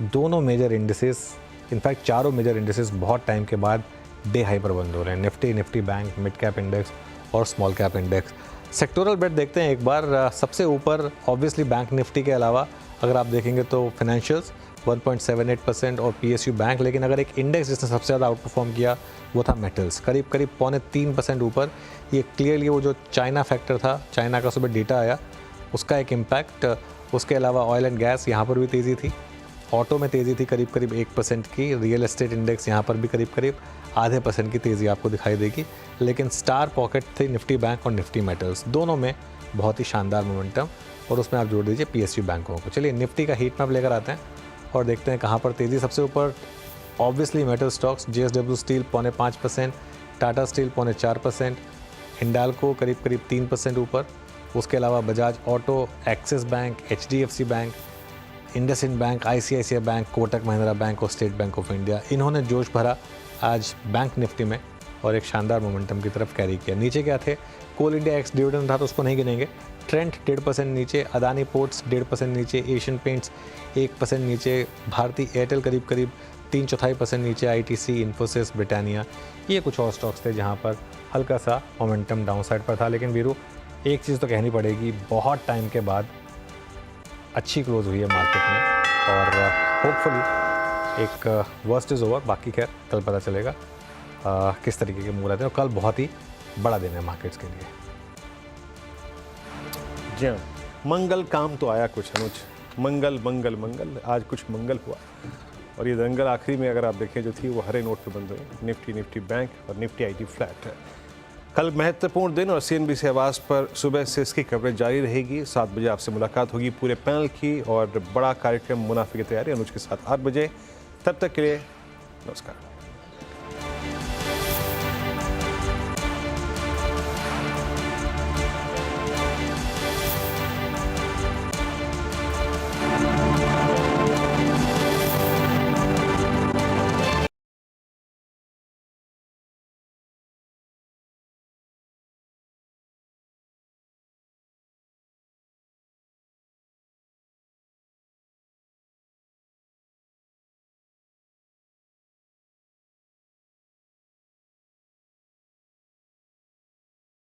दोनों मेजर इंडिसेस, इनफैक्ट चारों मेजर इंडिसेस बहुत टाइम के बाद डे हाई पर बंद हो रहे हैं। Nifty bank, mid cap index और स्मॉल कैप इंडेक्स। सेक्टोरल बेट देखते हैं एक बार। सबसे ऊपर ऑब्वियसली बैंक निफ्टी के अलावा अगर आप देखेंगे तो फाइनेंशियल्स 1.78% और पीएसयू बैंक, लेकिन अगर एक इंडेक्स जिसने सबसे ज़्यादा आउट परफॉर्म किया वो था मेटल्स, करीब 0.3% ऊपर। ये क्लियरली वो जो चाइना फैक्टर था, चाइना का सुबह डेटा आया, उसका एक इम्पैक्ट। उसके अलावा ऑयल एंड गैस, यहाँ पर भी तेज़ी थी। ऑटो में तेज़ी थी करीब 1% की। रियल एस्टेट इंडेक्स यहाँ पर भी करीब 0.5% की तेज़ी आपको दिखाई देगी। लेकिन स्टार पॉकेट थे निफ्टी बैंक और निफ्टी मेटल्स, दोनों में बहुत ही शानदार मोमेंटम, और उसमें आप जोड़ दीजिए पीएसयू बैंकों को। चलिए निफ्टी का हीट मैप लेकर आते हैं और देखते हैं कहाँ पर तेज़ी। सबसे ऊपर obviously metal stocks, JSW steel 0.5%, Tata steel 0.4%, Hindalco करीब 3% ऊपर। उसके अलावा Bajaj auto, axis bank, HDFC bank, IndusInd bank, ICICI bank, Kotak Mahindra bank और स्टेट बैंक ऑफ इंडिया, इन्होंने जोश भरा आज बैंक निफ्टी में और एक शानदार मोमेंटम की तरफ कैरी किया। नीचे क्या थे? कोल इंडिया एक्स डिविडेंड था तो उसको नहीं गिनेंगे। ट्रेंट 1.5% नीचे, अदानी पोर्ट्स 1.5% नीचे, एशियन पेंट्स 1% नीचे, भारती एयरटेल करीब 3/4% नीचे, आईटीसी, इन्फोसिस, ब्रिटानिया, ये कुछ और स्टॉक्स थे जहाँ पर हल्का सा मोमेंटम डाउन साइड पर था। लेकिन वीरू, एक चीज़ तो कहनी पड़ेगी, बहुत टाइम के बाद अच्छी क्लोज हुई है मार्केट में, और होपफुली एक वर्स्ट इज़ ओवर। बाकी खैर कल पता चलेगा किस तरीके के मूव रहते हैं, और कल बहुत ही बड़ा दिन है मार्केट्स के लिए।
जी हाँ, मंगल काम तो आया कुछ अनुज, मंगल मंगल मंगल, आज कुछ मंगल हुआ। और ये दंगल आखिरी में अगर आप देखें जो थी वो हरे नोट पे बंद हुई। निफ्टी बैंक और निफ्टी आईटी फ्लैट है। कल महत्वपूर्ण दिन और सीएनबीसी आवाज़ पर सुबह से इसकी कवरेज जारी रहेगी। 7 बजे आपसे मुलाकात होगी पूरे पैनल की, और बड़ा कार्यक्रम मुनाफे की तैयारी अनुज के साथ 8 बजे। तब तक के लिए नमस्कार।